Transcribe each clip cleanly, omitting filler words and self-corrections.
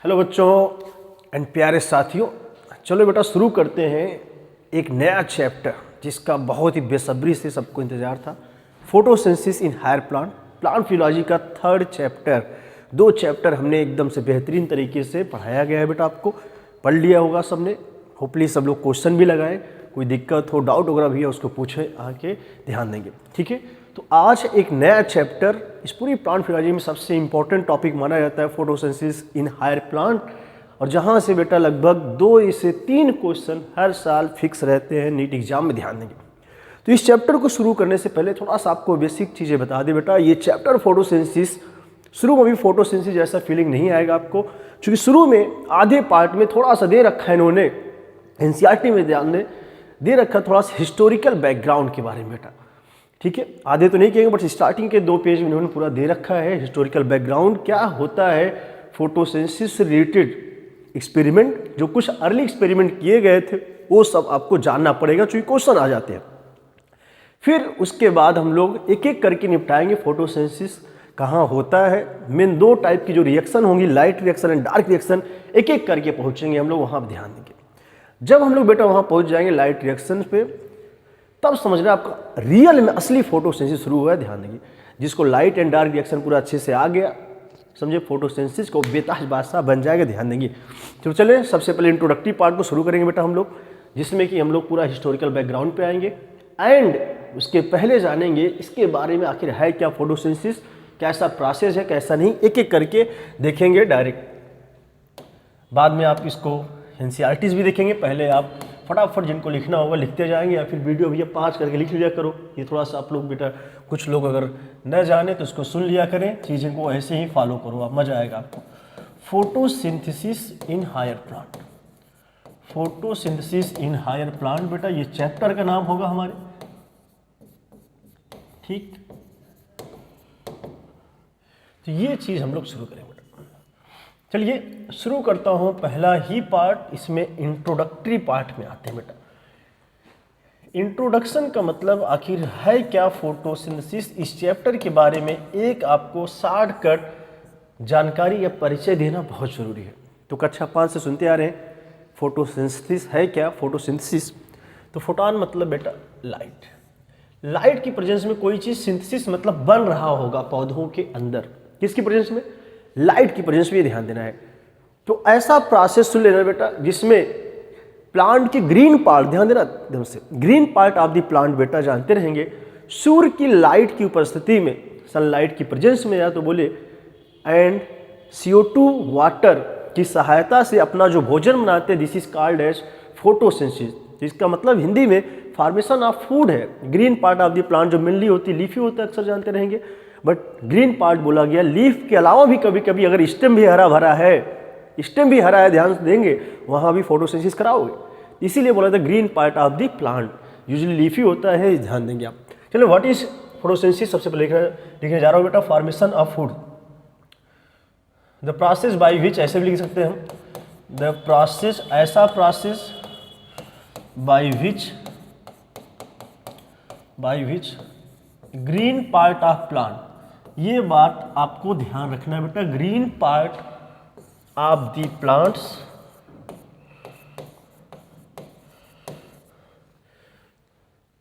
Hello बच्चों and प्यारे साथियों, चलो बेटा शुरू करते हैं एक नया चैप्टर जिसका बहुत ही बेसब्री से सबको इंतज़ार था। Photosynthesis in higher plant, plant physiology का थर्ड चैप्टर। 2 चैप्टर हमने एकदम से बेहतरीन तरीके से पढ़ाया गया है बेटा, आपको पढ़ लिया होगा सबने। होपली सब लोग क्वेश्चन भी लगाएं, कोई दिक्कत हो डाउट वगैरह भी है उसको पूछें, आके ध्यान देंगे, ठीक है। तो आज एक नया चैप्टर, इस पूरी प्लांट फिलॉजी में सबसे इंपॉर्टेंट टॉपिक माना जाता है फोटोसिंथेसिस इन हायर प्लांट, और जहाँ से बेटा लगभग 2 से 3 क्वेश्चन हर साल फिक्स रहते हैं, नीट एग्जाम में ध्यान देंगे। तो इस चैप्टर को शुरू करने से पहले थोड़ा सा आपको बेसिक चीज़ें बता दें बेटा। ये चैप्टर फोटोसिंथेसिस, शुरू में भी फोटोसिंथेसिस जैसा फीलिंग नहीं आएगा आपको, क्योंकि शुरू में आधे पार्ट में थोड़ा सा दे रखा है इन्होंने, एनसीईआरटी में ध्यान दे रखा थोड़ा सा हिस्टोरिकल बैकग्राउंड के बारे में बेटा, ठीक है। आधे तो नहीं कहेंगे बट स्टार्टिंग के 2 पेज में इन्होंने पूरा दे रखा है हिस्टोरिकल बैकग्राउंड, क्या होता है फोटोसिंथेसिस से रिलेटेड एक्सपेरिमेंट, जो कुछ अर्ली एक्सपेरिमेंट किए गए थे वो सब आपको जानना पड़ेगा, क्योंकि क्वेश्चन आ जाते हैं। फिर उसके बाद हम लोग एक एक करके निपटाएंगे फोटोसिंथेसिस कहाँ होता है। मेन 2 टाइप की जो रिएक्शन होंगी, light reaction and dark reaction, एक एक करके पहुँचेंगे हम लोग, वहाँ ध्यान देंगे। जब हम लोग बेटा वहाँ पहुँच जाएंगे लाइट रिएक्शन पे, तब समझना आपका रियल में असली फोटोसिंथेसिस शुरू हुआ है, ध्यान देंगे। जिसको लाइट एंड डार्क रिएक्शन पूरा अच्छे से आ गया, समझे, फोटोसिंथेसिस को बेताज बादशाह बन जाएगा, ध्यान देंगे। तो चले सबसे पहले इंट्रोडक्टरी पार्ट को शुरू करेंगे बेटा हम लोग, जिसमें कि हम लोग पूरा हिस्टोरिकल बैकग्राउंड पे आएंगे एंड उसके पहले जानेंगे इसके बारे में आखिर है क्या फोटोसिंथेसिस, कैसा प्रोसेस है कैसा नहीं, एक एक करके देखेंगे डायरेक्ट। बाद में आप इसको एनसीईआरटीज़ भी देखेंगे। पहले आप फटाफट जिनको लिखना होगा लिखते जाएंगे, या फिर वीडियो भैया 5 करके लिख लिया करो। ये थोड़ा सा आप लोग बेटा, कुछ लोग अगर न जाने तो उसको सुन लिया करें, चीज़ें को ऐसे ही फॉलो करो, आप मज़ा आएगा आपको। Photosynthesis in higher plant, photosynthesis in higher plant बेटा ये चैप्टर का नाम होगा हमारे, ठीक। तो ये चीज़ हम लोग शुरू करेंगे। चलिए शुरू करता हूँ पहला ही पार्ट, इसमें इंट्रोडक्टरी पार्ट में आते हैं बेटा। इंट्रोडक्शन का मतलब आखिर है क्या फोटोसिंथेसिस, इस चैप्टर के बारे में एक आपको शॉर्टकट जानकारी या परिचय देना बहुत ज़रूरी है। तो कक्षा 5 से सुनते आ रहे हैं फोटोसिंथेसिस है क्या। फोटोसिंथेसिस तो फोटोन मतलब बेटा लाइट, लाइट की प्रेजेंस में कोई चीज़, सिंथेसिस मतलब बन रहा होगा पौधों के अंदर, किसकी प्रेजेंस में, लाइट की प्रेजेंस में, ध्यान देना है। तो ऐसा प्रोसेस सुन लेना बेटा जिसमें प्लांट के ग्रीन पार्ट, ध्यान देना एकदम से, green part of the plant बेटा जानते रहेंगे सूर्य की लाइट की उपस्थिति में, सनलाइट की प्रेजेंस में, या तो बोले एंड CO2 वाटर की सहायता से अपना जो भोजन बनाते हैं, this is called as photosynthesis. इसका मतलब हिंदी में फॉर्मेशन ऑफ फूड है। Green part of the plant जो मेनली होती है लीफी होता है, अक्सर जानते रहेंगे, बट ग्रीन पार्ट बोला गया। लीफ के अलावा भी कभी कभी अगर स्टेम भी हरा भरा है, स्टेम भी हरा है, ध्यान देंगे, वहाँ भी फोटोसिंथेसिस कराओगे, इसीलिए बोला था green part of the plant, usually leafy होता है, ध्यान देंगे आप। चलो व्हाट इज फोटोसिंथेसिस, सबसे पहले लिखने जा रहा हूँ बेटा, formation of food, the process by which, ऐसे भी लिख सकते हैं हम, द प्रोसेस, ऐसा process by which green part of plant, ये बात आपको ध्यान रखना है बेटा, green part of the plants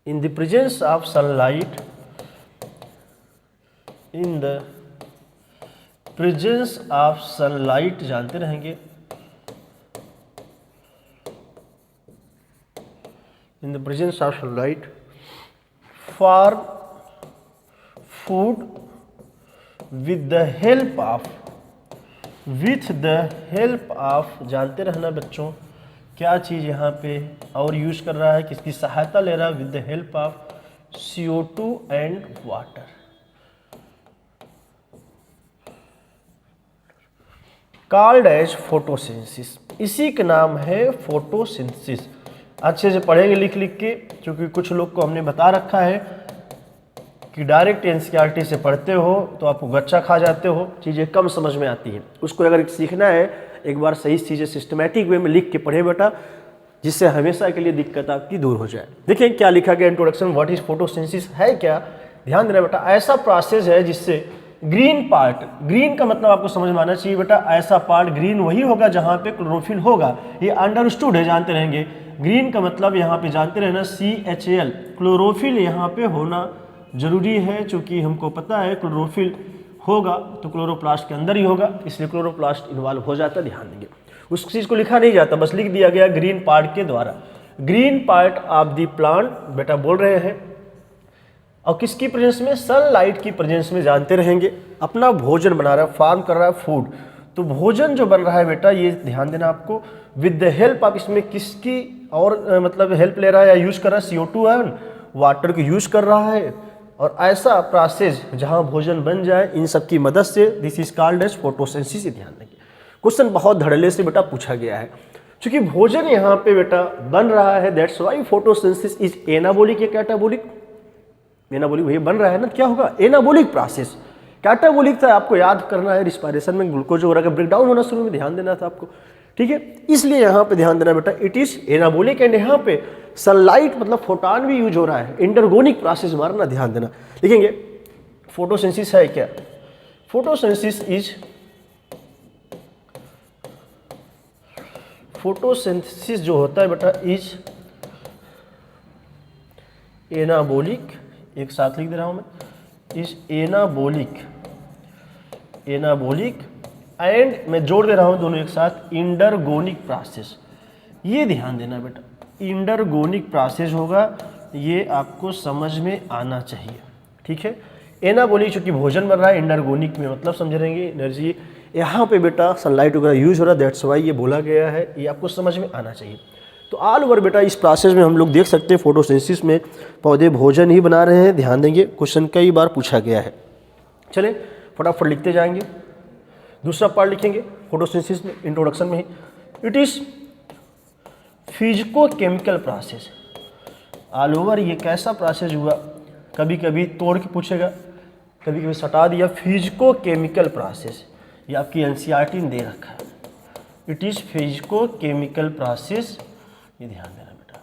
in the presence of sunlight, in the presence of sunlight, जानते रहेंगे, in the presence of sunlight for food with the help of, जानते रहना बच्चों, क्या चीज़ यहाँ पे और यूज कर रहा है, किसकी सहायता ले रहा है, with the help of CO2 and water. Called as photosynthesis, इसी का नाम है फोटोसिंथेसिस। अच्छे से पढ़ेंगे लिख लिख के, क्योंकि कुछ लोग को हमने बता रखा है कि डायरेक्ट एनसीईआरटी से पढ़ते हो तो आपको गच्चा खा जाते हो, चीज़ें कम समझ में आती हैं। उसको अगर सीखना है एक बार सही चीज़ें सिस्टमैटिक वे में लिख के पढ़े बेटा, जिससे हमेशा के लिए दिक्कत आपकी दूर हो जाए। देखिए क्या लिखा गया इंट्रोडक्शन, व्हाट इज फोटोसिंथेसिस है क्या, ध्यान देना बेटा, ऐसा प्रोसेस है जिससे ग्रीन पार्ट, ग्रीन का मतलब आपको समझ में आना चाहिए बेटा, ऐसा पार्ट ग्रीन वही होगा जहां पे क्लोरोफिल होगा, ये अंडरस्टूड है, जानते रहेंगे। ग्रीन का मतलब यहाँ पे जानते रहना CHAL, क्लोरोफिल यहाँ पे होना जरूरी है, चूंकि हमको पता है क्लोरोफिल होगा तो क्लोरोप्लास्ट के अंदर ही होगा, इसलिए क्लोरोप्लास्ट इन्वॉल्व हो जाता है, ध्यान देंगे। उस चीज़ को लिखा नहीं जाता, बस लिख दिया गया ग्रीन पार्ट के द्वारा। Green part of the plant बेटा बोल रहे हैं, और किसकी प्रेजेंस में, सनलाइट की प्रेजेंस में, जानते रहेंगे। अपना भोजन बना रहा है, फार्म कर रहा है फूड, तो भोजन जो बन रहा है बेटा, ये ध्यान देना आपको, विद द हेल्प ऑफ, इसमें किसकी और मतलब हेल्प ले रहा है या यूज कर रहा है, CO2 आयन, वाटर को यूज कर रहा है, और ऐसा प्रोसेस जहां भोजन बन जाए इन सब की मदद से, this is called as photosynthesis. ध्यान देंगे, क्वेश्चन बहुत धड़ल्ले से बेटा पूछा गया है, क्योंकि भोजन यहाँ पे बेटा बन रहा है, that's why photosynthesis is anabolic या कैटाबॉलिक। एनाबॉलिक वही बन रहा है ना, क्या होगा, एनाबॉलिक प्रोसेस। कैटाबॉलिक था, आपको याद करना है, रिस्पायरेशन में ग्लूकोज वगैरह का ब्रेकडाउन होना शुरू में, ध्यान देना था आपको, ठीक है। इसलिए यहाँ पे ध्यान देना बेटा, इट इज एनाबॉलिक, एंड यहाँ पे सनलाइट मतलब फोटॉन भी यूज हो रहा है, इंटरगोनिक प्रोसेस मारना, ध्यान देना। लिखेंगे फोटोसिंथेसिस है क्या, फोटोसिंथेसिस इज, फोटोसिंथेसिस जो होता है बेटा इज एनाबॉलिक, एक साथ लिख दे रहा हूं मैं, इज एनाबॉलिक, एनाबॉलिक एंड मैं जोड़ दे रहा हूं दोनों एक साथ, इंडरगोनिक प्रोसेस। ये ध्यान देना बेटा, इंडरगोनिक प्रोसेस होगा, ये आपको समझ में आना चाहिए, ठीक है। एनाबॉलिक चूंकि भोजन बन रहा है, इंडरगोनिक में मतलब समझ रहेंगे एनर्जी, यहाँ पे बेटा सनलाइट वगैरह यूज हो रहा है, दैट्स वाई ये बोला गया है, ये आपको समझ में आना चाहिए। तो ऑल ओवर बेटा इस प्रोसेस में हम लोग देख सकते हैं, फोटोसिंथेसिस में पौधे भोजन ही बना रहे हैं, ध्यान देंगे, क्वेश्चन कई बार पूछा गया है। चलें फटाफट लिखते जाएंगे, दूसरा पार्ट लिखेंगे फोटोसिंथेसिस में, इंट्रोडक्शन में ही, it is physico chemical process. All over ये कैसा प्रोसेस हुआ, कभी कभी तोड़ के पूछेगा, कभी कभी सटा दिया, फिजिको केमिकल प्रोसेस, ये आपकी NCERT ने दे रखा है, it is physico chemical process, ये ध्यान देना बेटा,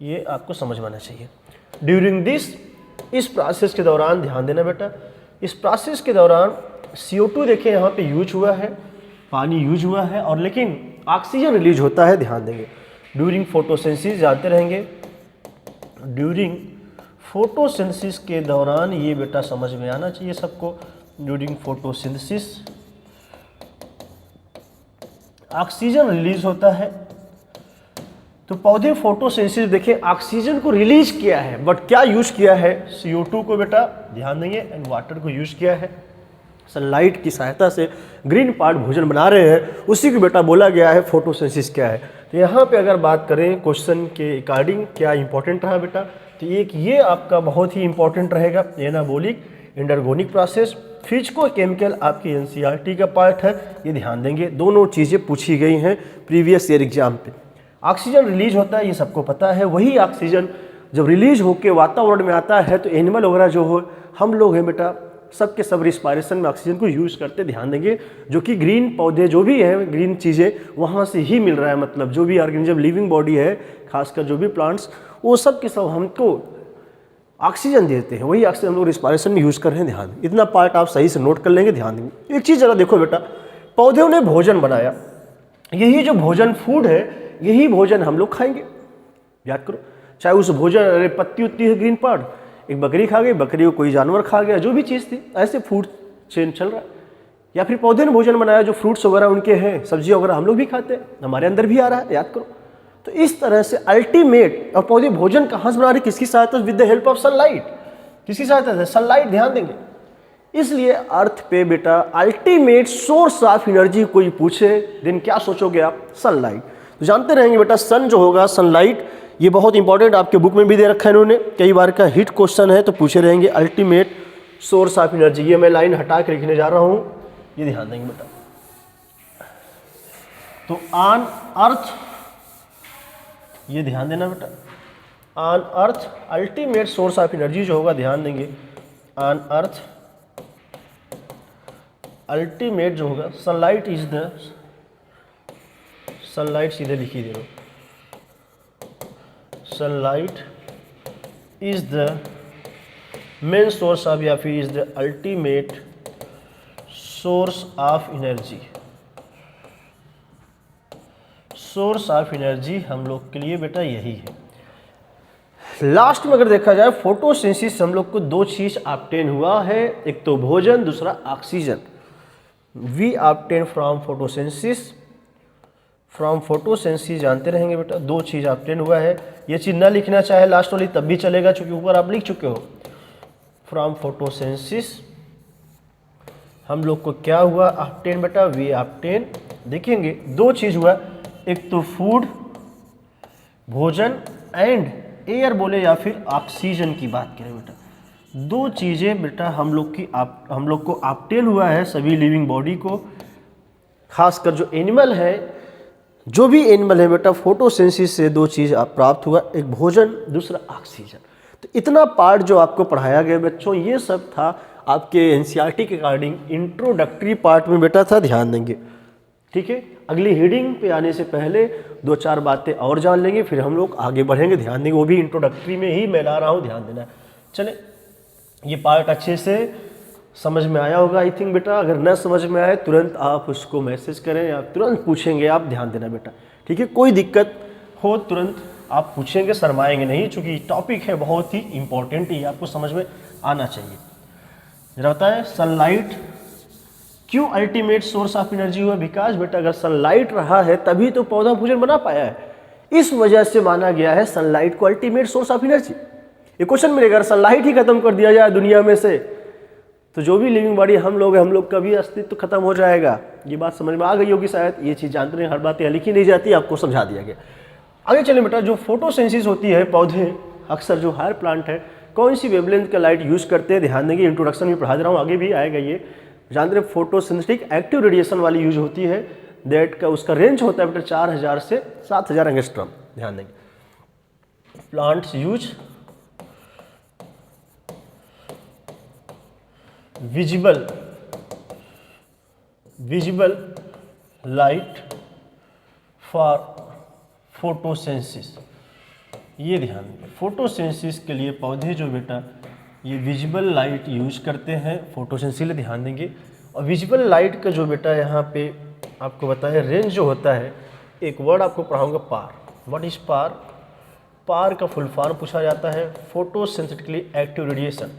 ये आपको समझ में आना चाहिए। ड्यूरिंग दिस, इस प्रोसेस के दौरान ध्यान देना बेटा, इस प्रोसेस के दौरान CO2 देखिए यहाँ पे यूज हुआ है, पानी यूज हुआ है, और लेकिन ऑक्सीजन रिलीज होता है, ध्यान देंगे। ड्यूरिंग फोटोसिंथेसिस जानते रहेंगे, ड्यूरिंग फोटोसिंथेसिस के दौरान, ये बेटा समझ में आना चाहिए सबको, ड्यूरिंग फोटोसिंथेसिस ऑक्सीजन रिलीज होता है, तो पौधे फोटोसिंथेसिस देखिए ऑक्सीजन को रिलीज किया है, बट क्या यूज किया है, CO2 को बेटा ध्यान देंगे, एंड वाटर को यूज किया है। सनलाइट की सहायता से ग्रीन पार्ट भोजन बना रहे हैं, उसी को बेटा बोला गया है फोटोसिंथेसिस क्या है। तो यहाँ पे अगर बात करें क्वेश्चन के अकॉर्डिंग क्या इंपॉर्टेंट रहा बेटा, तो एक ये आपका बहुत ही इंपॉर्टेंट रहेगा, anabolic endergonic process, physico chemical आपकी NCERT का पार्ट है, ये ध्यान देंगे। दोनों चीज़ें पूछी गई हैं प्रीवियस ईयर एग्जाम पे। ऑक्सीजन रिलीज होता है, ये सबको पता है, वही ऑक्सीजन जब रिलीज होकर वातावरण में आता है तो एनिमल वगैरह जो हो, हम लोग हैं बेटा, सब के सब रिस्पायरेशन में ऑक्सीजन को यूज़ करते, ध्यान देंगे, जो कि ग्रीन पौधे जो भी है, ग्रीन चीज़ें वहाँ से ही मिल रहा है, मतलब जो भी ऑर्गेनिज्म लिविंग बॉडी है, खासकर जो भी प्लांट्स, वो सब के सब हमको ऑक्सीजन देते हैं, वही ऑक्सीजन हम लोग रिस्पायरेशन में यूज़ कर रहे हैं, ध्यान। इतना पार्ट आप सही से नोट कर लेंगे, ध्यान देंगे। एक चीज़ जरा देखो बेटा, पौधों ने भोजन बनाया, यही जो भोजन फूड है, यही भोजन हम लोग खाएंगे, याद करो। चाहे उस भोजन, अरे पत्ती उत्ती है ग्रीन पार्ट, एक बकरी खा गई, बकरी को कोई जानवर खा गया, जो भी चीज़ थी, ऐसे फूड चेन चल रहा है। या फिर पौधे ने भोजन बनाया, जो फ्रूट्स वगैरह उनके हैं, सब्जी वगैरह हम लोग भी खाते हैं, हमारे अंदर भी आ रहा है, याद करो। तो इस तरह से अल्टीमेट, और पौधे भोजन कहाँ से बना रहे, किसकी सहायता, with the help of sunlight, किसकी सहायता से, सनलाइट, ध्यान देंगे। इसलिए अर्थ पे बेटा अल्टीमेट सोर्स ऑफ एनर्जी कोई पूछे, दिन क्या सोचोगे आप, सनलाइट। तो जानते रहेंगे बेटा, सन जो होगा, सनलाइट, ये बहुत इंपॉर्टेंट, आपके बुक में भी दे रखा है इन्होंने, कई बार का हिट क्वेश्चन है, तो पूछे रहेंगे अल्टीमेट सोर्स ऑफ एनर्जी। ये मैं लाइन हटा के लिखने जा रहा हूँ, ये ध्यान देंगे बेटा। तो ऑन अर्थ, ये ध्यान देना बेटा, on earth ultimate source of energy जो होगा, ध्यान देंगे, ऑन अर्थ अल्टीमेट जो होगा, सनलाइट इज द, सनलाइट सीधे लिखी दे रहा हूँ, sunlight is the main source of या फिर is the ultimate source of energy. Source of energy हम लोग के लिए बेटा यही है। लास्ट में अगर देखा जाए फोटोसिंथेसिस हम लोग को दो चीज ऑब्टेन हुआ है, एक तो भोजन, दूसरा oxygen. We obtain from photosynthesis, from photosynthesis जानते रहेंगे बेटा, दो चीज ऑब्टेन हुआ है। ये चीज ना लिखना चाहे लास्ट वाली तब भी चलेगा, चूंकि ऊपर आप लिख चुके हो। फ्रॉम फोटोसिंथेसिस हम लोग को क्या हुआ ऑब्टेन बेटा, वी ऑब्टेन, देखेंगे दो चीज हुआ, एक तो फूड भोजन एंड एयर बोले या फिर ऑक्सीजन की बात करें बेटा, दो चीज़ें बेटा हम लोग को ऑब्टेन हुआ है सभी लिविंग बॉडी को, खासकर जो एनिमल है, जो भी एनिमल है बेटा फोटोसिंथेसिस से दो चीज़ प्राप्त हुआ, एक भोजन, दूसरा ऑक्सीजन। तो इतना पार्ट जो आपको पढ़ाया गया बच्चों, ये सब था आपके एनसीईआरटी के अकॉर्डिंग इंट्रोडक्टरी पार्ट में बेटा था, ध्यान देंगे। ठीक है, अगली हीडिंग पे आने से पहले दो चार बातें और जान लेंगे, फिर हम लोग आगे बढ़ेंगे, ध्यान देंगे, वो भी इंट्रोडक्टरी में ही मैं ला रहा हूँ, ध्यान देना। चले, ये पार्ट अच्छे से समझ में आया होगा आई थिंक बेटा। अगर न समझ में आए तुरंत आप उसको मैसेज करें या तुरंत पूछेंगे आप, ध्यान देना बेटा। ठीक है, कोई दिक्कत हो तुरंत आप पूछेंगे, शर्माएंगे नहीं, चूँकि टॉपिक है बहुत ही इंपॉर्टेंट, ये आपको समझ में आना चाहिए। जरा बताएं, सनलाइट क्यों अल्टीमेट सोर्स ऑफ एनर्जी हुआ? बिकॉज बेटा अगर सनलाइट रहा है तभी तो पौधा भोजन बना पाया है, इस वजह से माना गया है सनलाइट को अल्टीमेट सोर्स ऑफ एनर्जी। ये क्वेश्चन मिलेगा, अगर सनलाइट ही खत्म कर दिया जाए दुनिया में से तो जो भी लिविंग बॉडी हम लोग का भी अस्तित्व खत्म हो जाएगा। ये बात समझ में आ गई होगी शायद, ये चीज़ जानते हैं, हर बात यहाँ लिखी नहीं जाती, आपको समझा दिया गया। आगे चलें बेटा, जो फोटोसिंथेसिस होती है पौधे अक्सर जो हायर प्लांट है कौन सी वेवलेंथ का लाइट यूज़ करते हैं, ध्यान देंगे, इंट्रोडक्शन में पढ़ा दे रहा हूँ, आगे भी आएगा ये। जानते हैं फोटोसिंथेटिक एक्टिव रेडिएशन वाली यूज होती है, दैट का उसका रेंज होता है बेटा 4000 से 7000 एंगस्ट्रॉम, ध्यान देंगे। Plants use visible light for photosynthesis, ये ध्यान देंगे। फोटोसिंथेसिस के लिए पौधे जो बेटा ये विजिबल लाइट यूज करते हैं फोटोसिंथेसिस, ध्यान देंगे। और विजिबल लाइट का जो बेटा यहाँ पे आपको बताया रेंज जो होता है, एक वर्ड आपको पढ़ाऊंगा, पार। व्हाट इज पार? पार का फुल फॉर्म पूछा जाता है फोटोसिंथेटिकली एक्टिव रेडिएशन।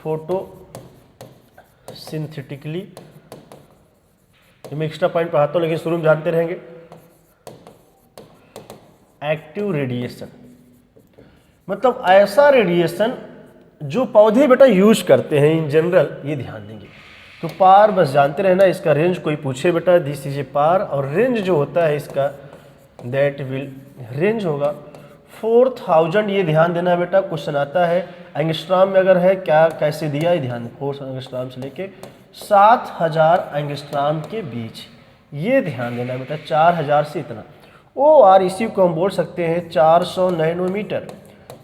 फोटोसिंथेटिकली, मैं एक्स्ट्रा पॉइंट पढ़ाता हूँ लेकिन शुरू में जानते रहेंगे। एक्टिव रेडिएशन मतलब ऐसा रेडिएशन जो पौधे बेटा यूज करते हैं इन जनरल, ये ध्यान देंगे। तो पार बस जानते रहना, इसका रेंज कोई पूछे बेटा दिस इज ए पार, और रेंज जो होता है इसका दैट विल रेंज होगा 4000, ये ध्यान देना बेटा, क्वेश्चन आता है एंगस्ट्रॉम में अगर है, क्या कैसे दिया है ध्यान, 4 एंगस्ट्रॉम से लेके 7000 एंगस्ट्रॉम के बीच, ये ध्यान देना बेटा, 4000 से इतना। और इसी को हम बोल सकते हैं 400 नैनोमीटर,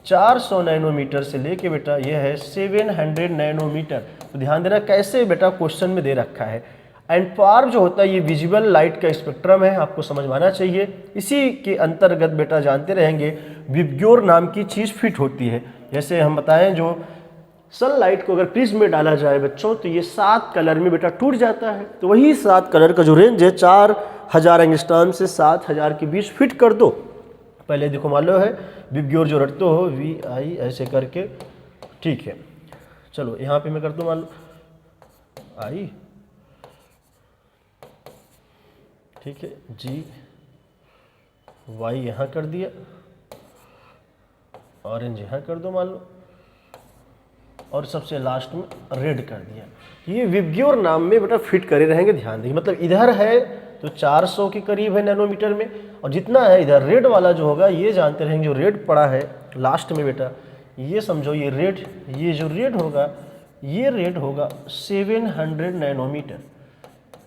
400 नैनोमीटर से लेके बेटा ये है 700 नैनोमीटर। तो ध्यान देना कैसे बेटा क्वेश्चन में दे रखा है। एंड पार जो होता है ये विजिबल लाइट का स्पेक्ट्रम है, आपको समझ में आना चाहिए। इसी के अंतर्गत बेटा जानते रहेंगे विबग्योर नाम की चीज़ फिट होती है। जैसे हम बताएं, जो सनलाइट को अगर प्रिज्म में डाला जाए बच्चों तो ये 7 कलर में बेटा टूट जाता है, तो वही 7 कलर का जो रेंज है 4000 एंगस्ट्रॉम से 7000 के बीच फिट कर दो। पहले देखो मान लो है विबग्योर जो रटते हो VI ऐसे करके, ठीक है। चलो यहाँ पे मैं कर दूँ मान लो I, ठीक है, GY यहाँ कर दिया, ऑरेंज यहाँ कर दो मान लो, और सबसे लास्ट में रेड कर दिया। ये विबग्योर नाम में बेटा फिट करे रहेंगे, ध्यान देंगे। मतलब इधर है तो 400 के करीब है नैनोमीटर में, और जितना है इधर रेड वाला जो होगा ये जानते रहेंगे, जो रेड पड़ा है लास्ट में बेटा, ये समझो ये रेड, ये जो रेड होगा ये रेड होगा 700 नैनोमीटर,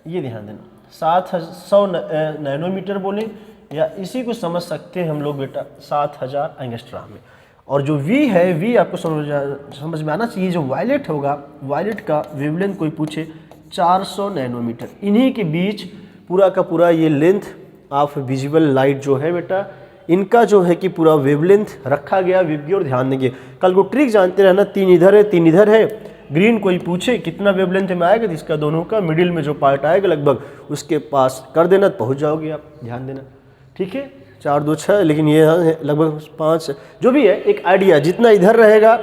ये ध्यान देना। 700 नैनोमीटर बोले या इसी को समझ सकते हैं हम लोग बेटा 7000 एंगस्ट्रॉम में। और जो V है, V आपको समझ में आना चाहिए। जो वायलेट होगा, वायलेट का वेवलेंथ कोई पूछे 400 नैनोमीटर, इन्हीं के बीच पूरा का पूरा ये लेंथ ऑफ विजिबल लाइट जो है बेटा इनका जो है कि पूरा वेवलेंथ रखा गया वेव की ओर ध्यान देंगे। कल को ट्रिक जानते रहना, 3 इधर है 3 इधर है, ग्रीन कोई पूछे कितना वेवलेंथ में आएगा तो इसका दोनों का मिडिल में जो पार्ट आएगा लगभग उसके पास कर देना तो पहुंच जाओगे आप, ध्यान देना। ठीक है, 4 2 6, लेकिन ये लगभग 5 जो भी है, एक आइडिया जितना इधर रहेगा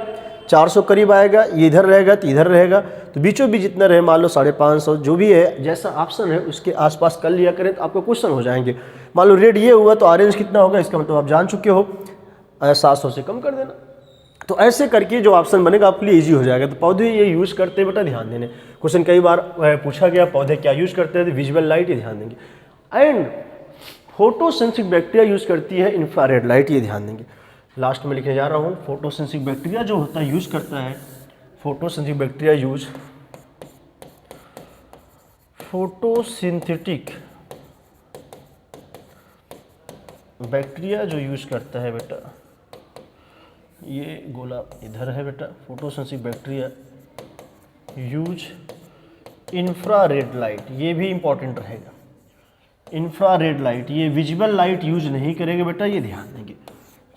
400 करीब आएगा, ये इधर रहेगा तो इधर रहेगा, तो बीचों बीच जितना रहे मान लो 550, जो भी है जैसा ऑप्शन है उसके आसपास कर लिया करें तो आपको क्वेश्चन हो जाएंगे। मान लो रेड ये हुआ तो ऑरेंज कितना होगा, इसका मतलब आप जान चुके हो, 700 से कम कर देना। तो ऐसे करके जो ऑप्शन बनेगा आपके लिए ईजी हो जाएगा। तो पौधे ये यूज़ करते हैं बेटा, ध्यान देने। क्वेश्चन कई बार पूछा गया पौधे क्या यूज़ करते हैं, तो विजुअल लाइट, ये ध्यान देंगे। एंड फोटोसेंसिटिव बैक्टीरिया यूज़ करती है इंफ्रारेड लाइट, ये ध्यान देंगे। लास्ट में लिखने जा रहा हूँ, फोटोसेंसिटिव बैक्टीरिया जो होता है यूज़ करता है, photosensitive bacteria use photosynthetic bacteria जो यूज़ करता है बेटा, ये गोला इधर है बेटा, photosensitive bacteria use infrared light, ये भी इंपॉर्टेंट रहेगा। इंफ्रारेड लाइट, ये विजिबल लाइट यूज नहीं करेंगे बेटा, ये ध्यान देंगे।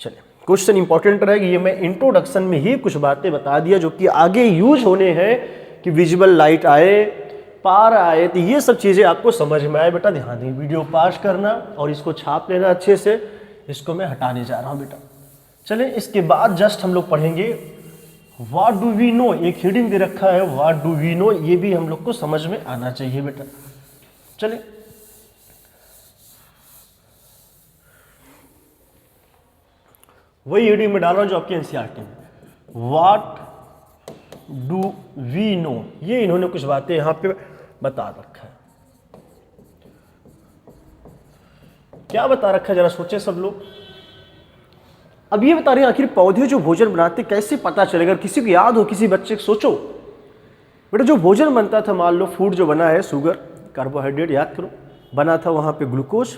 चलिए, क्वेश्चन इंपॉर्टेंट रहेगा, ये मैं इंट्रोडक्शन में ही कुछ बातें बता दिया जो कि आगे यूज होने हैं कि विजिबल लाइट आए, पार आए, तो ये सब चीज़ें आपको समझ में आए बेटा, ध्यान देंगे। वीडियो पास करना और इसको छाप लेना अच्छे से, इसको मैं हटाने जा रहा हूँ बेटा। चलें, इसके बाद जस्ट हम लोग पढ़ेंगे व्हाट डू वी नो, एक हेडिंग दे रखा है व्हाट डू वी नो, ये भी हम लोग को समझ में आना चाहिए बेटा। चलें, वही हेडिंग में डाल रहा हूं जो आपके एनसीईआरटी में, व्हाट डू वी नो, ये इन्होंने कुछ बातें यहां पे बता रखा है। क्या बता रखा है जरा सोचे सब लोग। अब ये बता रहे हैं आखिर पौधे जो भोजन बनाते कैसे पता चलेगा, किसी को याद हो, किसी बच्चे को सोचो बेटा। जो भोजन बनता था, मान लो फूड जो बना है, शुगर कार्बोहाइड्रेट याद करो, बना था वहां पे ग्लूकोज,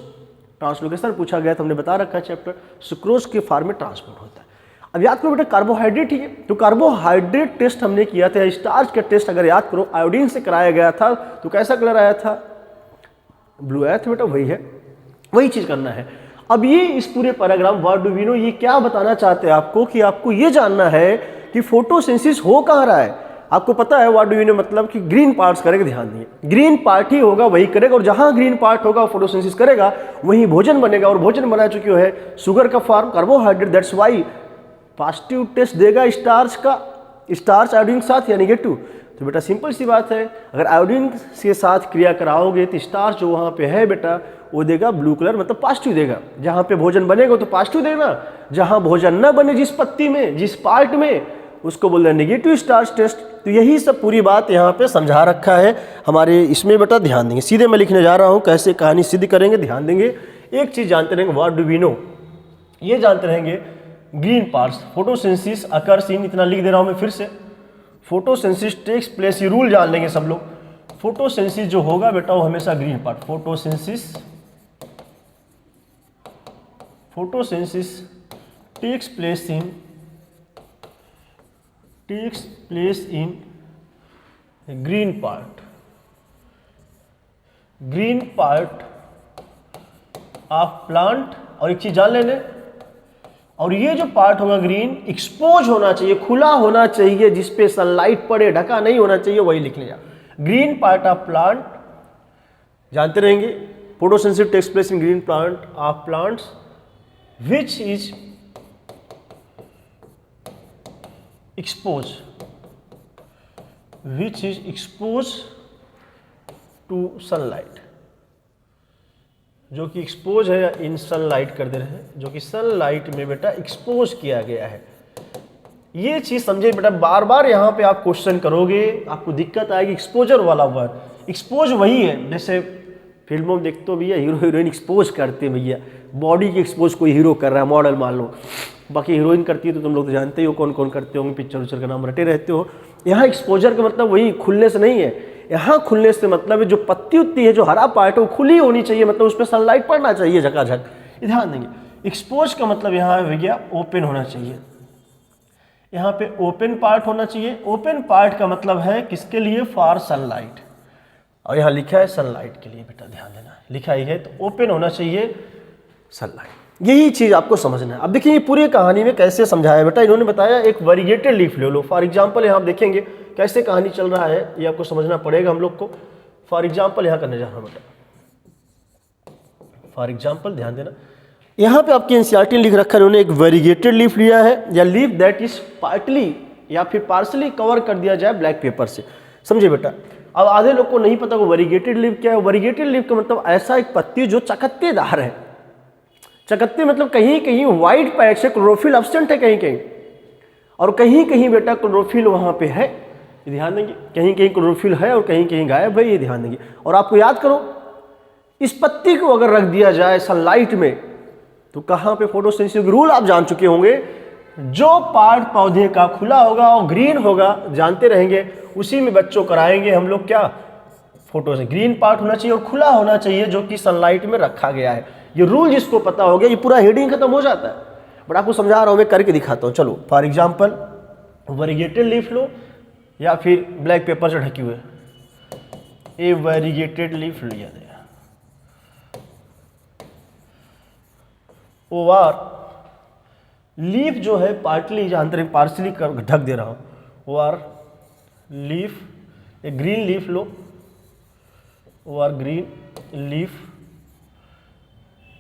ट्रांसलोकेशन पूछा गया था, हमने बता रखा है चैप्टर, सुक्रोज के फॉर्म में ट्रांसपोर्ट होता है। अब याद करो बेटा कार्बोहाइड्रेट ही है, तो कार्बोहाइड्रेट टेस्ट हमने किया था, स्टार्च का टेस्ट अगर याद करो आयोडीन से कराया गया था, तो कैसा कलर आया था, ब्लू आया था बेटा, वही है, वही चीज करना है। अब ये इस पूरे paragraph what do we know, ये क्या बताना चाहते हैं आपको, कि आपको ये जानना है कि फोटोसिंथेसिस हो कहाँ रहा है। आपको पता है व्हाट डू वी नो मतलब कि ग्रीन पार्ट्स करेगा, ध्यान दिए, ग्रीन पार्ट ही होगा वही करेगा, और जहां ग्रीन पार्ट होगा फोटोसिंथेसिस करेगा वहीं भोजन बनेगा, और भोजन बना चुकी है शुगर का form, carbohydrate, that's why positive test देगा स्टार्च का, स्टार्च आयोडीन के साथ या नेगेटिव। तो बेटा सिंपल सी बात है, अगर आयोडीन के साथ क्रिया कराओगे तो स्टार्च जो वहाँ पे है बेटा वो देगा ब्लू कलर, मतलब पॉजिटिव देगा। जहाँ पे भोजन बनेगा तो पॉजिटिव देगा, जहाँ भोजन न बने जिस पत्ती में, जिस पार्ट में, उसको बोल रहे हैं नेगेटिव स्टार्च टेस्ट। तो यही सब पूरी बात यहाँ पे समझा रखा है हमारे इसमें बेटा, ध्यान देंगे। सीधे मैं लिखने जा रहा हूँ कैसे कहानी सिद्ध करेंगे, ध्यान देंगे। एक चीज़ जानते रहेंगे व्हाट डू वी नो, ये जानते रहेंगे green parts, photosynthesis occurs in, इतना लिख दे रहा हूँ मैं फिर से, फोटोसिंथेसिस टेक्स प्लेस, ये रूल जान लेंगे सब लोग। फोटोसिंथेसिस जो होगा बेटा वो हमेशा green part, photosynthesis takes place in green part of plant. और एक चीज जान लेने, और ये जो पार्ट होगा ग्रीन, एक्सपोज होना चाहिए, खुला होना चाहिए, जिसपे सनलाइट पड़े, ढका नहीं होना चाहिए, वही लिखने जा। ग्रीन पार्ट ऑफ प्लांट जानते रहेंगे, photosynthesis takes place in green part of plants which is exposed to sunlight, जो कि एक्सपोज है या इन सनलाइट कर दे रहे हैं, जो कि सनलाइट में बेटा एक्सपोज किया गया है। ये चीज समझे बेटा, बार बार यहाँ पे आप क्वेश्चन करोगे आपको दिक्कत आएगी। एक्सपोजर वाला वर्ड, एक्सपोज वही है जैसे फिल्मों में देखते हो भैया, हीरो हीरोइन एक्सपोज करते हैं भैया, बॉडी की एक्सपोज कोई हीरो कर रहा है, मॉडल मान लो, बाकी हीरोइन करती है तो तुम लोग तो जानते हो कौन कौन करते होंगे, पिक्चर उच्चर का नाम रटे रहते हो। यहाँ एक्सपोजर का मतलब वही खुलने से नहीं है, यहाँ खुलने से मतलब है जो पत्ती उत्ती है, जो हरा पार्ट है वो खुली होनी चाहिए, मतलब उस पर सनलाइट पड़ना चाहिए झकाझक, ध्यान देंगे। एक्सपोज का मतलब यहाँ भैया ओपन होना चाहिए, यहाँ पे ओपन पार्ट होना चाहिए। ओपन पार्ट का मतलब है किसके लिए, फॉर सनलाइट, और यहाँ लिखा है सनलाइट के लिए बेटा, ध्यान देना, लिखा ही है, तो ओपन होना चाहिए सनलाइट। यही चीज़ आपको समझना है। अब देखिए ये पूरी कहानी में कैसे समझाया बेटा, इन्होंने बताया एक वेरीगेटेड लीफ ले लो। फॉर एग्जाम्पल यहाँ आप देखेंगे कैसे कहानी चल रहा है, ये आपको समझना पड़ेगा हम लोग को। फॉर एग्जाम्पल यहाँ करने जा रहा हूँ बेटा, फॉर एग्जाम्पल ध्यान देना, यहाँ पे आपकी एनसीईआरटी लिख रखा है, उन्होंने एक वेरीगेटेड लीफ लिया है या लीफ दैट इज पार्टली या फिर पार्सली कवर कर दिया जाए ब्लैक पेपर से। समझे बेटा। अब आधे लोग को नहीं पता वो वेरीगेटेड लीफ क्या है। वेरीगेटेड लीफ का मतलब ऐसा एक पत्ती जो चकत्तेदार है। चकत्ते मतलब कहीं कहीं व्हाइट पैच है, क्लोरोफिल एब्सेंट है कहीं कहीं, और कहीं कहीं बेटा क्लोरोफिल वहाँ पे है, ये ध्यान देंगे। कहीं कहीं क्लोरोफिल है और कहीं कहीं गायब है, ये ध्यान देंगे। और आपको याद करो, इस पत्ती को अगर रख दिया जाए सनलाइट में तो कहाँ पे फोटोसिंथेसिस रूल आप जान चुके होंगे। जो पार्ट पौधे का खुला होगा और ग्रीन होगा, जानते रहेंगे, उसी में बच्चों कराएंगे हम लोग क्या, फोटो से। ग्रीन पार्ट होना चाहिए और खुला होना चाहिए जो कि सनलाइट में रखा गया है। ये रूल जिसको पता हो गया, ये पूरा हेडिंग खत्म हो जाता है। बट आपको समझा रहा हूँ, मैं करके दिखाता हूँ। चलो फॉर एग्जाम्पल वेरीगेटेड लीफ लो या फिर ब्लैक पेपर से ढकी हुए ए वेरीगेटेड लीफ लिया गया। ओवर लीफ जो है पार्टली, जानते रहे पार्सली ढक दे रहा हूँ। Over leaf, a green leaf लो, over green leaf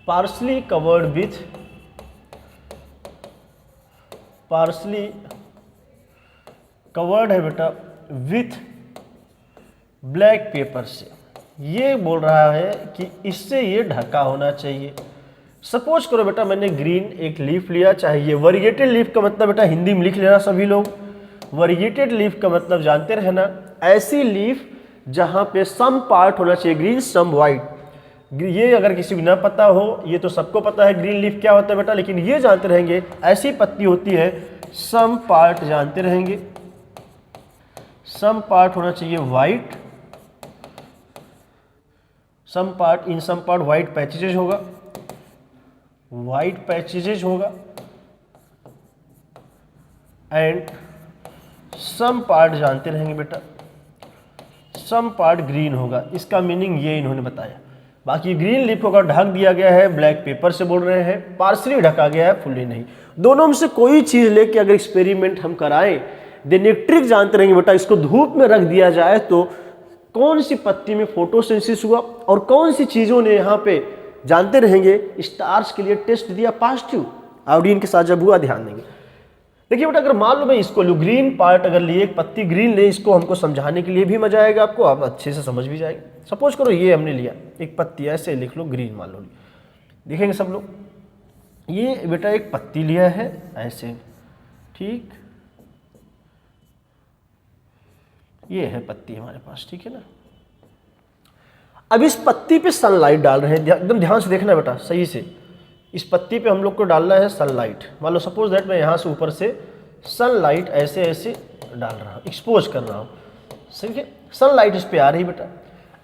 partially covered with, partially covered है बेटा विथ ब्लैक पेपर से। ये बोल रहा है कि इससे ये ढका होना चाहिए। सपोज करो बेटा मैंने ग्रीन एक लीफ लिया, चाहे ये वेरीगेटेड लीफ का मतलब बेटा हिंदी में लिख लेना सभी लोग। वेरीगेटेड लीफ का मतलब जानते रहना, ऐसी लीफ जहां पे सम पार्ट होना चाहिए ग्रीन सम वाइट। ये अगर किसी को ना पता हो, ये तो सबको पता है ग्रीन लीफ क्या होता है बेटा, लेकिन ये जानते रहेंगे ऐसी पत्ती होती है सम पार्ट, जानते रहेंगे सम पार्ट होना चाहिए वाइट, सम पार्ट, इन सम पार्ट वाइट पैचेज होगा, वाइट पैचेज होगा, एंड सम पार्ट जानते रहेंगे बेटा सम पार्ट ग्रीन होगा। इसका मीनिंग ये इन्होंने बताया। बाकी ग्रीन लीफ को अगर ढक दिया गया है ब्लैक पेपर से, बोल रहे हैं पार्सली ढका गया है, फुल्ली नहीं। दोनों में से कोई चीज लेके अगर एक्सपेरिमेंट हम कराएं, देन एक ट्रिक जानते रहेंगे बेटा, इसको धूप में रख दिया जाए तो कौन सी पत्ती में फोटोसिंथेसिस हुआ और कौन सी चीजों ने यहाँ पे, जानते रहेंगे, स्टार्च के लिए टेस्ट दिया पॉजिटिव, आयोडीन के साथ जब हुआ, ध्यान देंगे। देखिए बेटा अगर मान लो मैं इसको लूँ, ग्रीन पार्ट अगर लिए, एक पत्ती ग्रीन ले, इसको हमको समझाने के लिए भी मजा आएगा आपको, आप अच्छे से समझ भी जाएंगे। सपोज करो ये हमने लिया एक पत्ती, ऐसे लिख लो ग्रीन मान लो, देखेंगे सब लोग, ये बेटा एक पत्ती लिया है ऐसे, ठीक, ये है पत्ती हमारे पास, ठीक है ना। अब इस पत्ती पे सनलाइट डाल रहे हैं, एकदम ध्यान से देखना बेटा सही से। इस पत्ती पे हम लोग को डालना है सनलाइट। मान लो सपोज दैट मैं यहाँ से ऊपर से सनलाइट ऐसे ऐसे डाल रहा हूँ, एक्सपोज कर रहा हूँ, ठीक है। सनलाइट इस पे आ रही बेटा,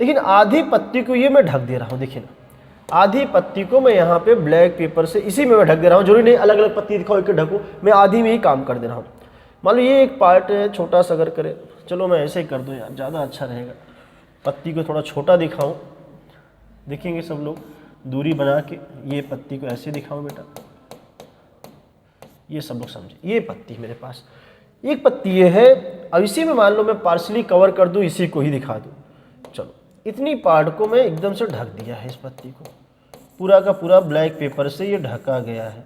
लेकिन आधी पत्ती को ये मैं ढक दे रहा हूँ, देखिए ना, आधी पत्ती को मैं यहाँ पे ब्लैक पेपर से इसी में मैं ढक दे रहा हूँ। जरूरी नहीं अलग अलग पत्ती दिखाओ एक ढकूँ, मैं आधी में ही काम कर दे रहा हूँ। मान लो ये एक पार्ट है छोटा सा, अगर करे, चलो मैं ऐसे ही कर दूँ यार, ज़्यादा अच्छा रहेगा। पत्ती को थोड़ा छोटा दिखाऊं, देखेंगे सब लोग, दूरी बना के ये पत्ती को ऐसे दिखाऊं बेटा, ये सब लोग समझे। ये पत्ती मेरे पास एक पत्ती ये है, अब इसी में मान लो मैं पार्सली कवर कर दूं, इसी को ही दिखा दूं। चलो इतनी पार्ट को मैं एकदम से ढक दिया है, इस पत्ती को पूरा का पूरा ब्लैक पेपर से ये ढका गया है।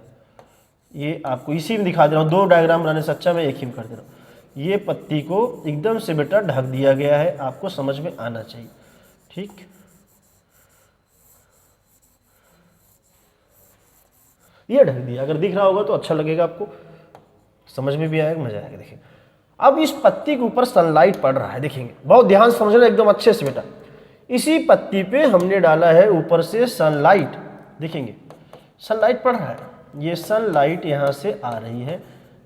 ये आपको इसी में दिखा दे रहा हूँ, दो डायग्राम बनाने से अच्छा मैं एक ही में कर दे रहा हूँ। ये पत्ती को एकदम से बेटा ढक दिया गया है, आपको समझ में आना चाहिए, ठीक। ये ढक दिया, अगर दिख रहा होगा तो अच्छा लगेगा आपको, समझ में भी आएगा, मजा आएगा। देखिए अब इस पत्ती के ऊपर सनलाइट पड़ रहा है, देखेंगे, बहुत ध्यान से समझना एकदम अच्छे से बेटा। इसी पत्ती पे हमने डाला है ऊपर से सनलाइट, देखेंगे सनलाइट पड़ रहा है, ये सनलाइट यहाँ से आ रही है,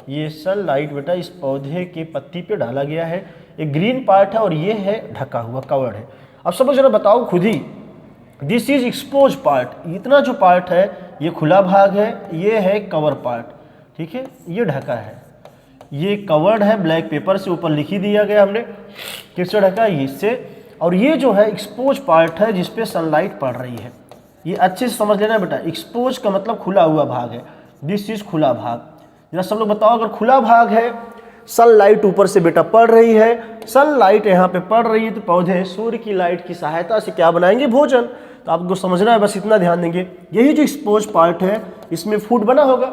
ये सनलाइट बेटा इस पौधे के पत्ती पे डाला गया है। एक ग्रीन पार्ट है और ये है ढका हुआ, कवर्ड है। अब सब जरा बताओ खुद ही, दिस इज एक्सपोज पार्ट, इतना जो पार्ट है ये खुला भाग है, ये है कवर पार्ट, ठीक है, ये ढका है, ये कवर्ड है ब्लैक पेपर से, ऊपर लिख ही दिया गया हमने किससे ढका है, इससे। और ये जो है एक्सपोज पार्ट है जिसपे सनलाइट पड़ रही है, ये अच्छे से समझ लेना बेटा, एक्सपोज का मतलब खुला हुआ भाग है, दिस इज खुला भाग। जरा सब लोग बताओ, अगर खुला भाग है, सनलाइट ऊपर से बेटा पड़ रही है, सनलाइट यहाँ पे पड़ रही है, तो पौधे सूर्य की लाइट की सहायता से क्या बनाएंगे? भोजन। तो आपको समझना है, बस इतना ध्यान देंगे। यही जो एक्सपोज पार्ट है, इसमें फूड बना होगा,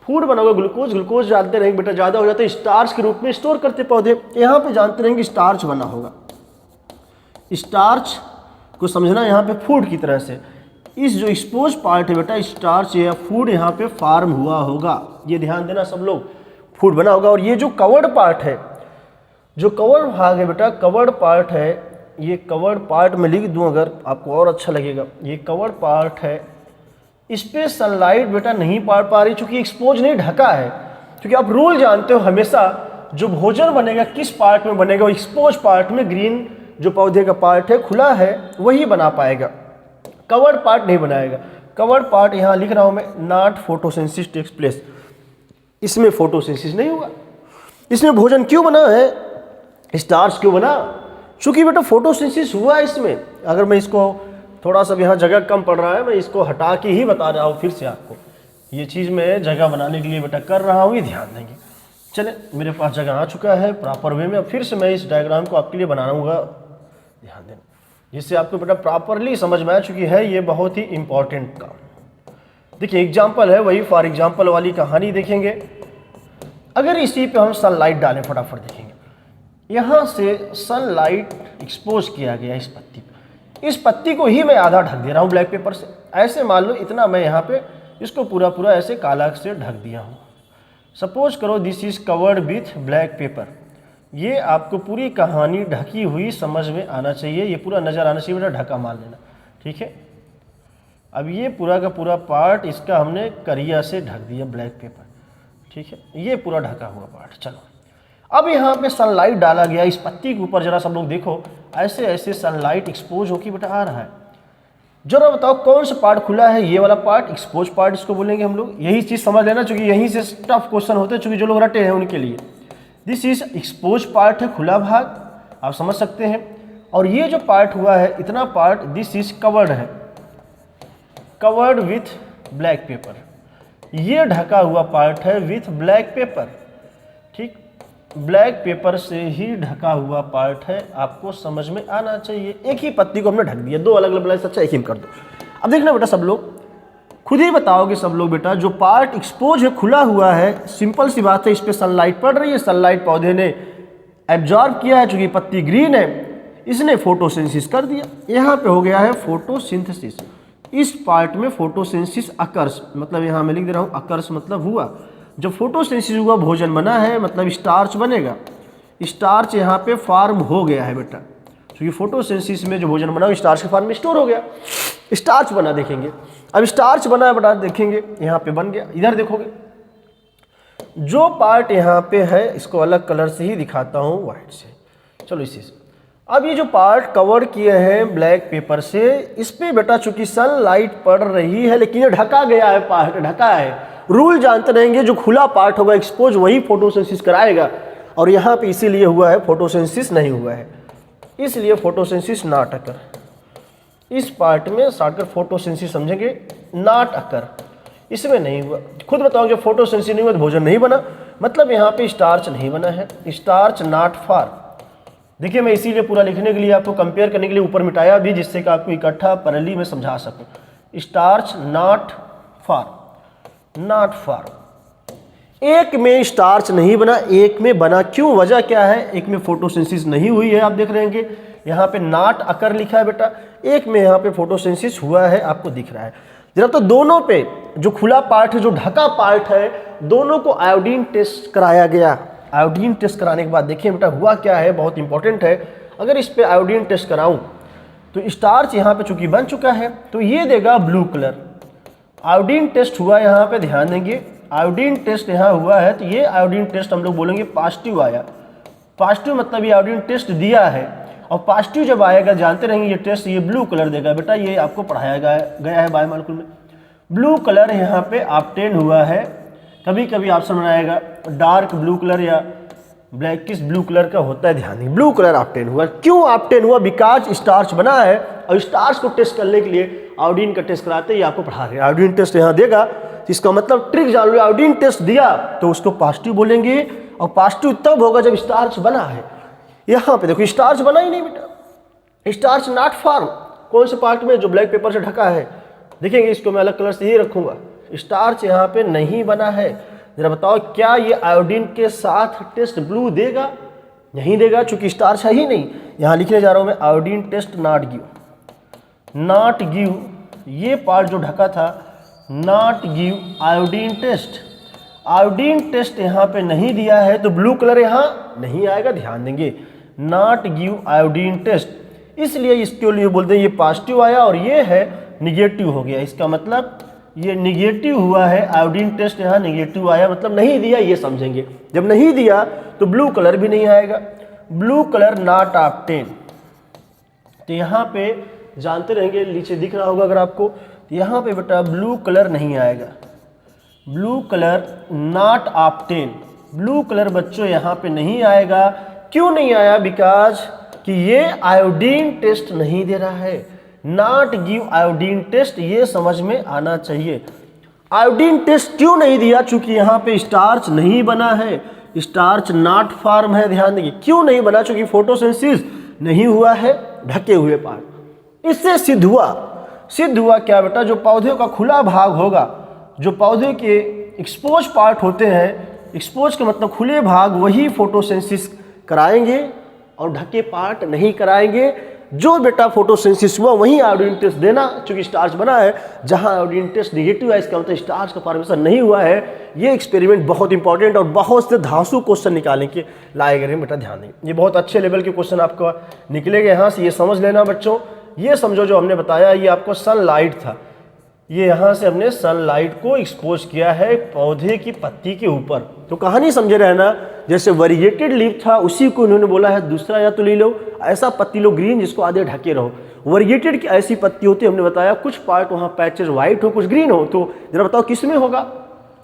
फूड बना होगा, ग्लूकोज जानते रहेंगे बेटा, ज़्यादा हो जाता है स्टार्च के रूप में स्टोर करते पौधे। यहाँ पे जानते रहेंगे स्टार्च बना होगा, स्टार्च को समझना यहाँ पे फूड की तरह से। इस जो एक्सपोज पार्ट है बेटा, स्टार्च या फूड यहाँ पे फार्म हुआ होगा, ये ध्यान देना सब लोग, फूड बना होगा। और ये जो कवर्ड पार्ट है, जो कवर्ड भाग है बेटा, कवर्ड पार्ट है, ये कवर्ड पार्ट में लिख दूं अगर आपको और अच्छा लगेगा, ये कवर्ड पार्ट है, इस पे सनलाइट बेटा नहीं पड़ पा रही, चूंकि एक्सपोज नहीं ढका है। क्योंकि आप रूल जानते हो, हमेशा जो भोजन बनेगा किस पार्ट में बनेगा? वो एक्सपोज पार्ट में, ग्रीन जो पौधे का पार्ट है, खुला है, वही बना पाएगा, कवर्ड पार्ट नहीं बनाएगा। कवर्ड पार्ट यहाँ लिख रहा हूँ मैं, नॉट फोटोसिंथेसिस टेक्स प्लेस, इसमें फोटोसिंथेसिस नहीं हुआ। इसमें भोजन क्यों बना है? स्टार्च क्यों बना? चूंकि बेटा फोटोसिंथेसिस हुआ है इसमें। अगर मैं इसको थोड़ा सा, यहाँ जगह कम पड़ रहा है, मैं इसको हटा के ही बता रहा हूँ फिर से आपको, ये चीज़ मैं जगह बनाने के लिए बेटा कर रहा हूँ, ये ध्यान देंगे। चले, मेरे पास जगह आ चुका है प्रॉपर वे में, अब फिर से मैं इस डायग्राम को आपके लिए बनाऊंगा, ध्यान देना, जिससे आपको बेटा प्रॉपरली समझ में आ चुकी है। ये बहुत ही इंपॉर्टेंट काम। देखिए एग्जाम्पल है, वही फॉर एग्जाम्पल वाली कहानी देखेंगे। अगर इसी पे हम सनलाइट डालें, फटाफट देखेंगे, यहाँ से सनलाइट एक्सपोज किया गया इस पत्ती पे, इस पत्ती को ही मैं आधा ढक दे रहा हूँ ब्लैक पेपर से। ऐसे मान लो इतना मैं यहाँ पे इसको पूरा पूरा ऐसे काला से ढक दिया हूँ। सपोज करो this is covered with black pepper, ये आपको पूरी कहानी ढकी हुई समझ में आना चाहिए, ये पूरा नज़र आना चाहिए बेटा, ढका मान लेना, ठीक है। अब ये पूरा का पूरा पार्ट इसका हमने करिया से ढक दिया ब्लैक पेपर, ठीक है, ये पूरा ढका हुआ पार्ट। चलो अब यहाँ पे सनलाइट डाला गया इस पत्ती के ऊपर, जरा सब लोग देखो, ऐसे ऐसे सनलाइट एक्सपोज होकर बेटा आ रहा है। जरा बताओ कौन सा पार्ट खुला है? ये वाला पार्ट, एक्सपोज पार्ट इसको बोलेंगे हम लोग। यही चीज़ समझ लेना, चूंकि यहीं से टफ क्वेश्चन होते हैं, चूंकि जो लोग रटे हैं उनके लिए। दिस इज एक्सपोज पार्ट है, खुला भाग, आप समझ सकते हैं। और ये जो पार्ट हुआ है, इतना पार्ट, दिस इज कवर्ड है, कवर्ड विथ ब्लैक पेपर, ये ढका हुआ पार्ट है विथ ब्लैक पेपर, ठीक, ब्लैक पेपर से ही ढका हुआ पार्ट है, आपको समझ में आना चाहिए। एक ही पत्ती को हमने ढक दिया, दो अलग अलग ब्लैक, अच्छा एक ही कर दो। अब देखना बेटा सब लोग खुद ही बताओगे सब लोग बेटा, जो पार्ट एक्सपोज है, खुला हुआ है, सिंपल सी बात है, इस पर सनलाइट पड़ रही है, सनलाइट पौधे ने एब्जॉर्ब किया है, चूंकि पत्ती ग्रीन है, इसने फोटोसिंथेसिस कर दिया, यहाँ पे हो गया है फोटोसिंथेसिस। इस पार्ट में फोटोसिंथेसिस अकर्स, मतलब यहाँ मैं लिख दे रहा हूँ अकर्स मतलब हुआ। जब फोटोसिंथेसिस हुआ, भोजन बना है, मतलब स्टार्च बनेगा, स्टार्च यहाँ पे फॉर्म हो गया है बेटा, क्योंकि फोटोसिंथेसिस में जो भोजन बना स्टार्च के फॉर्म में स्टोर हो गया, स्टार्च बना। देखेंगे अब स्टार्च बना बेटा, देखेंगे यहाँ पे बन गया। इधर देखोगे जो पार्ट यहाँ पे है, इसको अलग कलर से ही दिखाता हूँ, व्हाइट से, चलो इसी से। अब ये जो पार्ट कवर किए हैं ब्लैक पेपर से, इस पे बेटा चूंकि सनलाइट पड़ रही है, लेकिन ये ढका गया है, पार्ट ढका है। रूल जानते रहेंगे, जो खुला पार्ट होगा एक्सपोज, वही फोटोसिंथेसिस कराएगा, और यहाँ पे इसीलिए हुआ है, फोटोसिंथेसिस नहीं हुआ है, इसलिए फोटोसिंथेसिस नॉट अकर। इस पार्ट में शॉर्टकट फोटोसिंथेसिस समझेंगे, नॉट अकर, इसमें नहीं हुआ। खुद बताओ, जब फोटोसिंथेसिस नहीं हुआ तो भोजन नहीं बना, मतलब यहाँ पे स्टार्च नहीं बना है, स्टार्च नॉट फॉर। देखिए मैं इसीलिए पूरा लिखने के लिए, आपको कंपेयर करने के लिए ऊपर मिटाया भी, जिससे कि आपको इकट्ठा पैरेलली में समझा सकूं। Starch not for, not for. एक में स्टार्च नहीं बना, एक में बना, क्यों, वजह क्या है? एक में फोटोसिंथेसिस नहीं हुई है, आप देख रहे हैं यहाँ पे नॉट अकर लिखा है बेटा, एक में यहाँ पे फोटोसिंथेसिस हुआ है, आपको दिख रहा है। जरा तो दोनों पे, जो खुला पार्ट है, जो ढका पार्ट है, दोनों को आयोडीन टेस्ट कराया गया। आयोडीन टेस्ट कराने के बाद देखिए बेटा हुआ क्या है, बहुत इंपॉर्टेंट है। अगर इस पे आयोडीन टेस्ट कराऊं तो स्टार्च यहाँ पे चूंकि बन चुका है, तो ये देगा ब्लू कलर। आयोडीन टेस्ट हुआ यहाँ पे, ध्यान देंगे, आयोडीन टेस्ट यहाँ हुआ है, तो ये आयोडीन टेस्ट हम लोग बोलेंगे पॉजिटिव आया। पॉजिटिव मतलब ये आयोडीन टेस्ट दिया है, और पॉजिटिव जब आएगा, जानते रहेंगे ये टेस्ट, ये ब्लू कलर देगा बेटा, ये आपको पढ़ाया गया है बायोमॉलिक्यूल में। ब्लू कलर यहाँ पे ऑब्टेन हुआ है। कभी कभी ऑप्शन बनाएगा डार्क ब्लू कलर या ब्लैकिश ब्लू कलर का होता है, ध्यान देंगे। ब्लू कलर ऑब्टेन हुआ, क्यों ऑब्टेन हुआ? बिकॉज स्टार्च बना है, और स्टार्च को टेस्ट करने के लिए आयोडीन का टेस्ट कराते ही आपको पढ़ा रहे हैं। आयोडीन टेस्ट यहाँ देगा, इसका मतलब ट्रिक जान लो, आयोडीन टेस्ट दिया तो उसको पॉजिटिव बोलेंगे, और पॉजिटिव तब होगा जब स्टार्च बना है। यहाँ पे देखो स्टार्च बना ही नहीं बेटा, स्टार्च नॉट फॉर्म। कौन से पार्ट में? जो ब्लैक पेपर से ढका है, देखेंगे इसको मैं अलग कलर से ही रखूंगा। स्टार्च यहाँ पे नहीं बना है। जरा बताओ क्या ये आयोडीन के साथ टेस्ट ब्लू देगा? नहीं देगा, चूंकि स्टार्च है ही नहीं। यहाँ लिखने जा रहा हूं मैं iodine test not give, not give, ये पार्ट जो ढका था not give iodine test. Iodine test यहाँ पे नहीं दिया है तो ब्लू कलर यहाँ नहीं आएगा, ध्यान देंगे। नॉट गिव आयोडीन टेस्ट, इसलिए इसके लिए बोलते हैं ये पॉजिटिव आया और ये है निगेटिव हो गया। इसका मतलब ये निगेटिव हुआ है, आयोडीन टेस्ट यहाँ निगेटिव आया, मतलब नहीं दिया, ये समझेंगे। जब नहीं दिया तो ब्लू कलर भी नहीं आएगा, ब्लू कलर नॉट ऑब्टेन। तो यहाँ पे जानते रहेंगे, नीचे दिख रहा होगा अगर आपको, यहाँ पे बेटा ब्लू कलर नहीं आएगा, blue colour not obtain. Blue colour बच्चों यहाँ पे नहीं आएगा। क्यों नहीं आया? बिकॉज कि ये आयोडीन टेस्ट नहीं दे रहा है। नॉट गिव आयोडीन टेस्ट, ये समझ में आना चाहिए। आयोडीन टेस्ट क्यों नहीं दिया? चूंकि यहाँ पे स्टार्च नहीं बना है, स्टार्च नॉट फॉर्म है, ध्यान देंगे। क्यों नहीं बना? चूंकि फोटोसिंथेसिस नहीं हुआ है, ढके हुए पार्ट। इससे सिद्ध हुआ क्या बेटा? जो पौधे का खुला भाग होगा, जो पौधे के एक्सपोज पार्ट होते हैं, एक्सपोज का मतलब खुले भाग, वही फोटोसिंथेसिस कराएंगे और ढके पार्ट नहीं कराएंगे। जो बेटा फोटोसिंथेसिस हुआ वहीं आयोडीन टेस्ट देना, क्योंकि स्टार्च बना है। जहां आयोडीन टेस्ट निगेटिव है, इसका मतलब स्टार्च का फॉर्मेशन नहीं हुआ है। ये एक्सपेरिमेंट बहुत इंपॉर्टेंट और बहुत से धांसू क्वेश्चन निकालने के लाए गए हैं, बेटा ध्यान देंगे। ये बहुत अच्छे लेवल के क्वेश्चन आपको निकलेंगे यहाँ से, ये समझ लेना बच्चों। ये समझो जो हमने बताया, ये आपको सनलाइट था, ये यहाँ से हमने सनलाइट को एक्सपोज किया है पौधे की पत्ती के ऊपर। तो कहानी समझे रहना, जैसे वेरिएटेड लीफ था उसी को इन्होंने बोला है दूसरा या तो ले लो, ऐसा पत्ती लो ग्रीन जिसको आधे ढके रहो। वेरिएटेड की ऐसी पत्ती होती है, हमने बताया कुछ पार्ट वहाँ पैचेस वाइट हो, कुछ ग्रीन हो। तो जरा बताओ किस में होगा?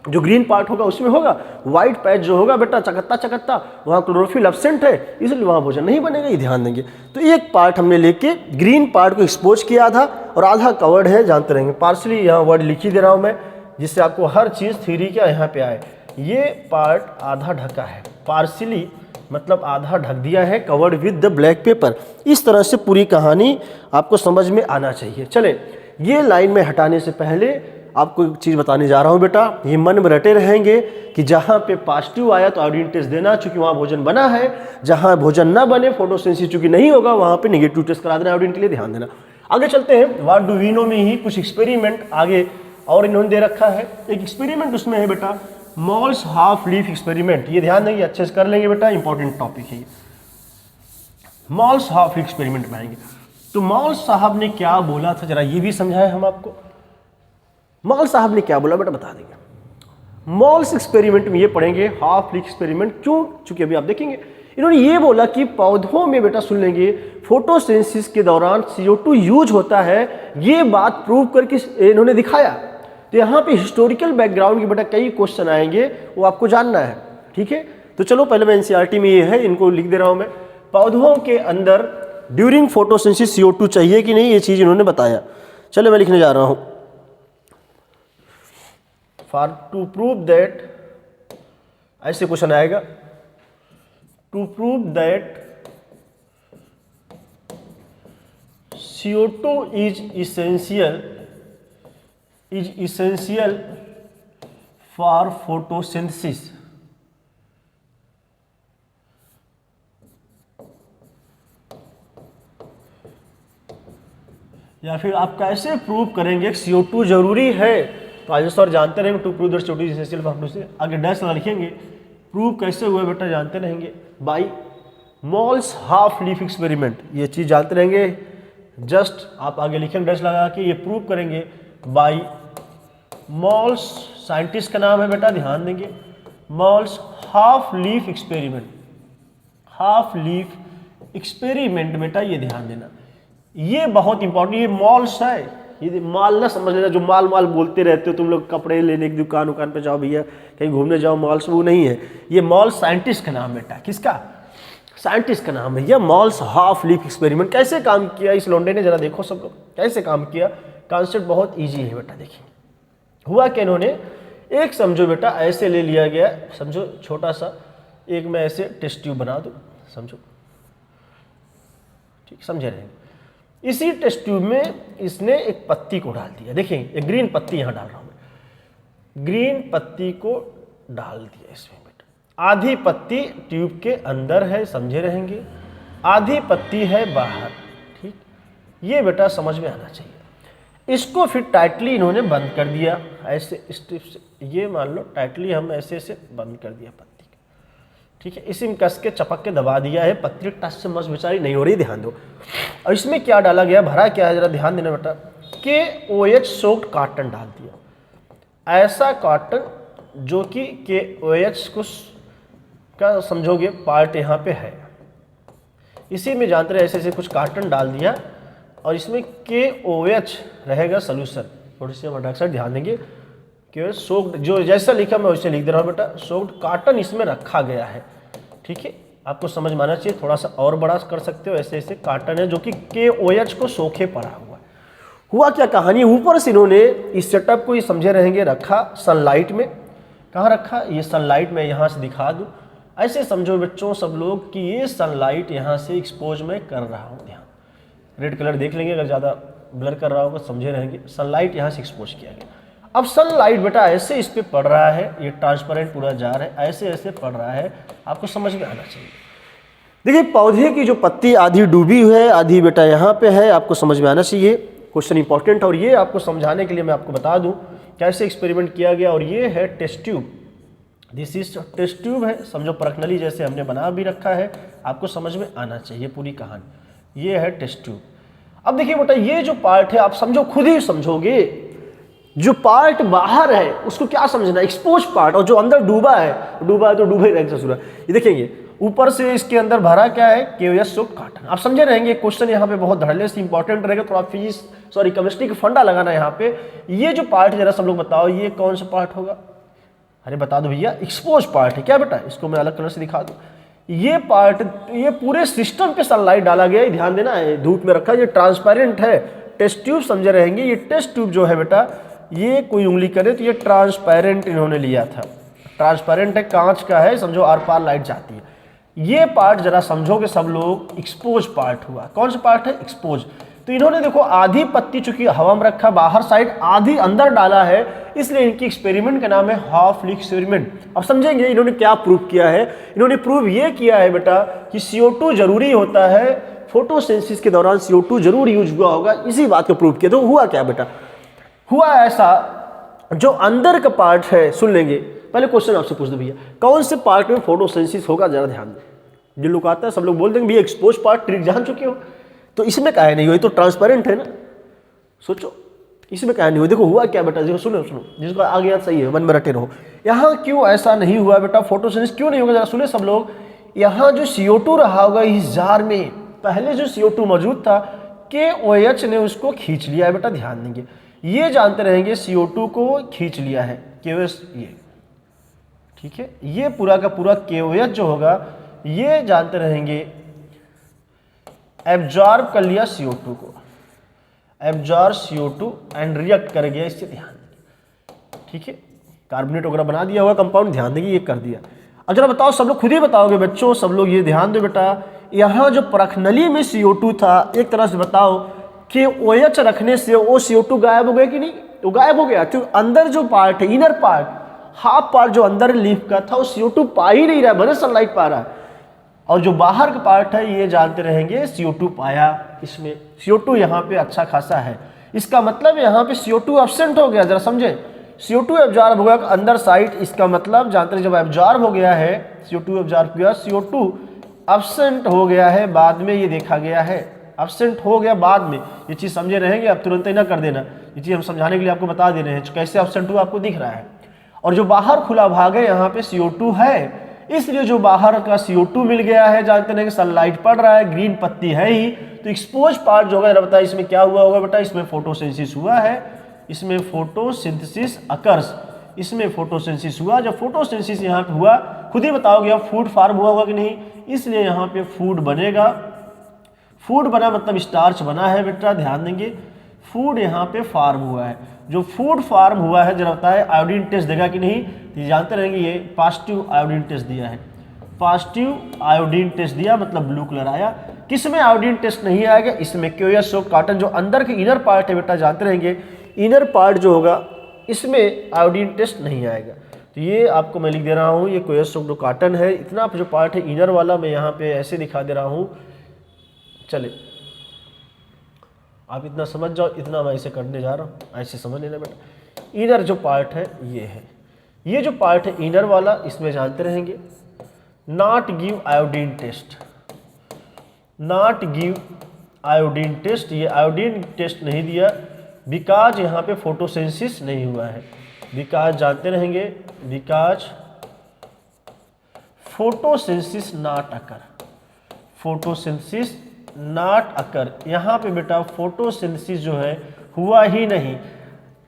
जो ग्रीन पार्ट होगा उसमें होगा। व्हाइट पैच जो होगा बेटा चकत्ता, वहाँ क्लोरोफिल एब्सेंट है, इसलिए वहाँ भोजन नहीं बनेगा, ये ध्यान देंगे। तो एक पार्ट हमने लेके ग्रीन पार्ट को एक्सपोज किया था और आधा कवर्ड है, जानते रहेंगे। पार्सली यहाँ वर्ड लिख ही दे रहा हूँ मैं, जिससे आपको हर चीज़ थ्योरी क्या यहाँ पे आए। ये पार्ट आधा ढका है, पार्सली मतलब आधा ढक दिया है, covered with the black pepper. इस तरह से पूरी कहानी आपको समझ में आना चाहिए। चले, ये लाइन में हटाने से पहले आपको एक चीज़ बताने जा रहा हूँ बेटा, ये मन में रटे रहेंगे कि जहाँ पे पॉजिटिव आया तो आयोडीन टेस्ट देना, चूंकि वहाँ भोजन बना है। जहाँ भोजन ना बने, फोटोसिंथेसिस चूंकि नहीं होगा, वहाँ पे निगेटिव टेस्ट करा देना आयोडीन के लिए, ध्यान देना। आगे चलते हैं, व्हाट डू वी नो में ही कुछ एक्सपेरिमेंट आगे और इन्होंने दे रखा है। एक एक्सपेरिमेंट उसमें है बेटा मॉल्स हाफ लीफ एक्सपेरिमेंट, ये ध्यान देंगे, अच्छे से कर लेंगे बेटा, इंपॉर्टेंट टॉपिक है ये। मॉल्स हाफ एक्सपेरिमेंट में आएंगे तो मॉल्स साहब ने क्या बोला था, जरा ये भी समझाए हम आपको। मॉल साहब ने क्या बोला बेटा बता देंगे। मॉल्स एक्सपेरिमेंट में ये पढ़ेंगे हाफ लीफ एक्सपेरिमेंट, क्यों? चूंकि अभी आप देखेंगे इन्होंने ये बोला कि पौधों में बेटा सुन लेंगे फोटोसिंथेसिस के दौरान CO2 यूज होता है, ये बात प्रूव करके इन्होंने दिखाया। तो यहाँ पे हिस्टोरिकल बैकग्राउंड के बेटा कई क्वेश्चन आएंगे, वो आपको जानना है, ठीक है। तो चलो पहले मैं NCERT में ये है, इनको लिख दे रहा हूँ मैं। पौधों के अंदर ड्यूरिंग फोटोसिंथेसिस CO2 चाहिए कि नहीं, ये चीज़ इन्होंने बताया। चलो मैं लिखने जा रहा हूँ, फॉर टू प्रूव दैट, ऐसे क्वेश्चन आएगा, to prove that CO2 is essential for photosynthesis। या फिर आप कैसे प्रूव करेंगे कि CO2 जरूरी है? तो आज सर जानते रहेंगे to prove that CO2 is essential for photosynthesis, आगे डैश लिखेंगे, प्रूव कैसे हुआ बेटा जानते रहेंगे, by Moll's half leaf experiment, ये चीज़ जानते रहेंगे। जस्ट आप आगे लिखेंगे डैश लगा के, ये प्रूव करेंगे बाई मॉल्स, साइंटिस्ट का नाम है बेटा, ध्यान देंगे, malls half leaf experiment. Half leaf experiment बेटा ये ध्यान देना, ये बहुत इंपॉर्टेंट, ये मॉल्स है, ये माल ना समझ लेना, जो माल माल बोलते रहते हो तुम लोग, कपड़े लेने की दुकान पे जाओ भैया, कहीं घूमने जाओ मॉल से, वो नहीं है। ये मॉल साइंटिस्ट का नाम बेटा, किसका? साइंटिस्ट का नाम है। यह मॉल्स हाफ लीफ एक्सपेरिमेंट कैसे काम किया इस लौंडे ने, जरा देखो सब लोग कैसे काम किया। कॉन्सेप्ट बहुत ईजी है बेटा। देखिए हुआ क्या, इन्होंने एक समझो बेटा ऐसे ले लिया गया, समझो छोटा सा एक मैं ऐसे टेस्ट ट्यूब बना दूं, समझो ठीक समझे रहेंगे। इसी टेस्ट ट्यूब में इसने एक पत्ती को डाल दिया। देखिए एक ग्रीन पत्ती यहाँ डाल रहा हूँ मैं, ग्रीन पत्ती को डाल दिया इसमें बेटा। आधी पत्ती ट्यूब के अंदर है, समझे रहेंगे, आधी पत्ती है बाहर। ठीक, ये बेटा समझ में आना चाहिए। इसको फिर टाइटली इन्होंने बंद कर दिया ऐसे स्ट्रिप से, ये मान लो टाइटली हम ऐसे ऐसे बंद कर दिया पत्ती के। ठीक है, इसी में कस के चपक के दबा दिया है, पत्ती टच से मस बेचारी नहीं हो रही, ध्यान दो। और इसमें क्या डाला गया, भरा क्या है, जरा ध्यान देना बेटा। KOH सोक्ड कॉटन डाल दिया, ऐसा कॉटन जो कि KOH को का समझोगे पार्ट यहाँ पे है, इसी में जानते रहे ऐसे ऐसे कुछ कॉटन डाल दिया, और इसमें KOH रहेगा सोल्यूशन। थोड़ी सी हम अक्सर ध्यान देंगे कि सोक्ड, जो जैसा लिखा मैं वैसे लिख दे रहा हूँ बेटा, सोक्ड कॉटन इसमें रखा गया है। ठीक है, आपको समझ में आना चाहिए, थोड़ा सा और बड़ा कर सकते हो, ऐसे ऐसे कॉटन है जो कि KOH को सोखे पड़ा हुआ है। हुआ क्या कहानी, ऊपर से इन्होंने इस सेटअप को, ये समझे रहेंगे, रखा सनलाइट में। कहाँ रखा, ये सनलाइट में यहाँ से दिखा दूँ, ऐसे समझो बच्चों सब लोग कि ये सनलाइट यहाँ से एक्सपोज मैं कर रहा हूँ। ध्यान, रेड कलर देख लेंगे, अगर ज़्यादा ब्लर कर रहा होगा समझे रहेंगे। सनलाइट यहाँ से एक्सपोज किया गया। अब सनलाइट बेटा ऐसे इस पे पड़ रहा है, ये ट्रांसपेरेंट पूरा जार है, ऐसे ऐसे पड़ रहा है, आपको समझ में आना चाहिए। देखिए पौधे की जो पत्ती आधी डूबी हुई है, आधी बेटा यहाँ पे है, आपको समझ में आना चाहिए। क्वेश्चन इंपॉर्टेंट है, और ये आपको समझाने के लिए मैं आपको बता दूँ कैसे एक्सपेरिमेंट किया गया। और ये है test tube, this is test tube है, समझो परखनली जैसे हमने बना भी रखा है, आपको समझ में आना चाहिए पूरी कहानी। ये है टेस्ट ट्यूब। अब देखिए बेटा ये जो पार्ट है, आप समझो, खुद ही समझोगे, जो पार्ट बाहर है उसको क्या समझना, एक्सपोज पार्ट, और जो अंदर डूबा है तो डूबे रहेगा ससुरा। ये देखेंगे ऊपर से इसके अंदर भरा क्या है, KOH सोक्ड कॉटन। आप समझे रहेंगे, क्वेश्चन यहाँ पे बहुत धड़ल्ले से इंपॉर्टेंट रहेगा, थोड़ा फिजिक्स केमिस्ट्री का फंडा लगाना यहाँ पे। ये जो पार्ट जरा सब लोग बताओ, ये कौन सा पार्ट होगा, अरे बता दो भैया, एक्सपोज पार्ट है क्या बेटा, इसको मैं अलग कलर से दिखा दूँ। ये पार्ट, ये पूरे सिस्टम पे सनलाइट डाला गया है, ध्यान देना है, धूप में रखा, ये ट्रांसपेरेंट है। टेस्ट ट्यूब समझे रहेंगे, ये टेस्ट ट्यूब जो है बेटा, ये कोई उंगली करे तो ये ट्रांसपेरेंट इन्होंने लिया था, ट्रांसपेरेंट है, कांच का है, समझो आर पार लाइट जाती है। ये पार्ट जरा समझोगे सब लोग, एक्सपोज पार्ट हुआ। कौन सा पार्ट है, एक्सपोज। तो इन्होंने देखो आधी पत्ती चूंकि हवा में रखा बाहर साइड, आधी अंदर डाला है, इसलिए इनकी एक्सपेरिमेंट का नाम है हाफ लीफ एक्सपेरिमेंट। अब समझेंगे इन्होंने क्या प्रूव किया है। इन्होंने प्रूव ये किया है बेटा कि CO2 जरूरी होता है, फोटोसिंथेसिस के दौरान CO2 जरूर यूज हुआ होगा, इसी बात को प्रूव किया। तो हुआ क्या बेटा, हुआ ऐसा, जो अंदर का पार्ट है, सुन लेंगे पहले क्वेश्चन आपसे पूछ दो भैया, कौन से पार्ट में फोटोसिंथेसिस होगा, जरा ध्यान दो। जो लोग आता है सब लोग बोल देंगे भैया एक्सपोज पार्ट, ट्रिक जान चुके हो, तो इसमें काहे नहीं हुई, तो ट्रांसपेरेंट है ना, सोचो इसमें काहे नहीं हुई। देखो हुआ क्या बेटा, देखो सुनो जिसको आगे याद सही है, मन में रटे रहो। यहाँ क्यों ऐसा नहीं हुआ बेटा, फोटोसिंथेसिस क्यों नहीं होगा, जरा सुने सब लोग। यहाँ जो CO2 रहा होगा इस जार में, पहले जो CO2 मौजूद था, KOH ने उसको खींच लिया है बेटा, ध्यान देंगे, ये जानते रहेंगे CO2 को खींच लिया है KOH, ये ठीक है, ये पूरा का पूरा KOH जो होगा, ये जानते रहेंगे एब्जॉर्ब कर लिया CO2 को, एब्जॉर्ब CO2 एंड रिएक्ट कर गया, इससे ध्यान देंगे। ठीक है, कार्बोनेट वगैरह बना दिया हुआ कंपाउंड, ध्यान देंगे, ये कर दिया। अब जरा बताओ सब लोग, खुद ही बताओगे बच्चों, सब लोग ये ध्यान दो बेटा, यहाँ जो परखनली में CO2 था, एक तरह से बताओ कि OH रखने से वो CO2 गायब हो गया कि नहीं, तो गायब हो गया। तो अंदर जो पार्ट है, इनर पार्ट, हाफ पार्ट जो अंदर लीफ का था, वो CO2 पा ही नहीं रहा, भले सनलाइट पा रहा है। और जो बाहर का पार्ट है, ये जानते रहेंगे CO2 पाया, इसमें CO2 यहाँ पे अच्छा खासा है। इसका मतलब यहाँ पे CO2 एब्सेंट हो गया, जरा समझे, CO2 एब्जॉर्ब हो गया अंदर साइड, इसका मतलब जानते रहे जब एब्जॉर्ब हो गया है, CO2 एब्जॉर्ब किया, CO2 एब्सेंट हो गया है, बाद में ये देखा गया है, एब्सेंट हो गया बाद में, ये चीज़ समझे रहेंगे, आप तुरंत ही ना कर देना, ये चीज़ हम समझाने के लिए आपको बता दे रहे हैं कैसे एब्सेंट हुआ, आपको दिख रहा है। और जो बाहर खुला भाग है, यहाँ पे CO2 है, इसलिए जो बाहर का CO2 मिल गया है, जानते हैं कि सनलाइट पड़ रहा है, ग्रीन पत्ती है ही, तो एक्सपोज पार्ट जो होगा बताइए इसमें क्या हुआ होगा बेटा, इसमें फोटोसिंथेसिस हुआ है, इसमें फोटोसिंथेसिस अकर्स, इसमें फोटोसिंथेसिस हुआ। जब फोटोसिंथेसिस यहाँ पे हुआ, खुद ही बताओगे आप फूड फार्म हुआ होगा कि नहीं, इसलिए यहाँ पे फूड बनेगा। फूड बना मतलब स्टार्च बना है बेटा, ध्यान देंगे, फूड यहाँ पे फार्म हुआ है। जो फूड फार्म हुआ है जरा बताए आयोडीन टेस्ट देगा कि नहीं, तो जानते रहेंगे ये पॉजिटिव आयोडीन टेस्ट दिया है, पॉजिटिव आयोडीन टेस्ट दिया मतलब ब्लू कलर आया। किसमें आयोडीन टेस्ट नहीं आएगा, इसमें क्यूएस कॉटन जो अंदर के इनर पार्ट है बेटा, जानते रहेंगे इनर पार्ट जो होगा इसमें आयोडीन टेस्ट नहीं आएगा। तो ये आपको मैं लिख दे रहा हूँ, ये क्यूएस जो कॉटन है, इतना जो पार्ट है इनर वाला मैं यहाँ पे ऐसे दिखा दे रहा हूँ, चले आप इतना समझ जाओ, इतना मैं ऐसे करने जा रहा हूँ, ऐसे समझ लेना बेटा। इनर जो पार्ट है ये है, ये जो पार्ट है इनर वाला, इसमें जानते रहेंगे not give iodine test, not give iodine test, ये आयोडीन टेस्ट नहीं दिया बिकॉज यहाँ पे फोटोसिंथेसिस नहीं हुआ है, बिकॉज जानते रहेंगे because photosynthesis not occur, photosynthesis not occur, यहाँ पे बेटा फोटोसिंथेसिस जो है हुआ ही नहीं।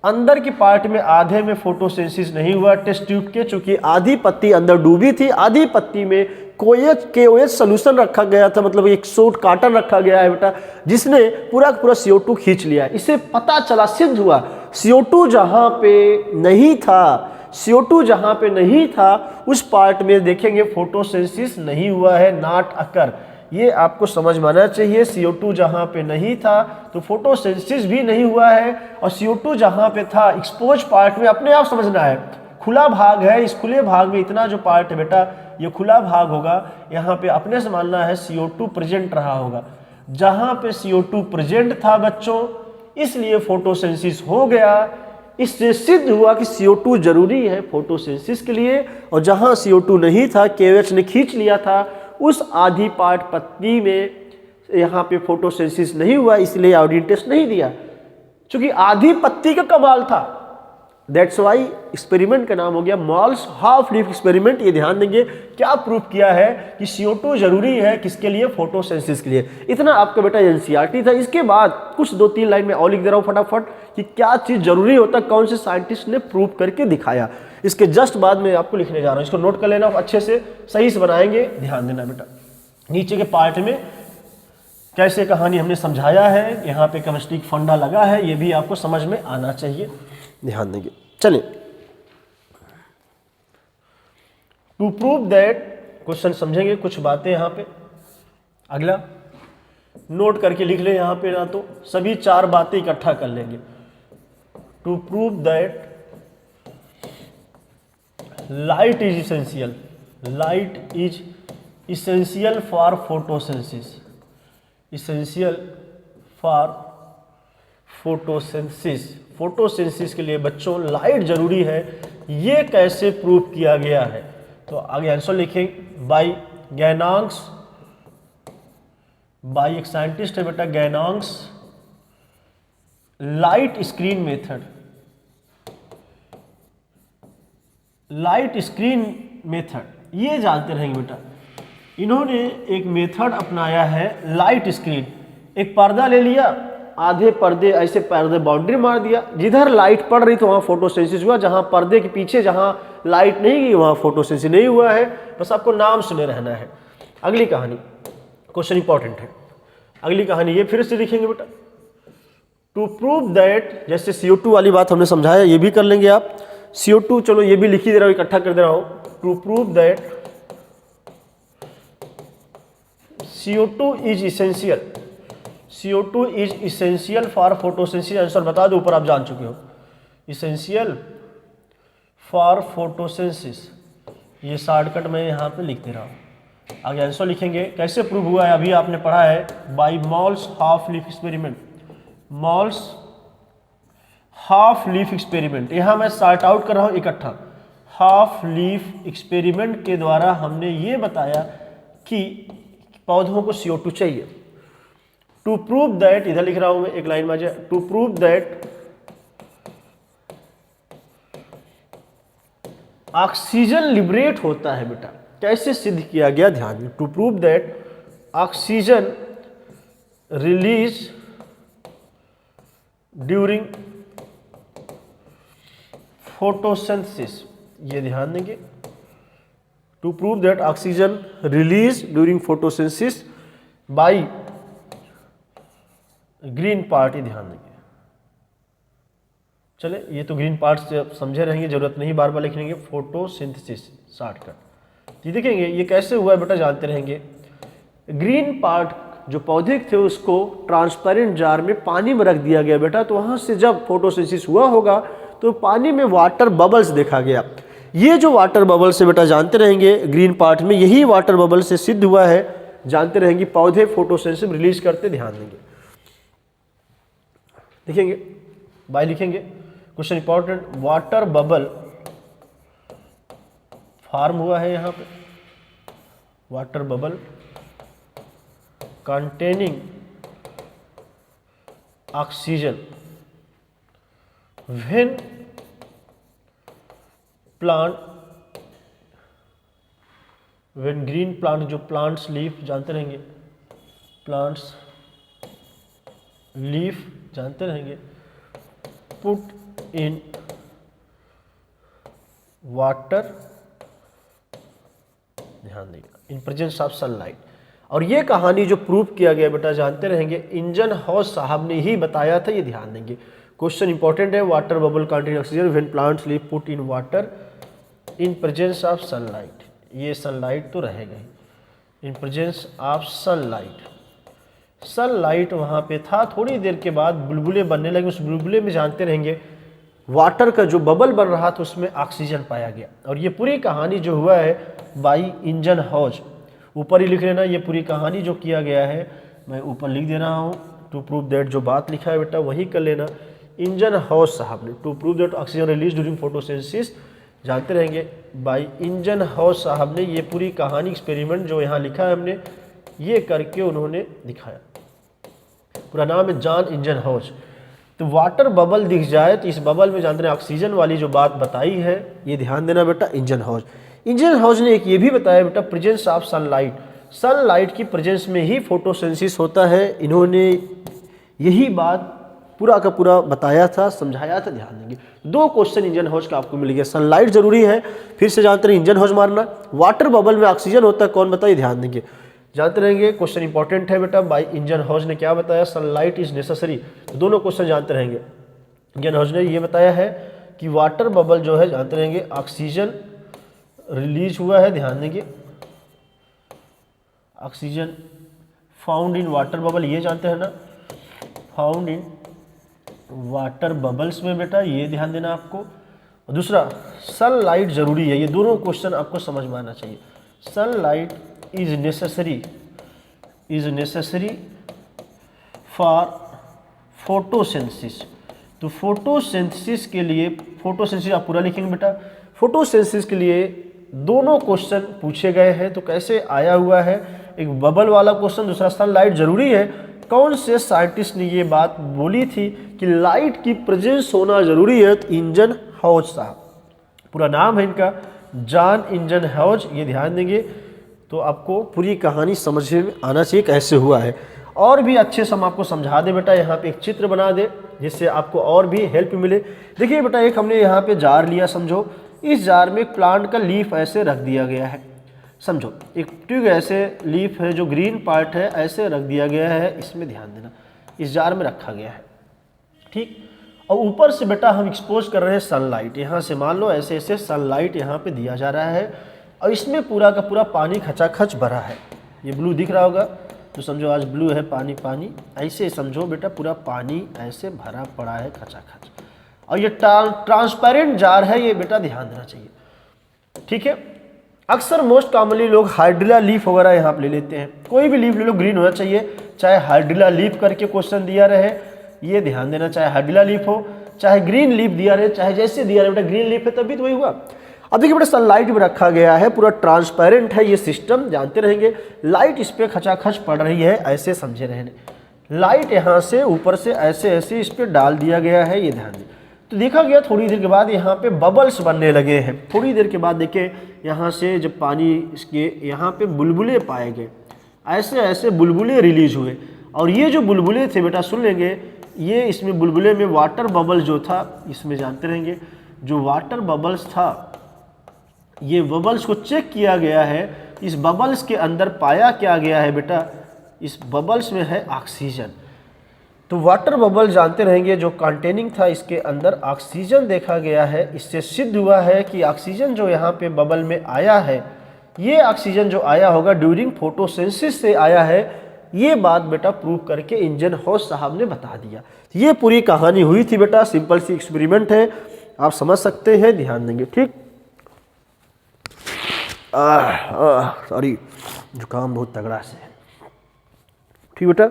अंदर की पार्ट में आधे में फोटोसिंथेसिस नहीं हुआ टेस्ट ट्यूब के, चूंकि आधी पत्ती अंदर डूबी थी, आधी पत्ती में KOH सोल्यूशन रखा गया था, मतलब एक सोट कॉटन रखा गया है बेटा, जिसने पूरा का पूरा CO2 खींच लिया है। इसे पता चला, सिद्ध हुआ CO2 जहाँ पे नहीं था, CO2 जहाँ पे नहीं था उस पार्ट में देखेंगे फोटोसिंथेसिस नहीं हुआ है, नॉट अकर। ये आपको समझ में आना चाहिए, CO2 जहाँ पे नहीं था तो फोटोसिंथेसिस भी नहीं हुआ है, और CO2 जहाँ पे था एक्सपोज पार्ट में अपने आप समझना है, खुला भाग है, इस खुले भाग में इतना जो पार्ट है बेटा ये खुला भाग होगा, यहाँ पे अपने से मानना है CO2 प्रेजेंट रहा होगा। जहाँ पे CO2 प्रेजेंट था बच्चों, इसलिए फोटोसिंथेसिस हो गया। इससे सिद्ध हुआ कि CO2 जरूरी है फोटोसिंथेसिस के लिए, और जहाँ CO2 नहीं था, KOH ने खींच लिया था, उस आधी पार्ट पत्ती में यहाँ पे फोटोसिंथेसिस नहीं हुआ, इसलिए आयोडीन टेस्ट नहीं दिया, क्योंकि आधी पत्ती का कमाल था। दैट्स वाई एक्सपेरिमेंट का नाम हो गया मॉल्स हाफ लीफ एक्सपेरिमेंट। ये ध्यान देंगे क्या प्रूफ किया है कि CO2 जरूरी है किसके लिए, फोटोसिंथेसिस के लिए। इतना आपका बेटा NCERT था। इसके बाद कुछ 2-3 लाइन में और लिख दे रहा हूँ फटाफट कि क्या चीज़ जरूरी होता, कौन से साइंटिस्ट ने प्रूव करके दिखाया। इसके जस्ट बाद में आपको लिखने जा रहा हूँ, इसको नोट कर लेना, अच्छे से सही से बनाएंगे, ध्यान देना बेटा। नीचे के पार्ट में कैसे कहानी हमने समझाया है, यहाँ पे केमिस्ट्री फंडा लगा है, ये भी आपको समझ में आना चाहिए, ध्यान देंगे। चलिए, टू प्रूव दैट, क्वेश्चन समझेंगे कुछ बातें यहाँ पे। अगला नोट करके लिख ले यहाँ पे, ना तो सभी 4 बातें इकट्ठा कर लेंगे। To prove that light is essential, light is essential for photosynthesis, essential for photosynthesis, photosynthesis के लिए बच्चों लाइट जरूरी है। ये कैसे प्रूव किया गया है, तो आगे आंसर लिखेंगे बाय गैनांग्स, बाय एक साइंटिस्ट है बेटा Ganong's, light screen method, light screen method, ये जानते रहेंगे बेटा। इन्होंने एक मेथड अपनाया है लाइट स्क्रीन, एक पर्दा ले लिया, आधे पर्दे ऐसे पर्दे बाउंड्री मार दिया, जिधर लाइट पड़ रही तो वहाँ फोटोसिंथेसिस हुआ, जहाँ पर्दे के पीछे जहाँ लाइट नहीं गई वहाँ फोटोसिंथेसिस नहीं हुआ है। बस आपको नाम सुने रहना है। अगली कहानी, क्वेश्चन इंपॉर्टेंट है। अगली कहानी ये फिर से लिखेंगे बेटा, टू प्रूव दैट, जैसे CO2 वाली बात हमने समझाया, ये भी कर लेंगे आप। CO2 चलो ये भी लिख ही दे रहा हूँ, इकट्ठा कर दे रहा हूँ। To prove that CO2 is essential, CO2 is essential for photosynthesis, answer बता दो, ऊपर आप जान चुके हो, इसेंशियल फॉर फोटोसिंथेसिस, ये शॉर्टकट मैं यहाँ पे लिख दे रहा हूँ। आगे आंसर लिखेंगे, कैसे प्रूव हुआ है अभी आपने पढ़ा है, by Moll's half leaf experiment, Moll's half leaf experiment, यहाँ मैं सॉर्ट आउट कर रहा हूँ इकट्ठा। हाफ लीफ एक्सपेरिमेंट के द्वारा हमने ये बताया कि पौधों को CO2 चाहिए। टू प्रूव दैट, इधर लिख रहा हूं मैं, एक लाइन में आ जाए, to prove that oxygen liberate होता है बेटा, कैसे सिद्ध किया गया, ध्यान दें। To prove that oxygen release during photosynthesis, ये ध्यान देंगे। To prove that oxygen release during photosynthesis by green part, ये ध्यान देंगे। चले, ये तो ग्रीन पार्ट से समझे रहेंगे, जरूरत नहीं बार बार लिखेंगे। फोटोसिंथेसिस शॉर्टकट, ये देखेंगे ये कैसे हुआ है बेटा, जानते रहेंगे। ग्रीन पार्ट जो पौधे थे उसको ट्रांसपेरेंट जार में पानी में रख दिया गया बेटा, तो वहां से जब फोटोसिंथेसिस हुआ होगा तो पानी में वाटर बबल्स देखा गया। ये जो वाटर बबल्स है बेटा, जानते रहेंगे ग्रीन पार्ट में यही वाटर बबल से सिद्ध हुआ है, जानते रहेंगे पौधे फोटोसिंथेसिस रिलीज करते, ध्यान देंगे। लिखेंगे बाय, लिखेंगे question important, water bubble form हुआ है यहाँ पे, water bubble containing oxygen when green plant, जो प्लांट्स लीफ जानते रहेंगे, प्लांट्स लीफ जानते रहेंगे, पुट इन वाटर, ध्यान देगा, इन प्रेजेंस ऑफ सनलाइट। और ये कहानी जो प्रूव किया गया बेटा, जानते रहेंगे इंजन हॉज साहब ने ही बताया था, ये ध्यान देंगे। क्वेश्चन इंपॉर्टेंट है, water bubble containing oxygen when plants leave put in water in presence of sunlight, ये सनलाइट तो रहेगा ही, in presence of sunlight. Sunlight वहाँ पे था, थोड़ी देर के बाद बुलबुले बनने लगे, उस बुलबुले में जानते रहेंगे वाटर का जो बबल बन रहा था उसमें ऑक्सीजन पाया गया। और ये पूरी कहानी जो हुआ है बाई इंजन हॉज, ऊपर ही लिख लेना, ये पूरी कहानी जो किया गया है मैं ऊपर लिख दे रहा हूँ। टू प्रूव दैट जो बात लिखा है बेटा वही कर लेना, इंजन हॉज साहब ने। To prove that oxygen release during photosynthesis, जानते रहेंगे बाई इंजन हॉज साहब ने ये पूरी कहानी एक्सपेरिमेंट जो यहाँ लिखा है हमने, ये करके उन्होंने दिखाया। पूरा नाम है जॉन इंजन हॉज। तो वाटर बबल दिख जाए तो इस बबल में जानते हैं ऑक्सीजन वाली जो बात बताई है, ये ध्यान देना बेटा, इंजन हॉज। इंजन हॉज ने एक ये भी बताया बेटा, प्रेजेंस ऑफ सनलाइट, सनलाइट की प्रेजेंस में ही फोटोसिंथेसिस होता है। इन्होंने यही बात पूरा का पूरा बताया था, समझाया था, ध्यान देंगे। दो क्वेश्चन इंजन हॉज का आपको मिल गया, सनलाइट जरूरी है, फिर से जानते रहे इंजन हॉज मारना, वाटर बबल में ऑक्सीजन होता है कौन बताइए, ध्यान देंगे। जानते रहेंगे क्वेश्चन इंपॉर्टेंट है बेटा, बाई इंजन हॉज ने क्या बताया, सनलाइट इज नेसेसरी, तो दोनों क्वेश्चन जानते रहेंगे। इंजन हॉज ने ये बताया है कि वाटर बबल जो है, जानते रहेंगे ऑक्सीजन रिलीज हुआ है, ध्यान देंगे, oxygen found in water bubble, ये जानते हैं ना, फाउंड इन वाटर बबल्स में बेटा, ये ध्यान देना आपको। और दूसरा सनलाइट जरूरी है, ये दोनों क्वेश्चन आपको समझ में आना चाहिए। Sunlight is necessary for photosynthesis, तो फोटोसिंथेसिस के लिए, फोटोसिंथेसिस आप पूरा लिखेंगे बेटा, फोटोसिंथेसिस के लिए दोनों क्वेश्चन पूछे गए हैं। तो कैसे आया हुआ है, एक बबल वाला क्वेश्चन, दूसरा सनलाइट जरूरी है। कौन से साइंटिस्ट ने ये बात बोली थी कि लाइट की प्रेजेंस होना जरूरी है, तो इंजन हॉज साहब, पूरा नाम है इनका जॉन इंजन हॉज, ये ध्यान देंगे। तो आपको पूरी कहानी समझ में आना चाहिए कैसे हुआ है। और भी अच्छे से हम आपको समझा दे बेटा, यहाँ पे एक चित्र बना दे जिससे आपको और भी हेल्प मिले। देखिए बेटा, एक हमने यहाँ पे जार लिया, समझो इस जार में एक प्लांट का लीफ ऐसे रख दिया गया है, समझो एक ट्यूब ऐसे लीफ है जो ग्रीन पार्ट है ऐसे रख दिया गया है, इसमें ध्यान देना, इस जार में रखा गया है, ठीक। और ऊपर से बेटा हम एक्सपोज कर रहे हैं सनलाइट, यहाँ से मान लो ऐसे ऐसे सनलाइट यहाँ पे दिया जा रहा है, और इसमें पूरा का पूरा पानी खचाखच भरा है। ये ब्लू दिख रहा होगा, तो समझो आज ब्लू है, पानी पानी, ऐसे समझो बेटा पूरा पानी ऐसे भरा पड़ा है खचाखच। और ये ट्रांसपेरेंट जार है, ये बेटा ध्यान देना चाहिए, ठीक है। अक्सर मोस्ट कॉमनली लोग हाइड्रिला लीफ वगैरह यहाँ पे ले लेते हैं, कोई भी लीफ ले लो ग्रीन होना चाहिए, चाहे हाइड्रिला लीफ करके क्वेश्चन दिया रहे, ये ध्यान देना, चाहे हाइड्रिला लीफ हो चाहे ग्रीन लीफ दिया रहे, चाहे जैसे दिया रहे, बेटा ग्रीन लीफ है तभी तो वही हुआ। अब देखिए बेटा सनलाइट में रखा गया है, पूरा ट्रांसपेरेंट है ये सिस्टम, जानते रहेंगे। लाइट इस पर खचाखच पड़ रही है, ऐसे समझे रहने, लाइट यहाँ से ऊपर से ऐसे ऐसे इस पर डाल दिया गया है, ये ध्यान दें। तो देखा गया थोड़ी देर के बाद यहाँ पे बबल्स बनने लगे हैं। थोड़ी देर के बाद देखिए यहाँ से जब पानी इसके यहाँ पे बुलबुले पाए गए, ऐसे ऐसे बुलबुले रिलीज हुए। और ये जो बुलबुले थे बेटा सुन लेंगे, ये इसमें बुलबुले में वाटर बबल जो था, इसमें जानते रहेंगे जो वाटर बबल्स था, ये बबल्स को चेक किया गया है। इस बबल्स के अंदर पाया क्या गया है बेटा, इस बबल्स में है ऑक्सीजन। तो वाटर बबल जानते रहेंगे जो कंटेनिंग था, इसके अंदर ऑक्सीजन देखा गया है। इससे सिद्ध हुआ है कि ऑक्सीजन जो यहाँ पे बबल में आया है, ये ऑक्सीजन जो आया होगा ड्यूरिंग फोटोसिंथेसिस से आया है। ये बात बेटा प्रूव करके इंजन हॉस साहब ने बता दिया। ये पूरी कहानी हुई थी बेटा, सिंपल सी एक्सपेरिमेंट है, आप समझ सकते हैं, ध्यान देंगे। ठीक, सॉरी जुकाम बहुत तगड़ा से है। ठीक बेटा,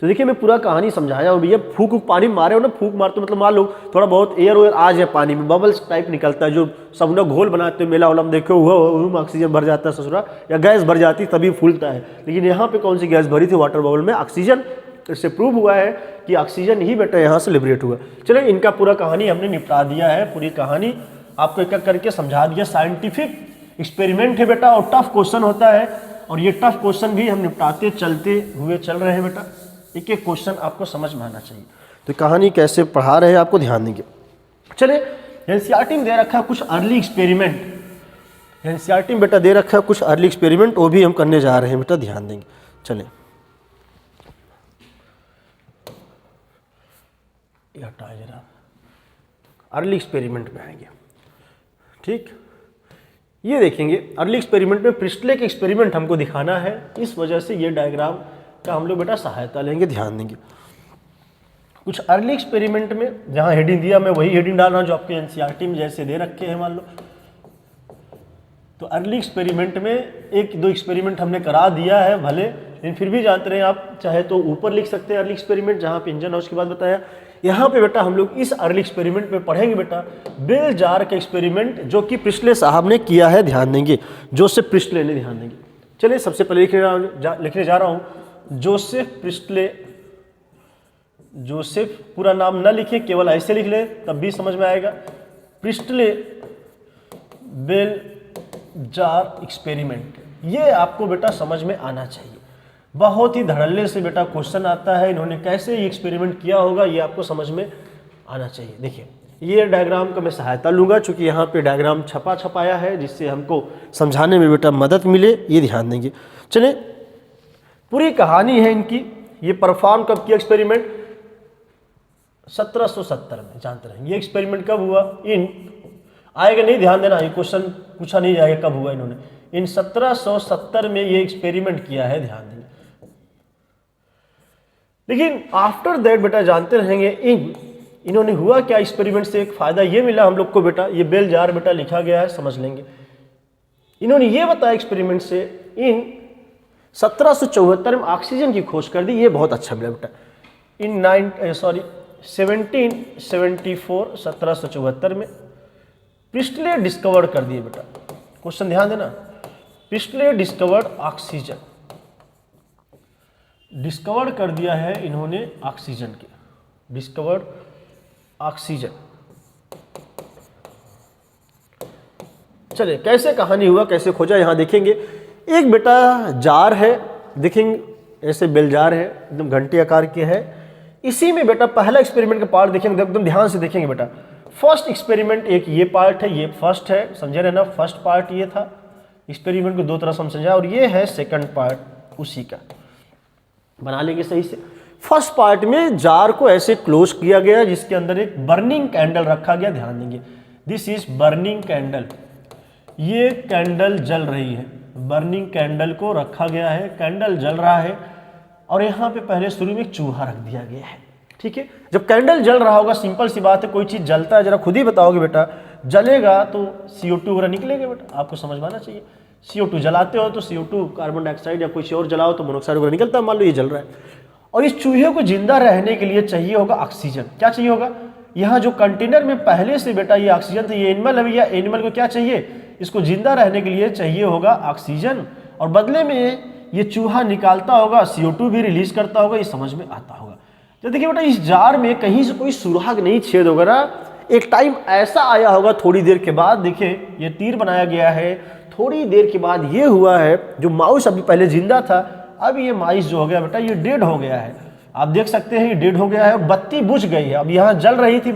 तो देखिए मैं पूरा कहानी समझाया हूँ। भैया फूक पानी मारे हो ना, फूक मारते मतलब मान लो थोड़ा बहुत एयर वेयर आ जाए पानी में, बबल्स टाइप निकलता है, जो सब ना घोल बनाते हो मेला वाला में देखो, वो ऑक्सीजन भर जाता है ससुरा, या गैस भर जाती तभी फूलता है। लेकिन यहाँ पे कौन सी गैस भरी थी, वाटर बबल में ऑक्सीजन। इससे प्रूव हुआ है कि ऑक्सीजन ही बेटा यहाँ से लिबरेट हुआ। चलो इनका पूरा कहानी हमने निपटा दिया है, पूरी कहानी आपको एक एक करके समझा दिया। साइंटिफिक एक्सपेरिमेंट है बेटा, और टफ क्वेश्चन होता है, और ये टफ क्वेश्चन भी हम निपटाते चलते हुए चल रहे हैं बेटा। एक एक क्वेश्चन आपको समझ में आना चाहिए। तो कहानी कैसे पढ़ा रहे हैं आपको ध्यान देंगे। चले एनसीईआरटी में दे रखा है कुछ अर्ली एक्सपेरिमेंट, एनसीईआरटी में बेटा दे रखा है कुछ अर्ली एक्सपेरिमेंट, वो भी हम करने जा रहे हैं बेटा, ध्यान देंगे। चले हटाए जरा, अर्ली एक्सपेरिमेंट में आएंगे। ठीक, ये देखेंगे अर्ली एक्सपेरिमेंट में प्रिस्टले के एक्सपेरिमेंट हमको दिखाना है, इस वजह से ये डायग्राम का हम लोग बेटा सहायता लेंगे, ध्यान देंगे। कुछ अर्ली एक्सपेरिमेंट में जहां हेडिंग दिया मैं वही हेडिंग डाल रहा हूं जो आपके एनसीईआरटी में जैसे दे रखे हैं मान लो। तो अर्ली एक्सपेरिमेंट में एक दो एक्सपेरिमेंट हमने करा दिया है भले, लेकिन फिर भी जानते रहे आप, चाहे तो ऊपर लिख सकते हैं अर्ली एक्सपेरिमेंट जहाँ पे इंजन हाउस की बात बताया। यहाँ पे बेटा हम लोग इस अर्ली एक्सपेरिमेंट में पढ़ेंगे बेटा बेल जार का एक्सपेरिमेंट, जो कि प्रिस्टले साहब ने किया है, ध्यान देंगे, जोसेफ प्रिस्टले ने, ध्यान देंगे। चलिए सबसे पहले लिखने जा रहा हूँ जोसेफ प्रिस्टले। जोसेफ पूरा नाम न लिखें, केवल ऐसे लिख लें तब भी समझ में आएगा। प्रिस्टले बेल जार एक्सपेरिमेंट, ये आपको बेटा समझ में आना चाहिए। बहुत ही धड़ल्ले से बेटा क्वेश्चन आता है, इन्होंने कैसे ये एक्सपेरिमेंट किया होगा ये आपको समझ में आना चाहिए। देखिए ये डायग्राम का मैं सहायता लूँगा, चूँकि यहाँ पे डायग्राम छपाया है जिससे हमको समझाने में बेटा मदद मिले, ये ध्यान देंगे। चलिए पूरी कहानी है इनकी। ये परफॉर्म कब किया एक्सपेरिमेंट, 1770 में, जानते रहे। ये एक्सपेरिमेंट कब हुआ, इन आएगा नहीं, ध्यान देना, ये क्वेश्चन पूछा नहीं जाएगा कब हुआ, इन्होंने इन 1770 में ये एक्सपेरिमेंट किया है, ध्यान देना। लेकिन आफ्टर दैट बेटा जानते रहेंगे इन्होंने हुआ क्या एक्सपेरिमेंट से, एक फायदा ये मिला हम लोग को बेटा, ये बेल जार बेटा लिखा गया है, समझ लेंगे। इन्होंने ये बताया एक्सपेरिमेंट से, इन 1774 में ऑक्सीजन की खोज कर दी, ये बहुत अच्छा मिला बेटा। इन 1774 1774 में प्रिस्टले डिस्कवर कर दिए बेटा। क्वेश्चन ध्यान देना, प्रिस्टले डिस्कवर्ड ऑक्सीजन, डिस्कवर कर दिया है इन्होंने ऑक्सीजन के, डिस्कवर्ड ऑक्सीजन। चलिए कैसे कहानी हुआ, कैसे खोजा, यहां देखेंगे। एक बेटा जार है, देखेंगे ऐसे बेल जार है, एकदम घंटे आकार के है। इसी में बेटा पहला एक्सपेरिमेंट का पार्ट देखेंगे, एकदम ध्यान से देखेंगे बेटा। फर्स्ट एक्सपेरिमेंट एक ये पार्ट है, ये फर्स्ट है, समझे रहे ना, फर्स्ट पार्ट ये था। एक्सपेरिमेंट को दो तरह से हम समझा, और ये है सेकंड पार्ट उसी का, बना लेंगे सही से। फर्स्ट पार्ट में जार को ऐसे क्लोज किया गया जिसके अंदर एक बर्निंग कैंडल रखा गया, ध्यान देंगे। दिस इज बर्निंग कैंडल, ये कैंडल जल रही है, बर्निंग कैंडल को रखा गया है, कैंडल जल रहा है, और यहाँ पे पहले शुरू में एक चूहा रख दिया गया है। ठीक है, जब कैंडल जल रहा होगा, सिंपल सी बात है, कोई चीज़ जलता है, जरा खुद ही बताओगे बेटा, जलेगा तो CO2 वगैरह निकलेंगे बेटा, आपको समझ में आना चाहिए। CO2 जलाते हो तो CO2 कार्बन डाइऑक्साइड, या कुछ और जलाओ तो मोनोऑक्साइड वगैरह निकलता है, मान लो ये जल रहा है। और इस चूहे को जिंदा रहने के लिए चाहिए होगा ऑक्सीजन। क्या चाहिए होगा, यहाँ जो कंटेनर में पहले से बेटा ये ऑक्सीजन था, ये एनिमल है, या एनिमल को क्या चाहिए, इसको जिंदा रहने के लिए चाहिए होगा ऑक्सीजन, और बदले में ये चूहा निकालता होगा, CO2 भी रिलीज करता होगा, ये समझ में आता होगा। तो देखिए बेटा इस जार में कहीं से कोई सुराग नहीं, छेद वगैरह, एक टाइम ऐसा आया होगा थोड़ी देर के बाद, देखिए ये तीर बनाया गया है, थोड़ी देर के बाद ये हुआ है, जो माउस अभी पहले जिंदा था, अब ये माउस जो हो गया बेटा ये डेड हो गया है। आप देख सकते हैं ये डेड हो गया है, बत्ती बुझ गई है। अब यहाँ जल रही थी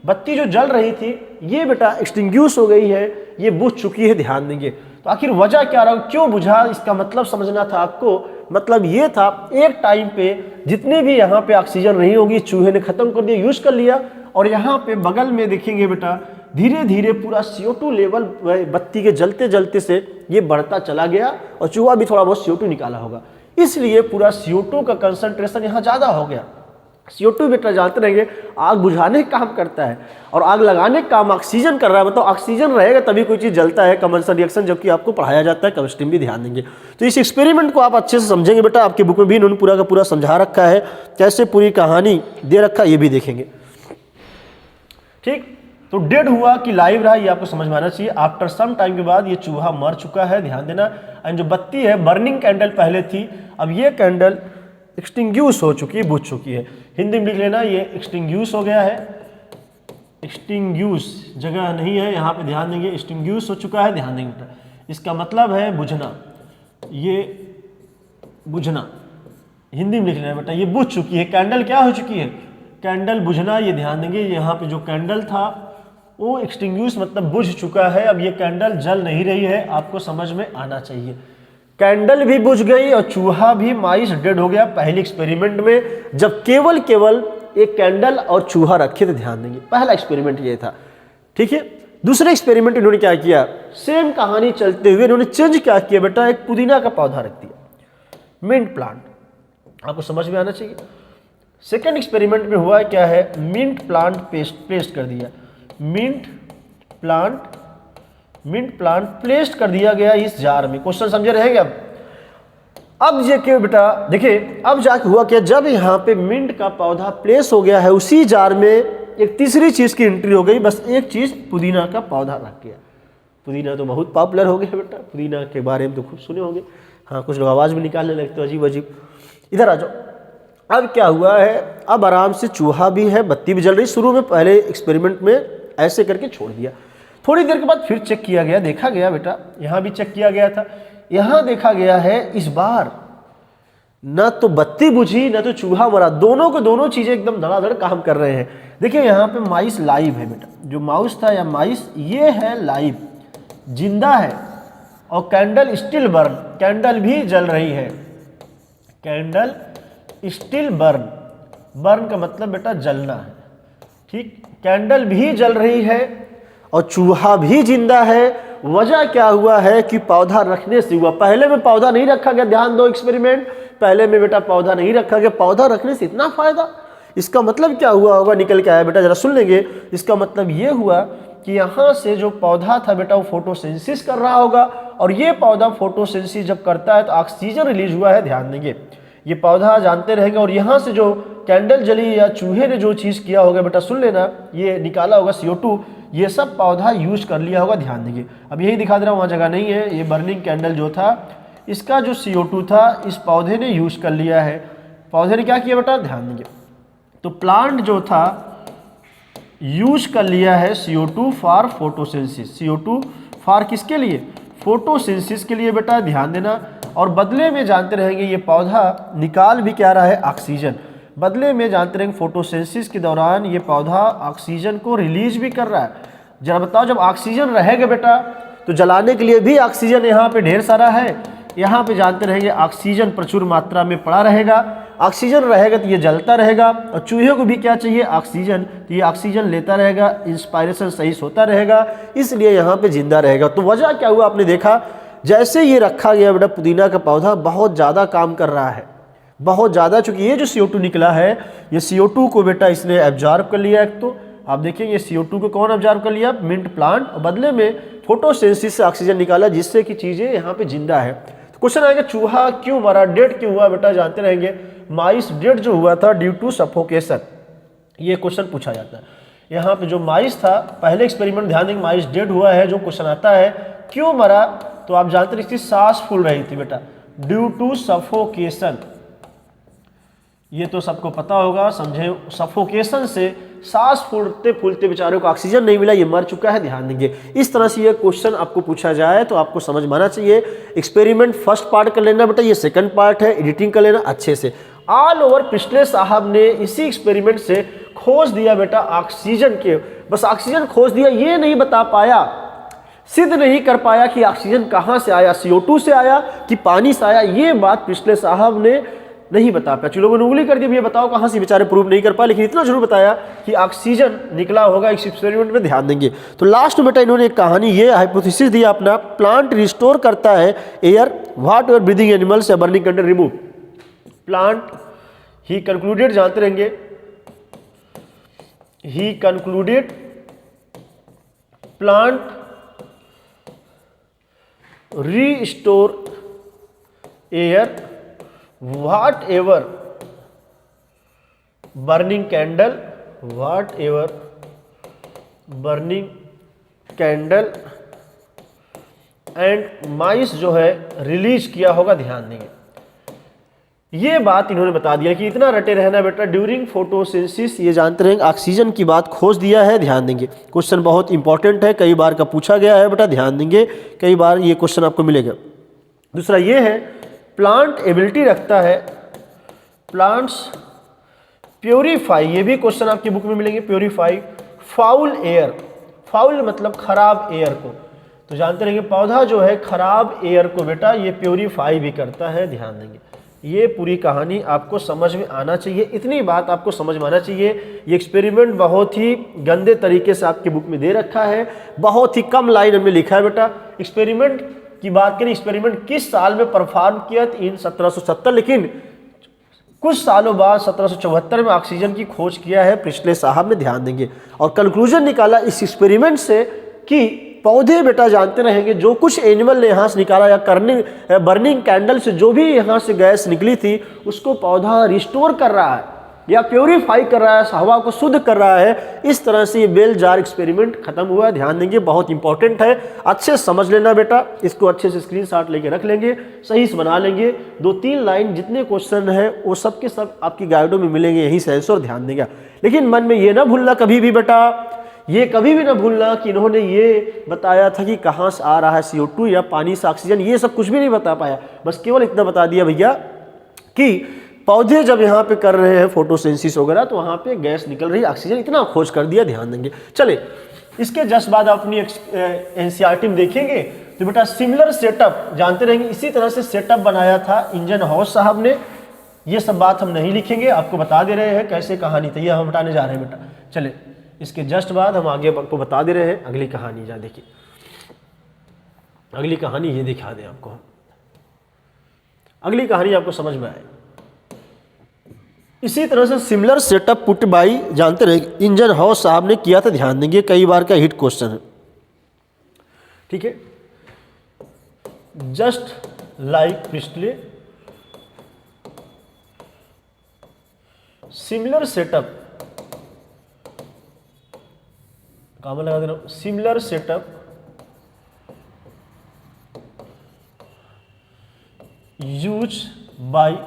बत्ती जो जल रही थी ये बेटा एक्सटिंग्यूश हो गई है, ये बुझ चुकी है, ध्यान देंगे। तो आखिर वजह क्या रहा, क्यों बुझा, इसका मतलब समझना था आपको। मतलब ये था एक टाइम पे जितने भी यहाँ पे ऑक्सीजन नहीं होगी चूहे ने खत्म कर दिया, यूज कर लिया, और यहाँ पे बगल में देखेंगे बेटा धीरे धीरे पूरा CO2 लेवल बत्ती के जलते जलते से ये बढ़ता चला गया और चूहा भी थोड़ा बहुत CO2 निकाला होगा, इसलिए पूरा CO2 का कंसंट्रेशन यहाँ ज़्यादा हो गया। CO2 बेटा जानते रहेंगे आग बुझाने का काम करता है और आग लगाने का काम ऑक्सीजन कर रहा है, मतलब ऑक्सीजन रहेगा तभी कोई चीज़ जलता है, कंबंशन रिएक्शन, जबकि आपको पढ़ाया जाता है केमिस्ट्री में भी, ध्यान देंगे। तो इस एक्सपेरिमेंट को आप अच्छे से समझेंगे बेटा, आपके बुक में भी इन्होंने पूरा का पूरा समझा रखा है, कैसे पूरी कहानी दे रखा है ये भी देखेंगे। ठीक, तो डेड हुआ कि लाइव रहा ये आपको समझ में आना चाहिए। आफ्टर सम टाइम के बाद ये चूहा मर चुका है, ध्यान देना। एंड जो बत्ती है बर्निंग कैंडल पहले थी, अब ये कैंडल एक्सटिंग्यूश हो चुकी है, बुझ चुकी है। हिंदी में लिख लेना ये एक्सटिंग्यूश हो गया है, एक्सटिंग्यूश जगह नहीं है यहाँ पे, ध्यान देंगे, एक्सटिंग्यूश हो चुका है, ध्यान देंगे बेटा। इसका मतलब है बुझना, ये बुझना हिंदी में लिख लेना बेटा, ये बुझ चुकी है, कैंडल क्या हो चुकी है, कैंडल बुझना, ये ध्यान देंगे। यहाँ पे जो कैंडल था वो एक्सटिंग्यूश मतलब बुझ चुका है, अब ये कैंडल जल नहीं रही है, आपको समझ में आना चाहिए। कैंडल भी बुझ गई और चूहा भी, माइस डेड हो गया पहले एक्सपेरिमेंट में, जब केवल एक कैंडल और चूहा रखे थे, ध्यान देंगे। पहला एक्सपेरिमेंट ये था, ठीक है। दूसरे एक्सपेरिमेंट इन्होंने क्या किया, सेम कहानी चलते हुए इन्होंने चेंज क्या किया बेटा, एक पुदीना का पौधा रख दिया, मिंट प्लांट, आपको समझ में आना चाहिए। सेकेंड एक्सपेरिमेंट में हुआ क्या है, मिंट प्लांट पेस्ट कर दिया, मिंट प्लांट प्लेस्ड कर दिया गया इस जार में। क्वेश्चन समझे रहेंगे। अब ये क्या बेटा देखिए, अब जाके हुआ क्या, जब यहाँ पे मिंट का पौधा प्लेस हो गया है उसी जार में एक तीसरी चीज की एंट्री हो गई, बस एक चीज पुदीना का पौधा रख गया। पुदीना तो बहुत पॉपुलर हो गया बेटा, पुदीना के बारे में तो खूब सुने होंगे। हाँ, कुछ लोग आवाज भी निकालने लगते हो अजीब अजीब। इधर आ जाओ। अब क्या हुआ है, अब आराम से चूहा भी है, बत्ती भी जल रही। शुरू में पहले एक्सपेरिमेंट में ऐसे करके छोड़ दिया, थोड़ी देर के बाद फिर चेक किया गया, देखा गया बेटा, यहाँ भी चेक किया गया था, यहाँ देखा गया है इस बार न तो बत्ती बुझी न तो चूहा मरा, दोनों चीजें एकदम धड़ाधड़ काम कर रहे हैं। देखिए यहाँ पे माइस लाइव है बेटा, जो माउस था या माइस ये है लाइव, जिंदा है, और कैंडल स्टिल बर्न, कैंडल भी जल रही है, कैंडल स्टिल बर्न का मतलब बेटा जलना है, ठीक। कैंडल भी जल रही है और चूहा भी जिंदा है। वजह क्या हुआ है कि पौधा रखने से हुआ, पहले में पौधा नहीं रखा गया, ध्यान दो एक्सपेरिमेंट, पहले में बेटा पौधा नहीं रखा गया, पौधा रखने से इतना फायदा, इसका मतलब क्या हुआ होगा, निकल के आया बेटा, जरा सुन लेंगे। इसका मतलब ये हुआ कि यहाँ से जो पौधा था बेटा वो फोटोसिंथेसिस कर रहा होगा, और ये पौधा फोटोसिंथेसिस जब करता है तो ऑक्सीजन रिलीज हुआ है, ध्यान देंगे। ये पौधा जानते रहेंगे, और यहाँ से जो कैंडल जली या चूहे ने जो चीज़ किया होगा बेटा सुन लेना, ये निकाला होगा CO2, ये सब पौधा यूज कर लिया होगा, ध्यान देंगे। अब यही दिखा दे रहा हूँ, वहाँ जगह नहीं है, ये बर्निंग कैंडल जो था इसका जो CO2 था इस पौधे ने यूज कर लिया है। पौधे ने क्या किया बेटा, ध्यान देंगे। तो प्लांट जो था यूज कर लिया है CO2 for photosynthesis, CO2 for किसके लिए, फोटोसिंथेसिस के लिए बेटा, ध्यान देना। और बदले में जानते रहेंगे ये पौधा निकाल भी क्या रहा है, ऑक्सीजन। बदले में जानते रहेंगे फोटोसिंथेसिस के दौरान ये पौधा ऑक्सीजन को रिलीज भी कर रहा है। जरा बताओ, जब ऑक्सीजन रहेगा बेटा तो जलाने के लिए भी ऑक्सीजन यहाँ पे ढेर सारा है, यहाँ पे जानते रहेंगे ऑक्सीजन प्रचुर मात्रा में पड़ा रहेगा। ऑक्सीजन रहेगा तो ये जलता रहेगा, और चूहे को भी क्या चाहिए, ऑक्सीजन, तो ये ऑक्सीजन लेता रहेगा, इंस्पायरेशन सही होता रहेगा, इसलिए यहाँ पे जिंदा रहेगा। तो वजह क्या हुआ, आपने देखा जैसे ये रखा गया बेटा पुदीना का पौधा बहुत ज़्यादा काम कर रहा है, बहुत ज़्यादा, चूँकि ये जो CO2 निकला है ये CO2 को बेटा इसने एब्जॉर्ब कर लिया। एक तो आप देखेंगे ये CO2 को कौन एब्जॉर्ब कर लिया, मिंट प्लांट, और बदले में फोटोसिंथेसिस से ऑक्सीजन निकाला, जिससे कि चीज़ें यहाँ पे जिंदा है। तो क्वेश्चन आएगा चूहा क्यों मरा, डेड क्यों हुआ बेटा, जानते रहेंगे। माइस डेड जो हुआ था ड्यू टू सफोकेशन, ये क्वेश्चन पूछा जाता है। यहाँ पे जो माइस था पहले एक्सपेरिमेंट, ध्यान देंगे, माइस डेड हुआ है, जो क्वेश्चन आता है क्यों मरा, तो आप जानते हैं इसकी सांस फूल रही थी बेटा, ड्यू टू सफोकेशन, ये तो सबको पता होगा, समझे। सफोकेशन से सांस फूलते फूलते बेचारे को ऑक्सीजन नहीं मिला, ये मर चुका है, ध्यान देंगे। इस तरह से ये क्वेश्चन आपको पूछा जाए तो आपको समझ में आना चाहिए। एक्सपेरिमेंट फर्स्ट पार्ट कर लेना बेटा, ये सेकंड पार्ट है, एडिटिंग कर लेना अच्छे से। ऑल ओवर पिछले साहब ने इसी एक्सपेरिमेंट से खोज दिया बेटा ऑक्सीजन के, बस ऑक्सीजन खोज दिया, ये नहीं बता पाया, सिद्ध नहीं कर पाया कि ऑक्सीजन कहाँ से आया, CO2 से आया कि पानी से आया, ये बात पिछले साहब ने नहीं बता पाया। चलो लोगों ने उंगली कर दी, ये बताओ कहाँ से, बेचारे प्रूव नहीं कर पाए, लेकिन इतना जरूर बताया कि ऑक्सीजन निकला होगा इस एक्सपेरिमेंट में, ध्यान देंगे। तो लास्ट में बेटा इन्होंने एक कहानी, ये हाइपोथेसिस दिया अपना, प्लांट रिस्टोर करता है air whatever breathing animals या burning content remove. Plant he concluded, जानते रहेंगे, he concluded plant restore air whatever burning candle, whatever burning candle and mice जो है रिलीज किया होगा, ध्यान देंगे। ये बात इन्होंने बता दिया कि इतना रटे रहना बेटा, ड्यूरिंग फोटोसिंथेसिस, ये जानते रहेंगे ऑक्सीजन की बात खोज दिया है, ध्यान देंगे। क्वेश्चन बहुत इंपॉर्टेंट है, कई बार का पूछा गया है बेटा, ध्यान देंगे, कई बार ये क्वेश्चन आपको मिलेगा। दूसरा ये है, प्लांट एबिलिटी रखता है, प्लांट्स प्योरीफाई, ये भी क्वेश्चन आपकी बुक में मिलेंगे, प्योरीफाई फाउल एयर, फाउल मतलब खराब एयर को, तो जानते रहेंगे पौधा जो है खराब एयर को बेटा ये प्योरीफाई भी करता है, ध्यान देंगे। ये पूरी कहानी आपको समझ में आना चाहिए, इतनी बात आपको समझ में आना चाहिए। ये एक्सपेरिमेंट बहुत ही गंदे तरीके से आपकी बुक में दे रखा है, बहुत ही कम लाइन में लिखा है बेटा। एक्सपेरिमेंट की बात करें, एक्सपेरिमेंट किस साल में परफॉर्म किया, इन 1770, लेकिन कुछ सालों बाद 1774 में ऑक्सीजन की खोज किया है पिछले साहब ने, ध्यान देंगे। और कंक्लूजन निकाला इस एक्सपेरिमेंट से कि पौधे बेटा जानते रहेंगे जो कुछ एनिमल ने यहाँ से निकाला या बर्निंग कैंडल से जो भी यहाँ से गैस निकली थी उसको पौधा रिस्टोर कर रहा है या प्योरीफाई कर रहा है, हवा को शुद्ध कर रहा है। इस तरह से ये बेल जार एक्सपेरिमेंट खत्म हुआ, ध्यान देंगे, बहुत इंपॉर्टेंट है, अच्छे से समझ लेना बेटा, इसको अच्छे से स्क्रीनशॉट लेके रख लेंगे, सही से बना लेंगे। 2-3 लाइन जितने क्वेश्चन है वो सब के सब आपकी गाइडों में मिलेंगे, यहीं से आंसर, ध्यान देगा। लेकिन मन में ये ना भूलना कभी भी बेटा, ये कभी भी ना भूलना कि इन्होंने ये बताया था कि कहाँ से आ रहा है CO2 या पानी से ऑक्सीजन, ये सब कुछ भी नहीं बता पाया, बस केवल इतना बता दिया भैया कि पौधे जब यहाँ पे कर रहे हैं फोटोसिंथेसिस वगैरह तो वहाँ पे गैस निकल रही है, ऑक्सीजन, इतना खोज कर दिया, ध्यान देंगे। चले इसके जस्ट बाद अपनी NCERT में देखेंगे तो बेटा सिमिलर सेटअप जानते रहेंगे, इसी तरह से सेटअप बनाया था इंजन हाउस साहब ने। ये सब बात हम नहीं लिखेंगे, आपको बता दे रहे हैं कैसे कहानी थी, ये हम बताने जा रहे हैं बेटा। चले इसके जस्ट बाद हम आगे आपको बता दे रहे हैं अगली कहानी, जा देखिए अगली कहानी, ये दिखा दें आपको, अगली कहानी आपको समझ में आए। इसी तरह से सिमिलर सेटअप पुट बाई जानते रहे इंजन हाउस साहब ने किया था, ध्यान देंगे, कई बार का हिट क्वेश्चन है, ठीक है। जस्ट लाइक पिछले सिमिलर सेटअप, काम लगा दे रहा हूं, similar setup use by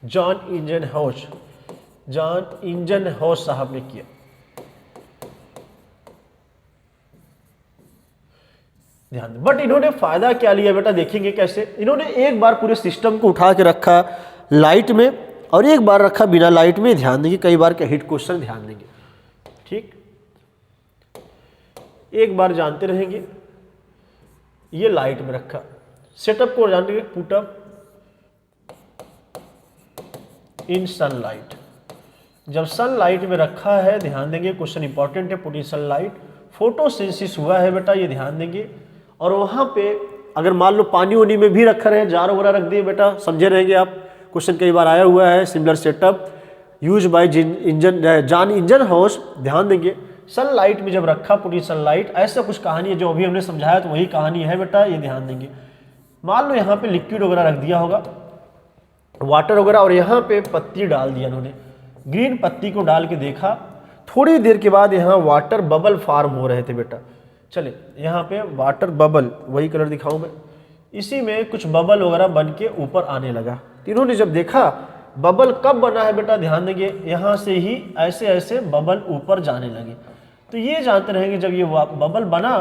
John engine house, John engine house साहब ने किया, ध्यान दें। बट इन्होंने फायदा क्या लिया बेटा, देखेंगे कैसे। इन्होंने एक बार पूरे सिस्टम को उठा के रखा लाइट में और एक बार रखा बिना लाइट में, ध्यान देंगे, कई बार का हिट क्वेश्चन, ध्यान देंगे, ठीक। एक बार जानते रहेंगे ये लाइट में रखा, सेटअप को जानते पुटअप इन सनलाइट, जब सनलाइट में रखा है, ध्यान देंगे, क्वेश्चन इंपॉर्टेंट है, पुट इन सनलाइट, फोटोसिंथेसिस हुआ है बेटा, ये ध्यान देंगे। और वहां पे अगर मान लो पानी उनी में भी रखा रहे, जार वगैरह रख दिए बेटा, समझे रहेंगे आप, क्वेश्चन कई बार आया हुआ है, similar setup use by John engine house, ध्यान देंगे। सनलाइट में जब रखा, पुट इन सनलाइट, ऐसा कुछ कहानी है जो अभी हमने समझाया तो वही कहानी है बेटा, ये ध्यान देंगे। मान लो यहाँ पे लिक्विड वगैरह रख दिया होगा, वाटर वगैरह, और यहाँ पे पत्ती डाल दिया इन्होंने, ग्रीन पत्ती को डाल के देखा, थोड़ी देर के बाद यहाँ वाटर बबल फार्म हो रहे थे बेटा। चले यहाँ पे वाटर बबल, वही कलर दिखाऊं मैं, इसी में कुछ बबल वगैरह बन के ऊपर आने लगा। तो इन्होंने जब देखा बबल कब बना है बेटा, ध्यान देंगे, यहाँ से ही ऐसे ऐसे बबल ऊपर जाने लगे। तो ये जानते रहेंगे जब ये बबल बना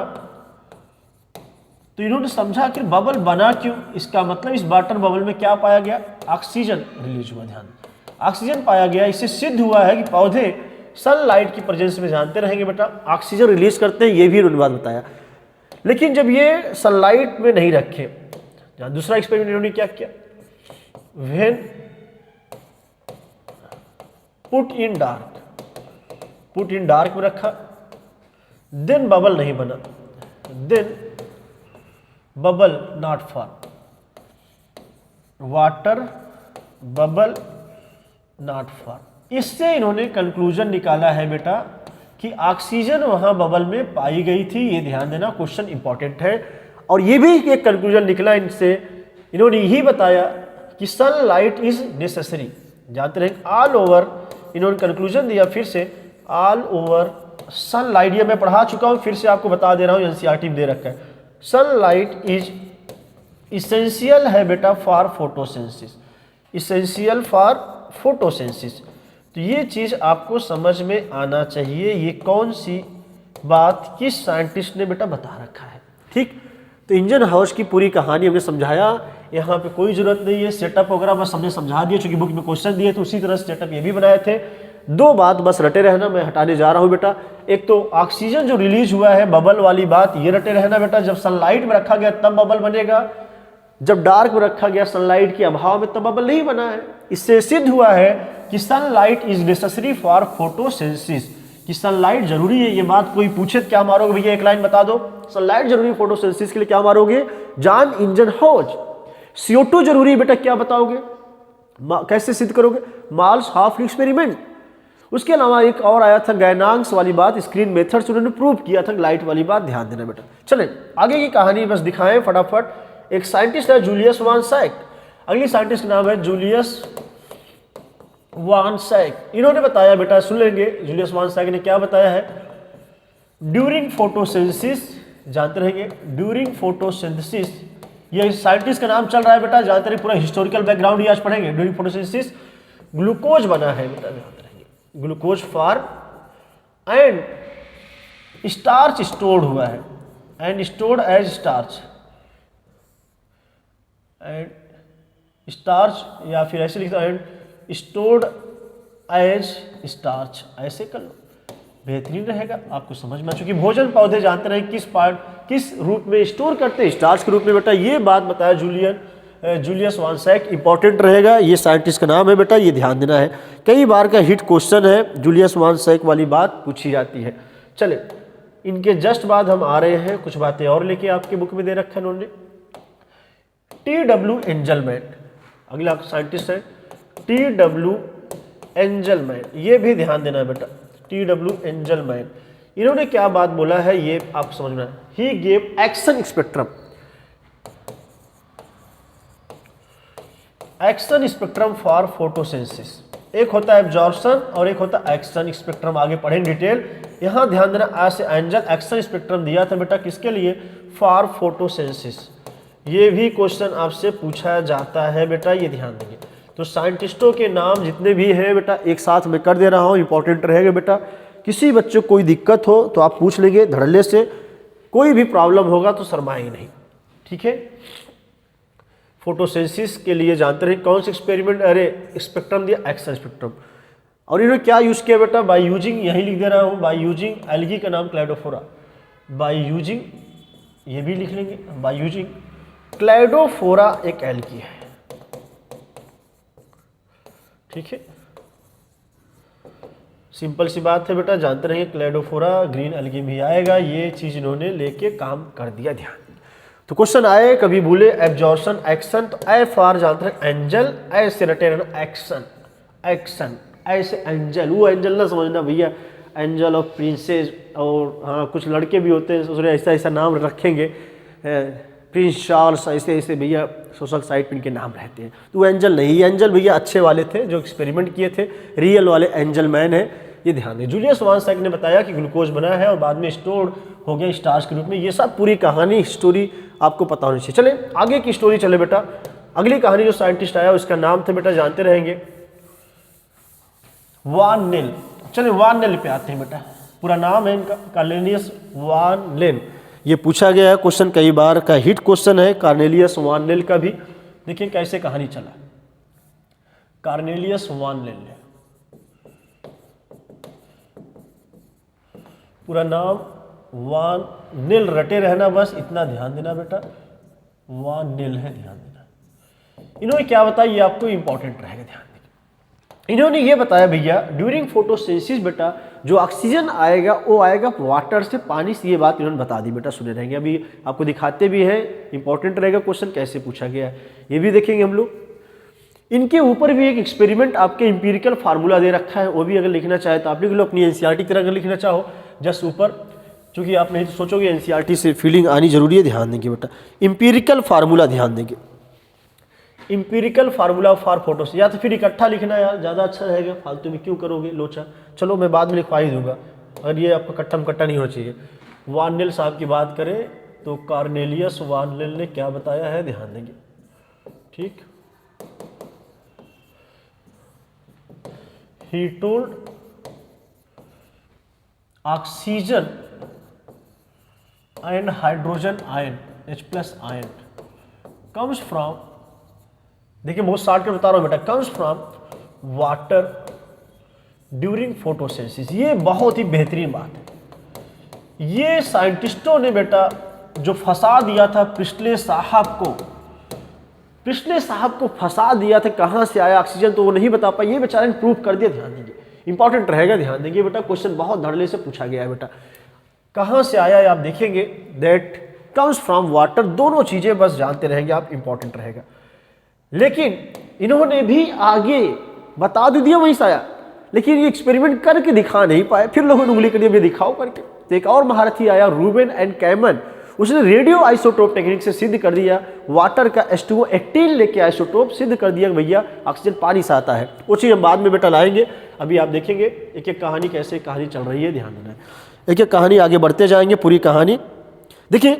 तो इन्होंने समझा कि बबल बना क्यों, इसका मतलब इस वाटर बबल में क्या पाया गया, ऑक्सीजन रिलीज हुआ। ध्यान, ऑक्सीजन पाया गया। इससे सिद्ध हुआ है कि पौधे सनलाइट की प्रेजेंस में जानते रहेंगे बेटा ऑक्सीजन रिलीज करते हैं, ये भी उन्होंने बात बताया। लेकिन जब ये सनलाइट में नहीं रखे, दूसरा एक्सपेरिमेंट इन्होंने क्या किया, व्हेन पुट इन डार्क में रखा, देन बबल नहीं बना, then bubble not form, water bubble not form. इससे इन्होंने कंक्लूजन निकाला है बेटा कि ऑक्सीजन वहां बबल में पाई गई थी। ये ध्यान देना, क्वेश्चन इंपॉर्टेंट है। और ये भी एक कंक्लूजन निकला इनसे, इन्होंने यही बताया कि सनलाइट इज नेसेसरी। जानते रहे ऑल ओवर, इन्होंने कंक्लूजन दिया फिर से, ऑल ओवर सनलाइट, ये मैं पढ़ा चुका हूं, फिर से आपको बता दे रहा हूं, एनसीईआरटी में दे रखा है। सनलाइट इज इसेंशियल है बेटा for photosynthesis, essential for photosynthesis. तो ये चीज आपको समझ में आना चाहिए, ये कौन सी बात किस साइंटिस्ट ने बेटा बता रखा है। ठीक, तो इंजन हाउस की पूरी कहानी हमने समझाया, यहाँ पे कोई जरूरत नहीं है सेटअप वगैरह, बस हमने समझा दिया, चूंकि बुक में क्वेश्चन दिए तो उसी तरह सेटअप ये भी बनाए थे। दो बात बस रटे रहना, मैं हटाने जा रहा हूँ बेटा। एक तो ऑक्सीजन जो रिलीज हुआ है बबल वाली बात, ये रटे रहना बेटा, जब सनलाइट में रखा गया तब बबल बनेगा, जब डार्क में रखा गया सनलाइट के अभाव में तब बबल नहीं बना है। इससे सिद्ध हुआ है कि sunlight is necessary for photosynthesis, कि सनलाइट जरूरी है। ये बात कोई पूछे तो क्या मारोगे भैया, एक लाइन बता दो, सनलाइट जरूरी है फोटोसिंथेसिस के लिए, क्या मारोगे, जॉन इंजन हाउस। CO2 जरूरी है बेटा, क्या बताओगे, कैसे सिद्ध करोगे, मार्स हाफ एक्सपेरिमेंट। उसके अलावा एक और आया था गैनांग्स वाली बात, स्क्रीन मेथड से उन्होंने प्रूव किया था लाइट वाली बात, ध्यान देना बेटा। चलें आगे की कहानी बस दिखाएं फटाफट। एक साइंटिस्ट है जूलियस वान सैक, अगली साइंटिस्ट का नाम है जूलियस वान सैक। इन्होंने बताया बेटा, सुन लेंगे जूलियस वान सैक ने क्या बताया है, ड्यूरिंग फोटोसिंथेसिस, जानते रहेंगे ड्यूरिंग फोटोसिंथेसिस, ये साइंटिस्ट का नाम चल रहा है बेटा, जानते रहे, पूरा हिस्टोरिकल बैकग्राउंड ये आज पढ़ेंगे। ड्यूरिंग फोटोसिंथेसिस ग्लूकोज बना है बेटा, जानते रहेंगे glucose form and starch stored हुआ है, and stored as starch, and starch, या फिर ऐसे लिखता है एंड स्टोर्ड एज स्टार्च, ऐसे कर लो, बेहतरीन रहेगा, आपको समझ में। चूंकि भोजन पौधे जानते रहे किस रूप में स्टोर करते हैं, स्टार्च के रूप में बेटा, ये बात बताया जूलियस वान सैक, इंपॉर्टेंट रहेगा। ये साइंटिस्ट का नाम है बेटा, ये ध्यान देना है, कई बार का हिट क्वेश्चन है, जूलियस वान सैक वाली बात पूछी जाती है। चले इनके जस्ट बाद हम आ रहे हैं, कुछ बातें और लेके आपके बुक में दे रखा है उन्होंने। T.W. एंजलमैन, अगला साइंटिस्ट है T.W. एंजलमैन, ये भी ध्यान देना है बेटा, T.W. एंजलमैन। इन्होंने क्या बात बोला है ये आप समझना है। He gave action spectrum, action spectrum for photosynthesis, एक होता है एब्जॉर्प्शन और एक होता है एक्शन स्पेक्ट्रम, आगे पढ़ेंगे डिटेल। यहां ध्यान देना, आज से एंजल एक्शन स्पेक्ट्रम दिया था बेटा, किसके लिए, फॉर फोटोसिंथेसिस। ये भी क्वेश्चन आपसे पूछा जाता है बेटा, ये ध्यान देंगे। तो साइंटिस्टों के नाम जितने भी हैं बेटा एक साथ मैं कर दे रहा हूँ, इंपॉर्टेंट रहेगा बेटा। किसी बच्चे को कोई दिक्कत हो तो आप पूछ लेंगे धड़ल्ले से, कोई भी प्रॉब्लम होगा तो शर्माएंगे नहीं, ठीक है। फोटोसिंथेसिस के लिए जानते रहे कौन से एक्सपेरिमेंट, अरे स्पेक्ट्रम दिया, एक्शन स्पेक्ट्रम। और इन्होंने क्या यूज किया बेटा, बाय यूजिंग, यही लिख दे रहा हूँ, बाय यूजिंग एल्गी का नाम क्लाइडोफोरा, बाय यूजिंग, ये भी लिख लेंगे, बाय यूजिंग क्लाइडोफोरा एक एल्गी है, ठीक है, सिंपल सी बात है बेटा, जानते रहिए क्लाइडोफोरा ग्रीन एल्गी में आएगा। ये चीज इन्होंने लेके काम कर दिया, ध्यान। तो क्वेश्चन आए कभी भूले, एब्जॉर्प्शन एक्शन, तो एफ आर जानते हैं एंजल, ऐसे रटे रहना एक्शन, एक्शन ऐसे एंजल, वो एंजल ना समझना भैया, एंजल ऑफ प्रिंसेस, और हाँ कुछ लड़के भी होते हैं ऐसा ऐसा नाम रखेंगे, प्रिंस चार्ल्स, ऐसे ऐसे भैया सोशल साइट पे इनके नाम रहते हैं। तो वो एंजल नहीं, एंजल भैया अच्छे वाले थे जो एक्सपेरिमेंट किए थे, रियल वाले एंजल मैन है, ये ध्यान दें। जूलियस वान सैक ने बताया कि ग्लूकोज बना है और बाद में स्टोर हो गया स्टार्च के रूप में। ये सब पूरी कहानी स्टोरी आपको पता होनी चाहिए। चले आगे की स्टोरी चले बेटा। अगली कहानी जो साइंटिस्ट आया उसका नाम था बेटा, जानते रहेंगे वान नेल। चलिए वान नेल पे आते हैं बेटा, पूरा नाम है इनका कार्नेलियस वान लेन। ये पूछा गया है क्वेश्चन, कई बार का हिट क्वेश्चन है कार्नेलियस वान नेल का भी। देखिए कैसे कहानी चला। कार्नेलियस वान लेन, पूरा नाम वान नेल, रटे रहना बस, इतना ध्यान देना बेटा, वान नेल है, ध्यान देना। इन्होंने क्या बताया ये आपको इंपॉर्टेंट रहेगा, ध्यान देना। इन्होंने ये बताया भैया ड्यूरिंग फोटोसिंथेसिस बेटा जो ऑक्सीजन आएगा वो आएगा वाटर से, पानी से। ये बात इन्होंने बता दी बेटा, सुने रहेंगे, अभी आपको दिखाते भी हैं, इंपॉर्टेंट रहेगा क्वेश्चन कैसे पूछा गया है ये भी देखेंगे हम लोग। इनके ऊपर भी एक एक्सपेरिमेंट आपके इंपीरिकल फार्मूला दे रखा है, वो भी अगर लिखना चाहे तो आप लिख लो, अपनी एनसीईआरटी की तरह अगर लिखना चाहो जस्ट ऊपर, क्योंकि आप नहीं सोचोगे एनसीईआरटी से फीलिंग आनी जरूरी है, ध्यान देंगे बेटा। इंपीरिकल फार्मूला ध्यान देंगे, इंपीरिकल फार्मूला फॉर फोटोस, या तो फिर इकट्ठा लिखना यार ज़्यादा अच्छा रहेगा, फालतू में क्यों करोगे लोचा। चलो मैं बाद में लिखवा ही दूंगा, अगर ये आपका कट्टा मकट्टा नहीं होना चाहिए। वान नेल साहब की बात करें तो कार्नेलियस वान नेल ने क्या बताया है, ध्यान देंगे, ठीक। He told oxygen and hydrogen ion H+ ion comes from, देखिए बहुत शार्ट कर बता रहा हूँ बेटा, comes from water during photosynthesis। ये बहुत ही बेहतरीन बात है। ये साइंटिस्टों ने बेटा जो फंसा दिया था प्रिस्टले साहब को, प्रिस्टले साहब को फंसा दिया था, कहाँ से आया ऑक्सीजन तो वो नहीं बता पाए, ये बेचारे ने प्रूव कर दिया। ध्यान देंगे, इंपॉर्टेंट रहेगा, ध्यान देंगे बेटा, क्वेश्चन बहुत धड़ल्ले से पूछा गया है बेटा। कहाँ से आया है आप देखेंगे, दैट कम्स फ्रॉम वाटर, दोनों चीजें बस जानते रहेंगे आप, इंपॉर्टेंट रहेगा। लेकिन इन्होंने भी आगे बता तो दिया वहीं से आया, लेकिन ये एक्सपेरिमेंट करके दिखा नहीं पाए, फिर लोगों ने उंगली कर दिया दिखाओ करके। तो एक और महारथी आया रूबेन एंड कैमन, उसने रेडियो आइसोटोप टेक्निक से सिद्ध कर दिया, वाटर का H2O 18 लेके आइसोटोप सिद्ध कर दिया भैया ऑक्सीजन पानी से आता है। वो चीज़ हम बाद में बेटा लाएंगे, अभी आप देखेंगे एक एक कहानी कैसे कहानी चल रही है, ध्यान देना है। एक एक कहानी आगे बढ़ते जाएंगे, पूरी कहानी देखिए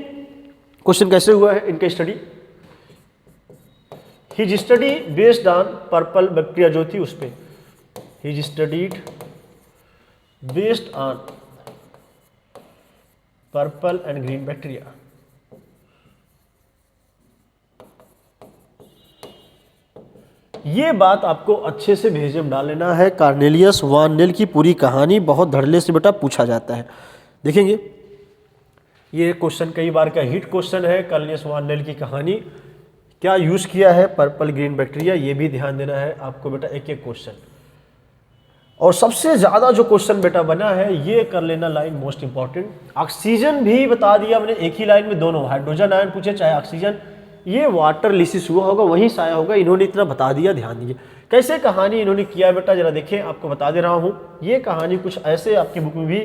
क्वेश्चन कैसे हुआ है इनका study. His study based on purple bacteria, जो थी उस पर, his studied based on purple and green bacteria. ये बात आपको अच्छे से भेजे में डाल लेना है। कार्नेलियस वान नेल की पूरी कहानी बहुत धड़ल्ले से बेटा पूछा जाता है, देखेंगे ये क्वेश्चन कई बार का हिट क्वेश्चन है। कार्नेलियस वान नेल की कहानी, क्या यूज किया है पर्पल ग्रीन बैक्टीरिया, ये भी ध्यान देना है आपको बेटा, एक एक क्वेश्चन। और सबसे ज़्यादा जो क्वेश्चन बेटा बना है ये कर लेना लाइन मोस्ट इंपॉर्टेंट। ऑक्सीजन भी बता दिया मैंने, एक ही लाइन में दोनों, हाइड्रोजन आयन पूछे चाहे ऑक्सीजन, ये वाटर लिसिस हुआ होगा वहीं से आया होगा, इन्होंने इतना बता दिया। ध्यान दीजिए कैसे कहानी इन्होंने किया बेटा, जरा देखें, आपको बता दे रहा हूँ। ये कहानी कुछ ऐसे आपकी बुक में भी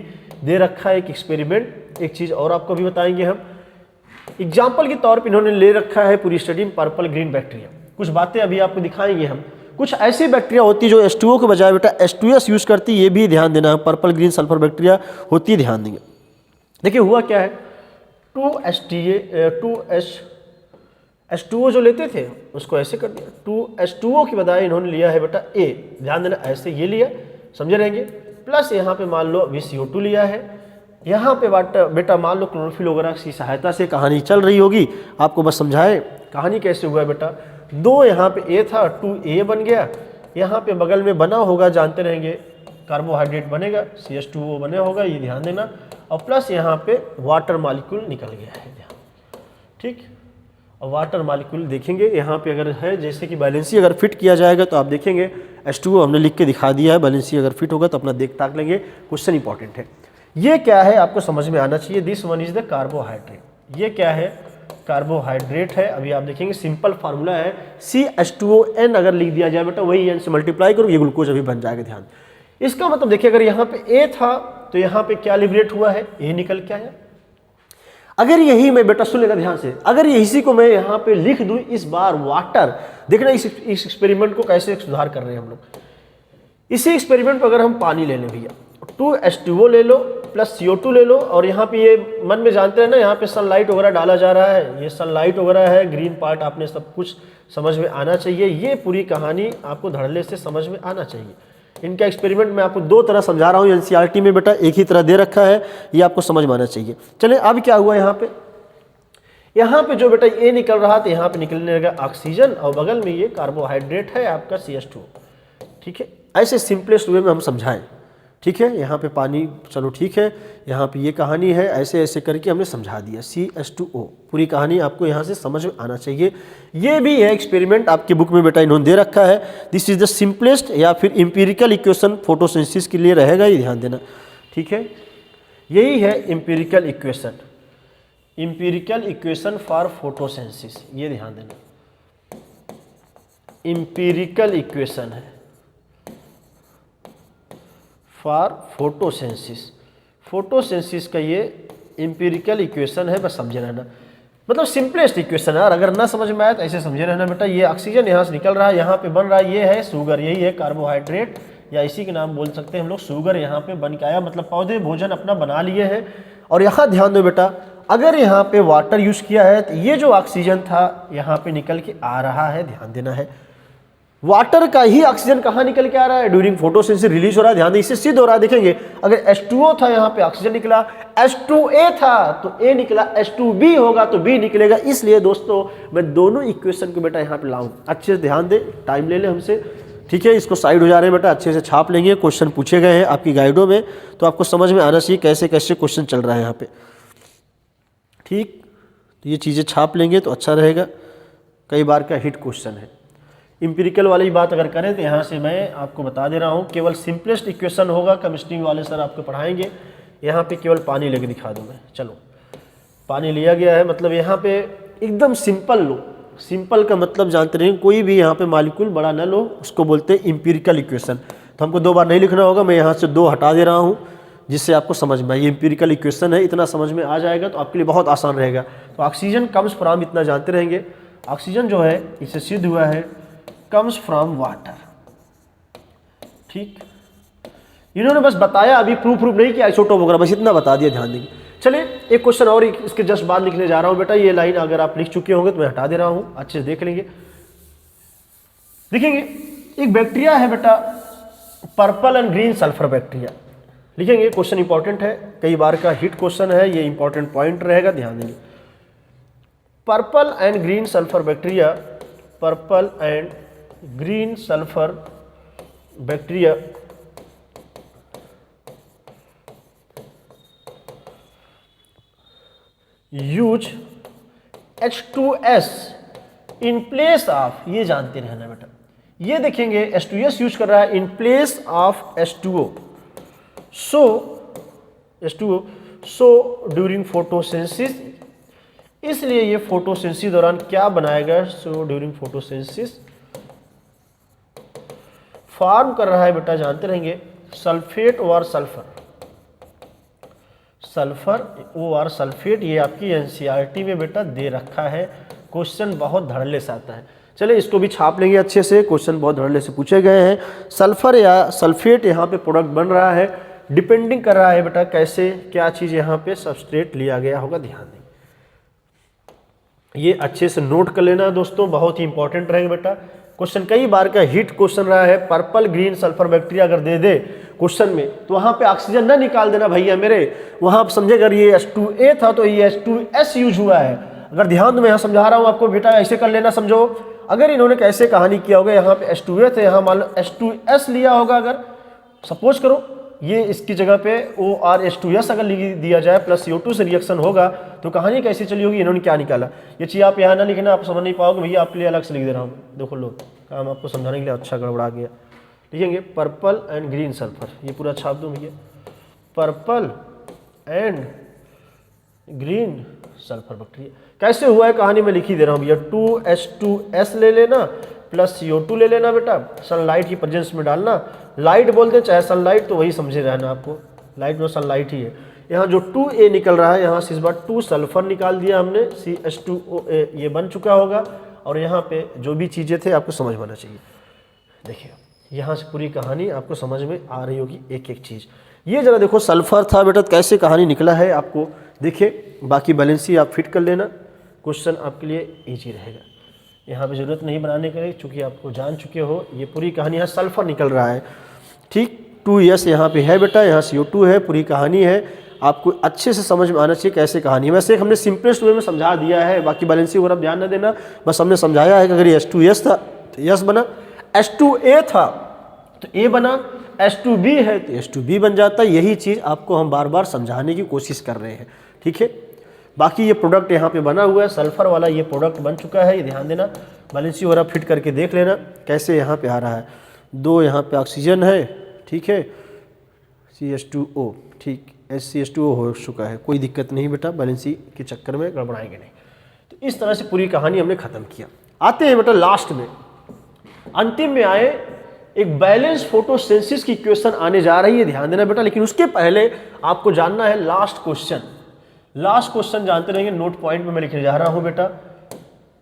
दे रखा है, एक एक्सपेरिमेंट। एक चीज़ और आपको भी बताएंगे हम, एग्जाम्पल के तौर पर इन्होंने ले रखा है पूरी स्टडी में पर्पल ग्रीन बैक्टीरिया। कुछ बातें अभी आपको दिखाएंगे हम। कुछ ऐसी बैक्टीरिया होती है जो H2O के बजाय बेटा H2S यूज करती है, ये भी ध्यान देना है। पर्पल ग्रीन सल्फर बैक्टीरिया होती है, ध्यान देंगे। देखिए हुआ क्या है, H2O जो लेते थे उसको ऐसे कर दिया, 2H2O की बजाय इन्होंने लिया है बेटा A, ध्यान देना, ऐसे ये लिया, समझे रहेंगे। प्लस यहाँ पे मान लो अभी CO2 लिया है, यहाँ पे बेटा मान लो क्लोरोफिल वगैरह की सहायता से कहानी चल रही होगी। आपको बस समझाए कहानी कैसे हुआ बेटा, 2 यहाँ पे A था, 2A बन गया, यहाँ पे बगल में बना होगा, जानते रहेंगे, कार्बोहाइड्रेट बनेगा, CH2O बने होगा, ये ध्यान देना। और प्लस यहाँ पे वाटर मॉलिक्यूल निकल गया है, ठीक। और वाटर मॉलिक्यूल देखेंगे यहाँ पे अगर है, जैसे कि बैलेंसी अगर फिट किया जाएगा तो आप देखेंगे H2O हमने लिख के दिखा दिया है, बैलेंसी अगर फिट होगा तो अपना देख ताक लेंगे। क्वेश्चन इंपॉर्टेंट है, ये क्या है आपको समझ में आना चाहिए। This one is the carbohydrate, ये क्या है, कार्बोहाइड्रेट है। अभी आप देखेंगे सिंपल फार्मूला है, CH2ON अगर लिख दिया जाए बेटा वही N से मल्टीप्लाई करो, ये ग्लूकोज अभी बन जाएगा। ध्यान, इसका मतलब देखिए अगर यहाँ पे A था तो यहाँ पे क्या लिबरेट हुआ है, A निकल के आया। अगर यही मैं बेटा सुन लेगा ध्यान से, अगर इसी को मैं यहाँ पे लिख दूं इस बार वाटर, देखना इस एक्सपेरिमेंट को कैसे सुधार कर रहे हैं हम लोग। इसी एक्सपेरिमेंट पर अगर हम पानी ले लें भैया, 2H2O ले लो प्लस CO2 ले लो, और यहाँ पे ये मन में जानते हैं ना, यहाँ पे सनलाइट वगैरह डाला जा रहा है, ये सनलाइट वगैरह है, ग्रीन पार्ट आपने सब कुछ समझ में आना चाहिए। ये पूरी कहानी आपको धड़ल्ले से समझ में आना चाहिए। इनका एक्सपेरिमेंट मैं आपको दो तरह समझा रहा हूँ एनसीईआरटी में बेटा, एक ही तरह दे रखा है, ये आपको समझ में आना चाहिए। चलिए अब क्या हुआ यहाँ पे जो बेटा ये निकल रहा था, यहाँ पे निकलने लगा ऑक्सीजन और बगल में ये कार्बोहाइड्रेट है आपका CH2। ठीक है, ऐसे सिंपलेस्ट वे में हम समझाएं। ठीक है, यहाँ पे पानी, चलो ठीक है, यहाँ पे ये कहानी है, ऐसे ऐसे करके हमने समझा दिया। CH2O पूरी कहानी आपको यहाँ से समझ में आना चाहिए। ये भी है एक्सपेरिमेंट आपकी बुक में बेटा इन्होंने दे रखा है। दिस इज द सिंपलेस्ट या फिर इम्पीरिकल इक्वेशन फोटोसिंथेसिस के लिए रहेगा, ये ध्यान देना। ठीक है, यही है empirical equation, empirical equation for photosynthesis, ये ध्यान देना। इम्पीरिकल इक्वेशन है फॉर फोटोसिंथेसिस, फोटोसिंथेसिस का ये इम्पीरिकल इक्वेशन है, बस समझे रहना। मतलब सिंपलेस्ट इक्वेशन है, और अगर ना समझ में आए तो ऐसे समझे रहना बेटा। ये ऑक्सीजन यहाँ से निकल रहा है, यहाँ पे बन रहा है, ये है शुगर, यही है कार्बोहाइड्रेट, या इसी के नाम बोल सकते हैं हम लोग, शुगर यहाँ पे बन के आया, मतलब पौधे भोजन अपना बना लिए हैं। और यहाँ ध्यान दो बेटा, अगर यहाँ पे वाटर यूज किया है तो ये जो ऑक्सीजन था यहाँ पे निकल के आ रहा है, ध्यान देना है। वाटर का ही ऑक्सीजन कहाँ निकल के आ रहा है, ड्यूरिंग फोटोसिंथेसिस रिलीज हो रहा है, ध्यान दें, इससे सिद्ध हो रहा है। देखेंगे अगर H2O था यहाँ पे ऑक्सीजन निकला, H2A था तो A निकला, H2B होगा तो B निकलेगा। इसलिए दोस्तों मैं दोनों इक्वेशन को बेटा यहाँ पे लाऊं, अच्छे से ध्यान दे, टाइम ले ले हमसे। ठीक है, इसको साइड हो जा रहे हैं बेटा, अच्छे से छाप लेंगे। क्वेश्चन पूछे गए हैं आपकी गाइडों में, तो आपको समझ में आना चाहिए कैसे कैसे क्वेश्चन चल रहा है यहाँ पे। ठीक, तो ये चीज़ें छाप लेंगे तो अच्छा रहेगा, कई बार का हिट क्वेश्चन है। इम्पीरिकल वाली बात अगर करें तो यहाँ से मैं आपको बता दे रहा हूँ, केवल सिंपलेस्ट इक्वेशन होगा, केमिस्ट्री वाले सर आपको पढ़ाएंगे। यहाँ पे केवल पानी लेके दिखा दूँ मैं, चलो पानी लिया गया है, मतलब यहाँ पे एकदम सिंपल लो। सिंपल का मतलब जानते रहें, कोई भी यहाँ पे मालिक्यूल बड़ा न लो, उसको बोलते हैं इम्पीरिकल इक्वेशन। तो हमको दो बार नहीं लिखना होगा, मैं यहाँ से दो हटा दे रहा हूँ जिससे आपको समझ में आए। ये इम्पीरिकल इक्वेशन है, इतना समझ में आ जाएगा तो आपके लिए बहुत आसान रहेगा। तो ऑक्सीजन कम्स फ्रॉम, इतना जानते रहेंगे, ऑक्सीजन जो है इससे सिद्ध हुआ है कम्स फ्रॉम वाटर। ठीक, इन्होंने बस बताया, अभी प्रूफ नहीं किया आइसोटोप वगैरह, बस इतना बता दिया, ध्यान देंगे। चलिए एक क्वेश्चन और इसके जस्ट बाद लिखने जा रहा हूं बेटा, ये लाइन अगर आप लिख चुके होंगे तो मैं हटा दे रहा हूं, अच्छे से देख लेंगे। देखेंगे एक बैक्टीरिया है बेटा, purple and green sulphur bacteria, लिखेंगे। क्वेश्चन इंपॉर्टेंट है, कई बार का हिट क्वेश्चन है, ये इंपॉर्टेंट पॉइंट रहेगा, ध्यान देंगे। Purple and green sulphur bacteria, purple and green sulphur bacteria use H2S in place of, ये जानते रहना बेटा, ये देखेंगे H2S यूज कर रहा है in place of H2O। So during photosynthesis, इसलिए ये फोटोसिंथेसिस दौरान क्या बनाएगा, सो ड्यूरिंग फोटोसिंथेसिस फॉर्म कर रहा है बेटा, जानते रहेंगे सल्फेट और सल्फर, सल्फर और सल्फेट, ये आपकी एनसीईआरटी में बेटा दे रखा है। क्वेश्चन बहुत धड़ल्ले से आता है, चलिए इसको भी छाप लेंगे अच्छे से, क्वेश्चन बहुत धड़ल्ले से पूछे गए हैं। सल्फर या सल्फेट यहाँ पे प्रोडक्ट बन रहा है, डिपेंडिंग कर रहा है बेटा कैसे, क्या चीज़ यहाँ पे सबस्ट्रेट लिया गया होगा, ध्यान दें। ये अच्छे से नोट कर लेना दोस्तों, बहुत ही इंपॉर्टेंट रहेगा बेटा। क्वेश्चन कई बार का हिट क्वेश्चन रहा है, पर्पल ग्रीन सल्फर बैक्टीरिया अगर दे दे क्वेश्चन में तो वहां पे ऑक्सीजन ना निकाल देना भैया मेरे, वहां समझे अगर ये H2A था तो ये H2S यूज हुआ है। अगर ध्यान दो मैं यहाँ समझा रहा हूँ आपको बेटा, ऐसे कर लेना, समझो। अगर इन्होंने कैसे कहानी किया होगा, यहाँ पे H2A थे, यहाँ मान लो H2S लिया होगा, अगर सपोज करो ये इसकी जगह पे OR-H2S अगर लिख दिया जाए प्लस CO2 से रिएक्शन होगा तो कहानी कैसे चली होगी, इन्होंने क्या निकाला। ये चीज़ आप यहाँ ना लिखना, आप समझ नहीं पाओगे भैया, आपके लिए अलग से लिख दे रहा हूँ। देखो लो, काम आपको समझाने के लिए अच्छा गड़बड़ा गया। लिखेंगे पर्पल एंड ग्रीन सल्फर, ये पूरा छाप दूँ भैया, purple and green sulphur bacteria कैसे हुआ है कहानी में लिख ही दे रहा हूँ भैया। 2H2S ले लेना प्लस CO2 ले लेना बेटा, सनलाइट की प्रेजेंस में डालना, लाइट बोलते हैं चाहे सनलाइट, तो वही समझे रहना आपको, लाइट में सनलाइट ही है। यहाँ जो 2A निकल रहा है, यहाँ से इस बार 2 सल्फर निकाल दिया हमने, CH2OA ये बन चुका होगा, और यहाँ पे जो भी चीज़ें थे आपको समझ में आना चाहिए। देखिए यहाँ से पूरी कहानी आपको समझ में आ रही होगी, एक एक चीज़। ये जरा देखो सल्फर था बेटा, कैसे कहानी निकला है आपको देखिए, बाकी बैलेंसी आप फिट कर लेना, क्वेश्चन आपके लिए ईजी रहेगा। यहाँ पे ज़रूरत नहीं बनाने के लिए, चूँकि आपको जान चुके हो, ये पूरी कहानी यहाँ सल्फर निकल रहा है। ठीक। 2s यहाँ पे है बेटा, यहाँ CO2 है, पूरी कहानी है, आपको अच्छे से समझ में आना चाहिए कैसे कहानी है। वैसे हमने सिंपलेस्ट वे में समझा दिया है, बाकी बैलेंसिंग वगैरह ध्यान न देना, बस हमने समझाया है कि अगर ये H2S था तो S बना, H2A था तो A बना, H2B है तो H2B बन जाता है। यही चीज़ आपको हम बार बार समझाने की कोशिश कर रहे हैं, ठीक है। बाकी ये प्रोडक्ट यहाँ पे बना हुआ है, सल्फर वाला ये प्रोडक्ट बन चुका है, ये ध्यान देना, बैलेंसिंग वगैरह फिट करके देख लेना कैसे यहाँ पे आ रहा है। 2 यहाँ पे ऑक्सीजन है, ठीक है, CH2O, ठीक, HCH2O हो चुका है, कोई दिक्कत नहीं बेटा, बैलेंसिंग के चक्कर में गड़बड़ाएंगे नहीं। तो इस तरह से पूरी कहानी हमने ख़त्म किया। आते हैं बेटा लास्ट में, अंतिम में आए, एक बैलेंस फोटोसिंथेसिस की क्वेश्चन आने जा रही है, ध्यान देना बेटा। लेकिन उसके पहले आपको जानना है लास्ट क्वेश्चन। लास्ट क्वेश्चन जानते रहेंगे, नोट पॉइंट में मैं लिखने जा रहा हूं बेटा,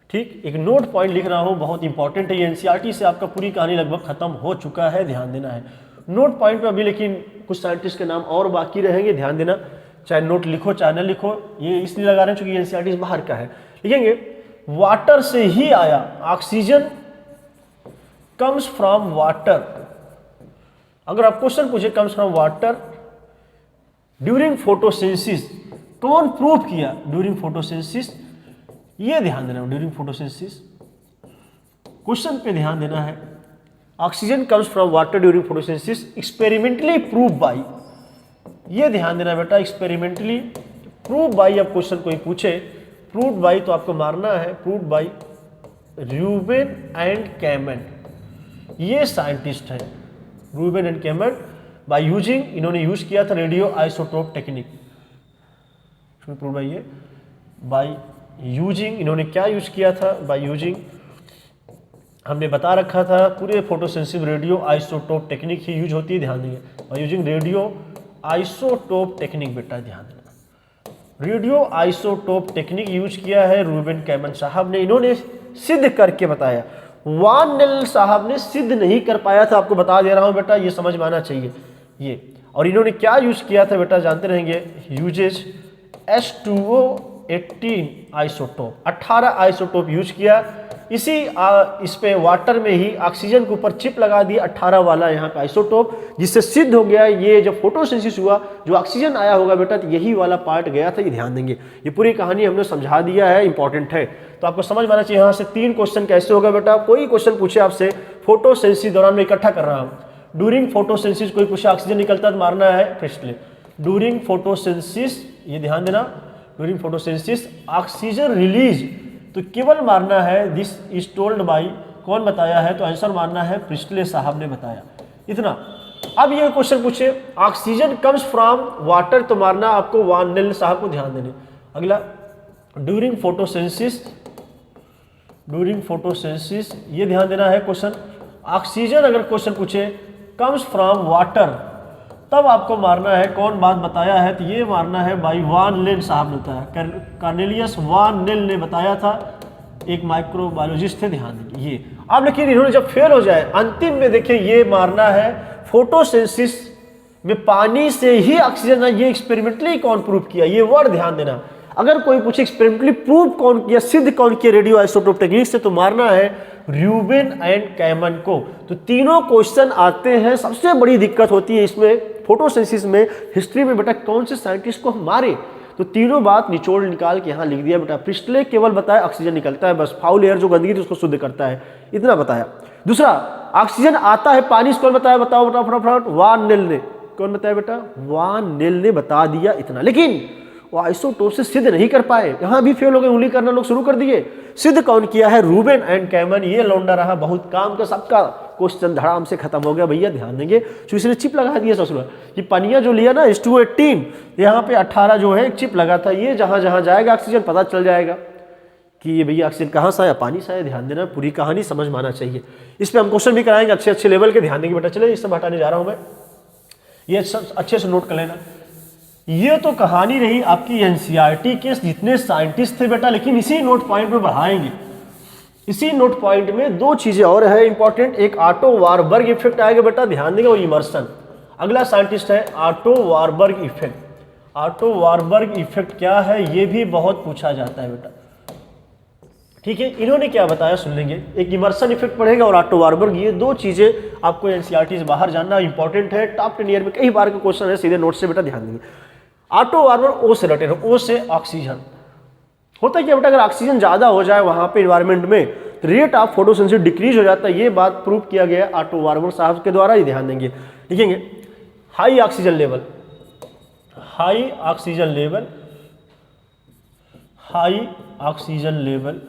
ठीक, एक नोट पॉइंट लिख रहा हूं, बहुत इंपॉर्टेंट है। ये एनसीईआरटी से आपका पूरी कहानी लगभग खत्म हो चुका है, ध्यान देना है। नोट पॉइंट पे अभी लेकिन कुछ साइंटिस्ट के नाम और बाकी रहेंगे, ध्यान देना, चाहे नोट लिखो चाहे न लिखो, ये इसलिए लगा रहे हैं क्योंकि एनसीईआरटी बाहर का है। लिखेंगे वाटर से ही आया, ऑक्सीजन कम्स फ्रॉम वाटर। अगर आप क्वेश्चन पूछे comes from water during photosynthesis, कौन प्रूव किया ड्यूरिंग फोटोसिंथेसिस, ये ध्यान देना, ड्यूरिंग फोटोसिंथेसिस क्वेश्चन पे ध्यान देना है। Oxygen comes from water during photosynthesis experimentally prove by, ये ध्यान देना बेटा, एक्सपेरिमेंटली प्रूव बाई। अब क्वेश्चन कोई पूछे प्रूव बाई तो आपको मारना है prove by Ruben and Kamen, ये साइंटिस्ट है Ruben and Kamen, by using, इन्होंने यूज किया था radio isotope technique. Prove by ये बाय यूजिंग, इन्होंने क्या यूज किया था, बाय यूजिंग, हमने बता रखा था पूरे फोटोसिंथेसिस रेडियो आइसोटोप टेक्निक ही यूज होती है, ध्यान देंगे, by using radio isotope technique बेटा, ध्यान देना, रेडियो आइसोटोप टेक्निक यूज किया है रूबेन कैमन साहब ने, इन्होंने सिद्ध करके बताया। वान नेल साहब ने सिद्ध नहीं कर पाया था, आपको बता दे रहा हूं बेटा, ये समझ में आना चाहिए ये। और इन्होंने क्या यूज किया था बेटा, जानते रहेंगे, usage H2O18 isotope, 18 isotope use किया। इसी इस पे वाटर में ही ऑक्सीजन के ऊपर चिप लगा दी 18 वाला यहाँ पे आइसोटोप, जिससे सिद्ध हो गया ये जब फोटोसिंथेसिस हुआ जो ऑक्सीजन आया होगा बेटा, तो यही वाला पार्ट गया था, ये ध्यान देंगे। ये पूरी कहानी हमने समझा दिया है, इंपॉर्टेंट है, तो आपको समझ में आना चाहिए। यहाँ से 3 क्वेश्चन कैसे होगा बेटा, कोई क्वेश्चन पूछे आपसे फोटोसिंथेसिस दौरान में इकट्ठा कर रहा हूँ, ड्यूरिंग फोटोसिंथेसिस कोई पूछे ऑक्सीजन निकलता तो मारना है प्रिस्टले, ड्यूरिंग फोटोसिंथेसिस, ये ध्यान देना, ड्यूरिंग फोटोसिंथेसिस ऑक्सीजन रिलीज, तो केवल मारना है दिस इज टोल्ड बाई, कौन बताया है, तो आंसर मारना है प्रिस्टले साहब ने बताया, इतना। अब ये क्वेश्चन पूछे ऑक्सीजन कम्स फ्रॉम वाटर, तो मारना आपको वान नेल साहब को ध्यान देने। अगला ड्यूरिंग फोटोसिंथेसिस, ड्यूरिंग फोटोसिंथेसिस ये ध्यान देना है क्वेश्चन, ऑक्सीजन अगर क्वेश्चन पूछे कम्स फ्रॉम वाटर, तब आपको मारना है कौन बात बताया है, तो ये मारना है बाई वान नेल साहब ने बताया, कॉर्नेलियस वान नेल ने बताया था, एक माइक्रोबायोलॉजिस्ट थे, ध्यान देंगे ये। अब लेकिन इन्होंने जब फेल हो जाए अंतिम में देखिए, ये मारना है फोटोसिंथेसिस में पानी से ही ऑक्सीजन है, ये एक्सपेरिमेंटली कौन प्रूव किया, ये वर्ड ध्यान देना। अगर कोई पूछे एक्सपेरिमेंटली प्रूव कौन किया, सिद्ध कौन किया रेडियो आइसोटोप टेक्निक से, तो मारना है रूबेन एंड कैमन को। तो तीनों क्वेश्चन आते हैं, सबसे बड़ी दिक्कत होती है इसमें फोटोसिंथेसिस में, हिस्ट्री में बेटा कौन से साइंटिस्ट को हम मारे, तो तीनों बात निचोड़ निकाल के यहाँ लिख दिया बेटा। प्रिस्टले केवल बताया ऑक्सीजन निकलता है, बस फाउल एयर जो गंदगी थी उसको शुद्ध करता है, इतना बताया। दूसरा ऑक्सीजन आता है पानी से, कौन बताया, बताओ बताओ फटाफट, वान नेल ने, कौन बताया बेटा, वान नेल ने बता दिया, इतना। लेकिन वो आइसोटोप से सिद्ध नहीं कर पाए, यहाँ भी फेल हो गए, उंगली करना लोग शुरू कर दिए। सिद्ध कौन किया है, रूबेन एंड कैमन, ये लौंडा रहा बहुत काम का, सबका क्वेश्चन धड़ाम से खत्म हो गया भैया, ध्यान देंगे। तो इसने चिप लगा दिया ससुर, ये पनिया जो लिया ना H2O18, यहाँ पे 18 जो है एक चिप लगा था, ये जहाँ जहाँ जाएगा ऑक्सीजन पता चल जाएगा कि ये भैया ऑक्सीजन कहाँ से आया, पानी से आया, ध्यान देना, पूरी कहानी समझ में आना चाहिए। इस पर हम क्वेश्चन भी कराएंगे अच्छे अच्छे लेवल के, ध्यान देंगे बेटा। चले इस सब हटाने जा रहा हूँ मैं, ये सब अच्छे से नोट कर लेना। ये तो कहानी रही आपकी एनसीईआरटी के जितने साइंटिस्ट थे बेटा, लेकिन इसी नोट पॉइंट में बढ़ाएंगे। इसी नोट पॉइंट में 2 चीजें और है इंपॉर्टेंट, एक ऑटो वारबर्ग इफेक्ट आएगा बेटा, ध्यान देंगे, और इमर्सन। अगला साइंटिस्ट है auto Warburg effect. Auto Warburg effect क्या है, ये भी बहुत पूछा जाता है बेटा। ठीक है, इन्होंने क्या बताया सुन लेंगे। एक इमर्सन इफेक्ट पढ़ेगा और ऑटो वार्बर्ग, ये दो चीजें आपको एनसीईआरटी से बाहर जानना इंपॉर्टेंट है। टॉप 10 ईयर में कई बार का क्वेश्चन है, सीधे नोट से बेटा ध्यान देंगे। ऑटो वार्बर्ग ओ से रटे, ओ से ऑक्सीजन। होता है क्या बेटा, अगर ऑक्सीजन ज्यादा हो जाए वहां पे इन्वायरमेंट में तो रेट ऑफ फोटोसिंथेसिस डिक्रीज हो जाता है। ये बात प्रूव किया गया ऑटो वार्बर्ग साहब के द्वारा, ही ध्यान देंगे। लिखेंगे high oxygen level, high oxygen level, high oxygen level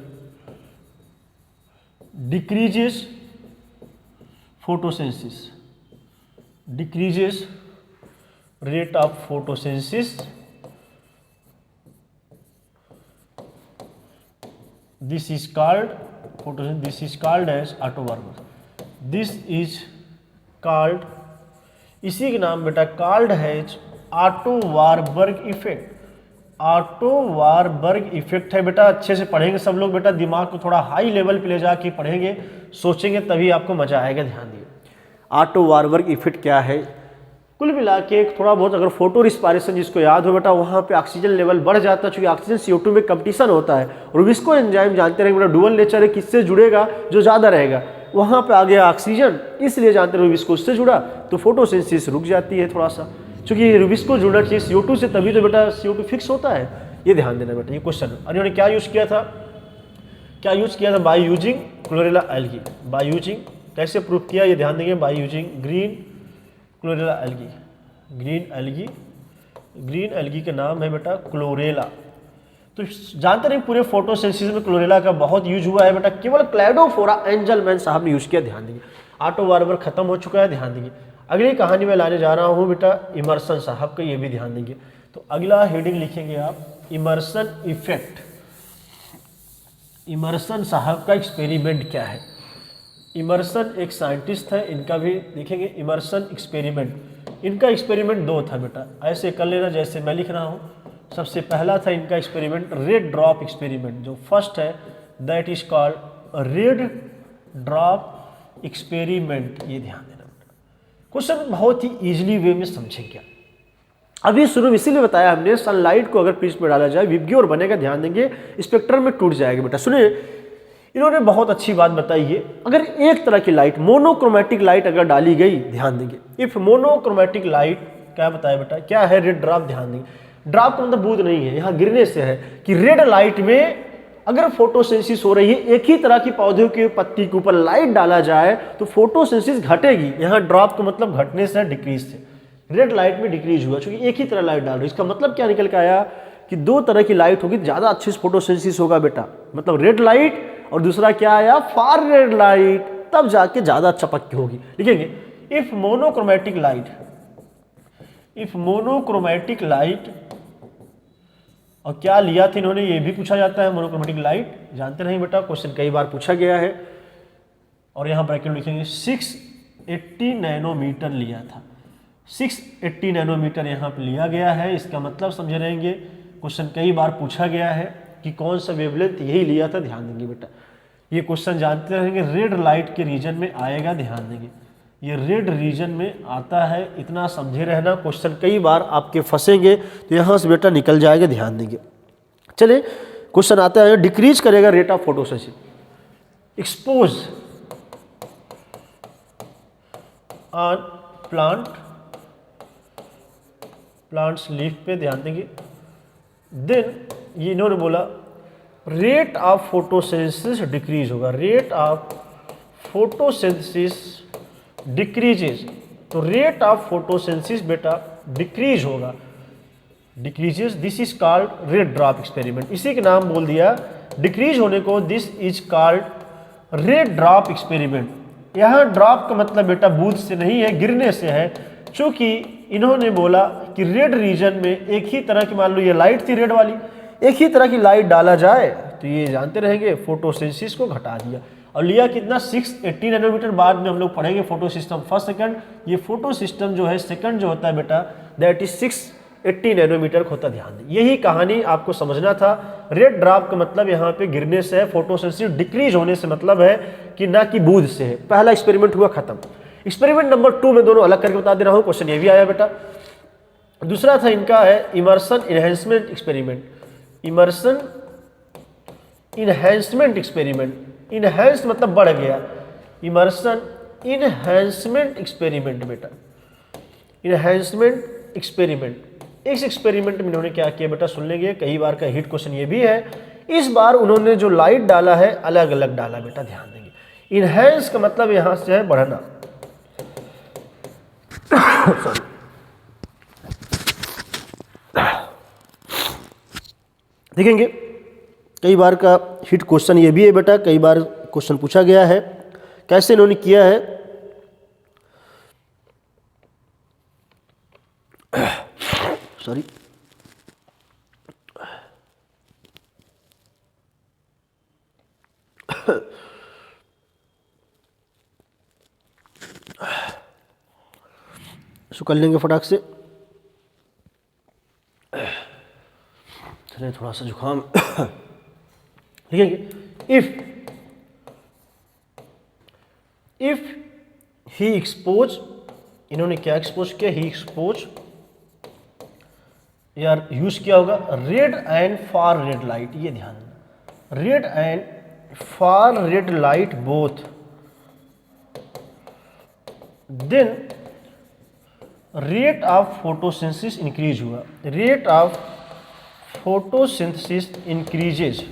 decreases photosynthesis, decreases rate of photosynthesis. This is called photosynthesis, this is called as autowarmer, this is called, इसी के नाम बेटा called has auto Warburg effect. Auto Warburg effect है बेटा, अच्छे से पढ़ेंगे सब लोग बेटा, दिमाग को थोड़ा हाई लेवल पे ले जाके पढ़ेंगे, सोचेंगे तभी आपको मजा आएगा। ध्यान दिए ऑटो वारबर्ग इफेक्ट क्या है। कुल मिला के थोड़ा बहुत अगर फोटो रिस्पायरेशन जिसको याद हो बेटा, वहाँ पे ऑक्सीजन लेवल बढ़ जाता है, चूंकि ऑक्सीजन CO2 में कंपटीशन होता है। रुबिस्को एंजाइम जानते रहेंगे बेटा, डुअल नेचर है, किससे जुड़ेगा जो ज़्यादा रहेगा, वहाँ पे आ गया ऑक्सीजन, इसलिए जानते रहे रुबिस्को उससे जुड़ा तो फोटोसिंथेसिस रुक जाती है थोड़ा सा, क्योंकि रुबिस्को जुड़ना चाहिए CO2 से, तभी तो बेटा CO2 फिक्स होता है। ये ध्यान देना बेटा, ये क्वेश्चन। और इन्होंने क्या यूज किया था, क्या यूज किया था, by using chlorella algae. By using कैसे प्रूफ किया, ये ध्यान देंगे, by using green chlorella algae. Green algae, green algae का नाम है बेटा क्लोरेला। तो जानते रहे पूरे फोटोसिंथेसिस में क्लोरेला का बहुत यूज हुआ है बेटा, केवल क्लैडोफोरा एंजलमैन साहब ने यूज किया। ध्यान देंगे ऑटो वार्बर्ग खत्म हो चुका है। ध्यान देंगे अगली कहानी में लाने जा रहा हूँ बेटा इमर्सन साहब का, ये भी ध्यान देंगे। तो अगला हेडिंग लिखेंगे आप इमर्सन इफेक्ट। इमर्सन साहब का एक्सपेरिमेंट क्या है। इमर्सन एक साइंटिस्ट है, इनका भी देखेंगे इमर्सन एक्सपेरिमेंट। इनका एक्सपेरिमेंट दो था बेटा, ऐसे कर लेना जैसे मैं लिख रहा हूँ। सबसे पहला था इनका एक्सपेरिमेंट रेड ड्रॉप एक्सपेरिमेंट, जो फर्स्ट है that is called red drop experiment. ये ध्यान देना, क्वेश्चन बहुत ही इजीली वे में समझेंगे। अभी शुरू में इसीलिए बताया हमने, सनलाइट को अगर प्रिज्म में डाला जाए विबग्योर बनेगा। ध्यान देंगे स्पेक्ट्रम में टूट जाएगा बेटा। सुनिए इन्होंने बहुत अच्छी बात बताई है, अगर एक तरह की लाइट मोनोक्रोमेटिक लाइट अगर डाली गई, ध्यान देंगे इफ मोनोक्रोमेटिक लाइट, क्या बताया बेटा, क्या है रेड ड्रॉप। ध्यान देंगे ड्रॉप का मतलब बूंद नहीं है, यहाँ गिरने से है कि रेड लाइट में अगर फोटोसिंथेसिस हो रही है, एक ही तरह की पौधों के पत्ती के ऊपर लाइट डाला जाए तो फोटोसिंथेसिस घटेगी। यहाँ ड्रॉप का मतलब घटने से, डिक्रीज से। रेड लाइट में डिक्रीज हुआ क्योंकि एक ही तरह लाइट डाल रही है। इसका मतलब क्या निकल के आया कि दो तरह की लाइट होगी, ज्यादा अच्छे से फोटोसिंथेसिस होगा बेटा। मतलब रेड लाइट और दूसरा क्या आया फार रेड लाइट, तब जाके ज्यादा चपक की होगी। लिखेंगे if monochromatic light, if monochromatic light, और क्या लिया था इन्होंने, ये भी पूछा जाता है मोनोक्रोमेटिक लाइट, जानते नहीं बेटा, क्वेश्चन कई बार पूछा गया है। और यहाँ ब्रैकेट लिखेंगे 680 नैनोमीटर लिया था, 680 नैनोमीटर यहाँ पे लिया गया है। इसका मतलब समझे रहेंगे, क्वेश्चन कई बार पूछा गया है कि कौन सा वेवलेंथ, यही लिया था। ध्यान देंगे बेटा, ये क्वेश्चन जानते रहेंगे रेड लाइट के रीजन में आएगा। ध्यान देंगे ये रेड रीजन में आता है, इतना समझे रहना। क्वेश्चन कई बार आपके फंसेंगे तो यहाँ से बेटा निकल जाएगा। ध्यान देंगे चलिए क्वेश्चन आता है, डिक्रीज करेगा rate of photosynthesis, expose on plant, plants leaf पे। ध्यान देंगे देन ये इन्होंने बोला रेट ऑफ फोटोसिंथेसिस डिक्रीज होगा, रेट ऑफ फोटोसिंथेसिस डिक्रीजेस। तो रेट ऑफ फोटोसिंथेसिस बेटा डिक्रीज होगा, decreases, this is called red drop experiment. इसी के नाम बोल दिया डिक्रीज होने को, this is called red drop experiment. यहाँ ड्रॉप का मतलब बेटा बूंद से नहीं है, गिरने से है। चूंकि इन्होंने बोला कि रेड रीजन में एक ही तरह की, मान लो ये लाइट थी रेड वाली, एक ही तरह की लाइट डाला जाए तो ये जानते रहेंगे फोटोसिंथेसिस को घटा दिया। और लिया कितना 680 नैनोमीटर। बाद में हम लोग पढ़ेंगे फोटो सिस्टम फर्स्ट सेकंड, ये फोटो सिस्टम जो है सेकंड जो होता है बेटा दैट इज 680 नैनोमीटर होता। ध्यान दें यही कहानी आपको समझना था। रेड ड्रॉप का मतलब यहाँ पे गिरने से है, फोटोसिंथेसिस डिक्रीज होने से मतलब है कि ना कि बूंद से है। पहला एक्सपेरिमेंट हुआ खत्म। एक्सपेरिमेंट नंबर 2 में दोनों अलग करके बता दे रहा हूँ, क्वेश्चन ये भी आया बेटा। दूसरा था इनका है Emerson enhancement experiment, Emerson enhancement experiment, enhance मतलब बढ़ गया, इमर्सन इन्हेंसमेंट एक्सपेरिमेंट बेटा, इन्हेंसमेंट एक्सपेरिमेंट। इस एक्सपेरिमेंट में इन्होंने क्या किया बेटा, सुन लेंगे, कई बार का हिट क्वेश्चन ये भी है। इस बार उन्होंने जो लाइट डाला है अलग अलग डाला बेटा, ध्यान देंगे। इन्हेंस का मतलब यहां से है बढ़ना सॉरी, देखेंगे कई बार का हिट क्वेश्चन ये भी है बेटा, कई बार क्वेश्चन पूछा गया है। कैसे इन्होंने किया है, सॉरी, इसको कर लेंगे फटाक से। चलिए थोड़ा सा जुकाम लिखेंगे। इफ ही एक्सपोज, इन्होंने क्या एक्सपोज किया, ही एक्सपोज यार यूज किया होगा red and far red light, ये ध्यान देना, red and far red light both, then rate of photosynthesis increase हुआ, rate of photosynthesis increases,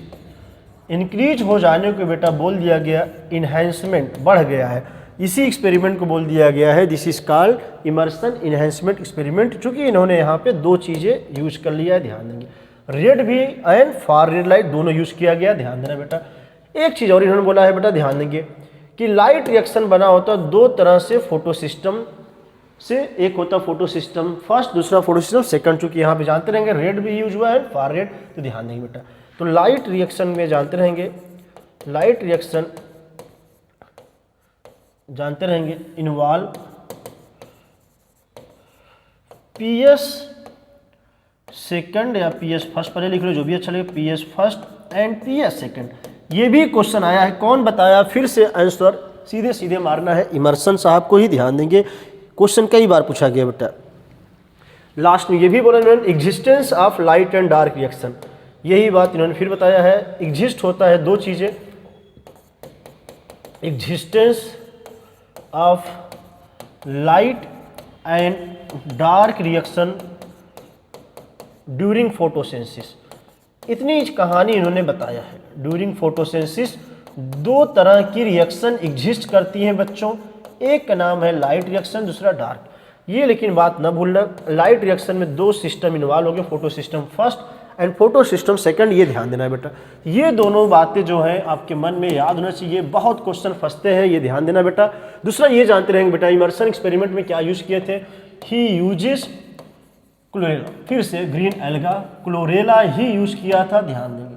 increase हो जाने को बेटा बोल दिया गया इन्हेंसमेंट, बढ़ गया है। इसी एक्सपेरिमेंट को बोल दिया गया है this is called Emerson enhancement experiment. चूंकि इन्होंने यहाँ पे दो चीज़ें यूज कर लिया है, ध्यान देंगे, रेड भी एंड फार रेड लाइट दोनों यूज किया गया, ध्यान देना बेटा। एक चीज़ और इन्होंने बोला है बेटा, ध्यान देंगे कि लाइट रिएक्शन बना होता है दो तरह से फोटो सिस्टम से, एक होता फोटो सिस्टम फर्स्ट, दूसरा फोटो सिस्टम सेकंड। चूंकि यहाँ पे जानते रहेंगे रेड भी यूज हुआ है फार रेड, तो ध्यान देंगे बेटा। तो लाइट रिएक्शन में जानते रहेंगे, लाइट रिएक्शन जानते रहेंगे इन्वॉल्व पीएस सेकंड या पीएस फर्स्ट, पहले लिख लो जो भी अच्छा लगे, PS first and PS second. ये भी क्वेश्चन आया है, कौन बताया, फिर से आंसर सीधे सीधे मारना है, इमर्सन साहब को ही, ध्यान देंगे। क्वेश्चन कई बार पूछा गया बेटा। लास्ट में ये भी बोला इन्होंने existence of light and dark reaction, यही बात इन्होंने फिर बताया है। एग्जिस्ट होता है दो चीजें, existence of light and dark reaction during photosynthesis, इतनी कहानी इन्होंने बताया है। ड्यूरिंग फोटोसिंथेसिस दो तरह की रिएक्शन एग्जिस्ट करती हैं बच्चों, एक का नाम है लाइट रिएक्शन, दूसरा डार्क। ये लेकिन बात न भूलना, लाइट रिएक्शन में दो सिस्टम इन्वॉल्व हो गए, photo system first and photo system second, ये ध्यान देना है बेटा। ये दोनों बातें जो हैं आपके मन में याद होना चाहिए, बहुत क्वेश्चन फंसते हैं, ये ध्यान देना बेटा। दूसरा ये जानते रहेंगे बेटा, इमर्सन एक्सपेरिमेंट में क्या यूज किए थे, ही यूजेस क्लोरेला, फिर से ग्रीन एल्गा, क्लोरेला ही यूज किया था, ध्यान देंगे।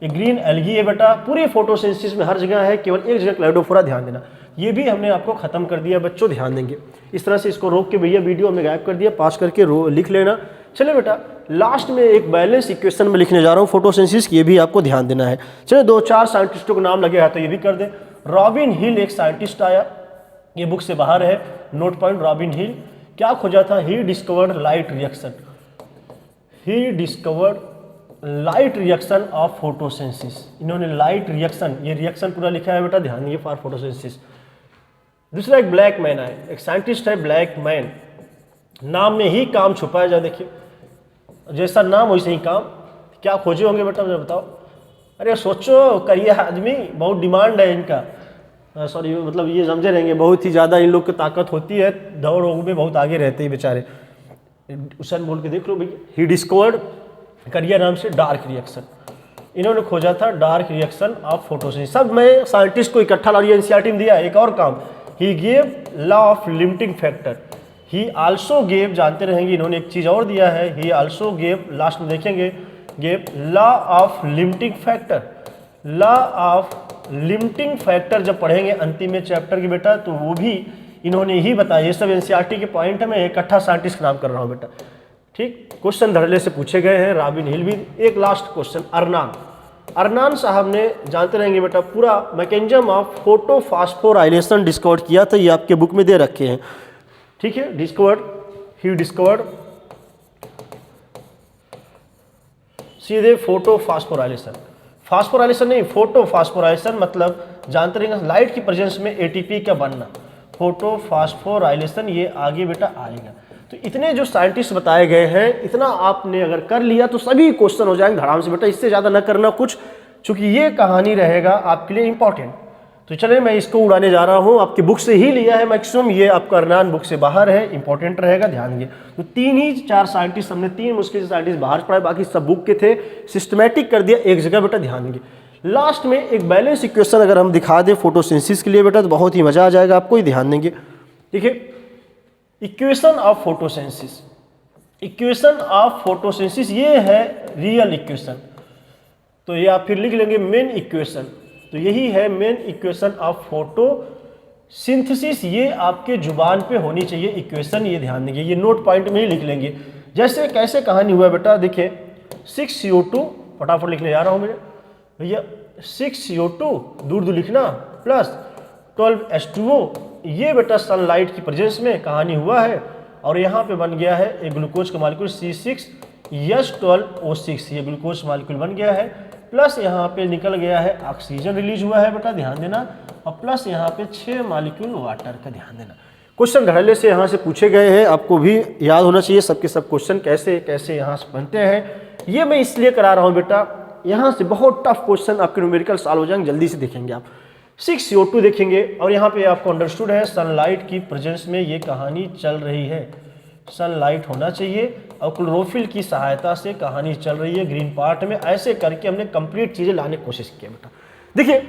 ये ग्रीन एल्गी है बेटा, पूरी फोटोसिंथेसिस में हर जगह है, केवल एक जगह क्लाइडोफोरा, ध्यान देना। ये भी हमने आपको खत्म कर दिया बच्चों, ध्यान देंगे। इस तरह से इसको रोक के भैया वीडियो में गायब कर दिया, पास करके लिख लेना। चले बेटा, लास्ट में एक बैलेंस इक्वेशन में लिखने जा रहा हूँ फोटोसिंथेसिस की, ये भी आपको ध्यान देना है। चलो दो चार साइंटिस्टों का नाम लगे हैं तो ये भी कर दे। रॉबिन हिल एक साइंटिस्ट आया, ये बुक से बाहर है, नोट पॉइंट। रॉबिन हिल क्या खोजा था, he discovered light reaction, he discovered light reaction of photosynthesis. इन्होंने लाइट रिएक्शन, ये रिएक्शन पूरा लिखा है बेटा, ध्यान दिए, फॉर फोटोसिंथेसिस। दूसरा एक ब्लैक मैन है, एक साइंटिस्ट है ब्लैक मैन, नाम में ही काम छुपा है, जा देखिए, जैसा नाम वैसे ही काम। क्या खोजे होंगे बेटा मुझे बताओ। अरे सोचो, करिए आदमी, बहुत डिमांड है इनका, सॉरी मतलब ये समझे रहेंगे, बहुत ही ज़्यादा इन लोग की ताकत होती है, दौड़ में बहुत आगे रहते हैं बेचारे। उसन बोल के देख लो भैया, ही डिस्कवर्ड, करियर नाम से डार्क रिएक्शन, इन्होंने खोजा था डार्क रिएक्शन ऑफ फोटोसिंथेसिस। सब मैं साइंटिस्ट को इकट्ठा ला लिया, एनसीईआरटी में दिया। एक और काम, he gave law of limiting factor, he also gave, जानते रहेंगे इन्होंने एक चीज़ और दिया है, ही आल्सो गेव, लास्ट में देखेंगे, gave law of limiting factor. Law of limiting factor जब पढ़ेंगे अंतिम में चैप्टर के बेटा, तो वो भी इन्होंने ही बताया। ये सब एनसीईआरटी के पॉइंट है, मैं इकट्ठा साइंटिस्ट का नाम कर रहा हूँ बेटा, ठीक। क्वेश्चन धड़ल्ले से पूछे गए हैं, रॉबिन हिल भी। एक लास्ट क्वेश्चन, अरनान साहब ने, जानते रहेंगे बेटा, पूरा mechanism of photo phosphorylation discover किया था, ये आपके बुक में दे रखे हैं, ठीक है। डिस्कवर्ड, ही डिस्कवर्ड सीधे फोटो फास्फोराइलेशन। फास्फोराइलेशन नहीं, फोटो फास्फोराइलेशन मतलब जानते रहेंगे लाइट की प्रेजेंस में एटीपी का बनना, फोटो फास्फोराइलेशन ये आगे बेटा आएगा। तो इतने जो साइंटिस्ट बताए गए हैं, इतना आपने अगर कर लिया तो सभी क्वेश्चन हो जाएंगे धड़ाम से बेटा, इससे ज़्यादा न करना कुछ, चूंकि ये कहानी रहेगा आपके लिए इंपॉर्टेंट। तो चलिए मैं इसको उड़ाने जा रहा हूँ, आपकी बुक से ही लिया है मैक्सिमम, ये आपका अर्नान बुक से बाहर है, इंपॉर्टेंट रहेगा, ध्यान दिए। तो 3 ही 4 साइंटिस्ट हमने 3 मुश्किल से साइंटिस्ट बाहर पढ़ाए, बाकी सब बुक के थे, सिस्टमैटिक कर दिया एक जगह बेटा, ध्यान दिए। लास्ट में एक बैलेंस इक्वेशन अगर हम दिखा दें फोटोसिंथेसिस के लिए बेटा तो बहुत ही मजा आ जाएगा आपको, ही ध्यान देंगे। देखिए equation of photosynthesis, equation of photosynthesis ये है रियल इक्वेशन, तो ये आप फिर लिख लेंगे मेन इक्वेशन, तो यही है मेन इक्वेशन ऑफ फोटोसिंथेसिस, ये आपके जुबान पे होनी चाहिए इक्वेशन, ये ध्यान देंगे, ये नोट पॉइंट में ही लिख लेंगे। जैसे कैसे कहानी हुआ बेटा, देखिए 6CO2 फटाफट लिखने जा रहा हूँ मेरे भैया, 6CO2 दूर दूर लिखना प्लस 12H2O, ये बेटा सनलाइट की प्रेजेंस में कहानी हुआ है, और यहाँ पे बन गया है एक ग्लूकोज का मालिक्यूल C6H12O6, ये ग्लूकोज मालिक्यूल बन गया है, प्लस यहाँ पे निकल गया है ऑक्सीजन रिलीज हुआ है बेटा, ध्यान देना, और प्लस यहाँ पे 6 मालिक्यूल वाटर का, ध्यान देना। क्वेश्चन धड़ल्ले से यहाँ से पूछे गए हैं, आपको भी याद होना चाहिए सबके सब क्वेश्चन कैसे कैसे यहाँ से बनते हैं, ये मैं इसलिए करा रहा हूँ बेटा, यहाँ से बहुत टफ क्वेश्चन आपके न्यूमेरिकल सॉल्व हो जाएंगे, जल्दी से देखेंगे आप। 6CO2 देखेंगे, और यहाँ पे आपको अंडरस्टूड है सनलाइट की प्रेजेंस में ये कहानी चल रही है, सनलाइट होना चाहिए और क्लोरोफिल की सहायता से कहानी चल रही है ग्रीन पार्ट में, ऐसे करके हमने कंप्लीट चीज़ें लाने की कोशिश की बेटा। देखिए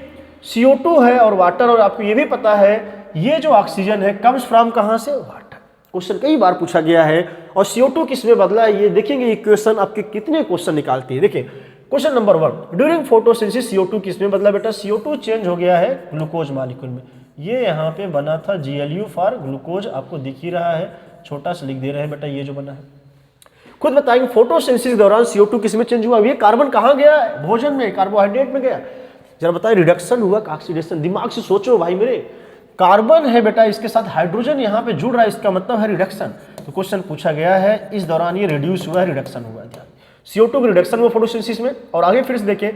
CO2 है और वाटर, और आपको ये भी पता है ये जो ऑक्सीजन है कम्स फ्रॉम कहाँ से, वाटर, क्वेश्चन कई बार पूछा गया है, और CO2 किस में बदला है ये देखेंगे, इक्वेशन आपके कितने क्वेश्चन निकालती है। देखिए question number 1, during photosynthesis CO2 किस में बदला बेटा, CO2 चेंज हो गया है ग्लूकोज मालिक्यूल में, ये यहाँ पे बना था GLU फॉर ग्लूकोज, आपको दिख ही रहा है, छोटा सा लिख दे रहे हैं बेटा, ये जो बना है खुद बताएंगे। फोटोसिंथेसिस के दौरान CO2 किस में चेंज हुआ, ये कार्बन कहाँ गया है, भोजन में, कार्बोहाइड्रेट में गया, जरा बताइए, रिडक्शन हुआ ऑक्सीडेशन, दिमाग से सोचो भाई मेरे, कार्बन है बेटा, इसके साथ हाइड्रोजन यहाँ पे जुड़ रहा है, इसका मतलब है रिडक्शन, तो क्वेश्चन पूछा गया है इस दौरान ये रिड्यूस हुआ है, रिडक्शन हुआ है, ध्यान CO2 का रिडक्शन हुआ फोटोसिंथेसिस में। और आगे फिर से देखें,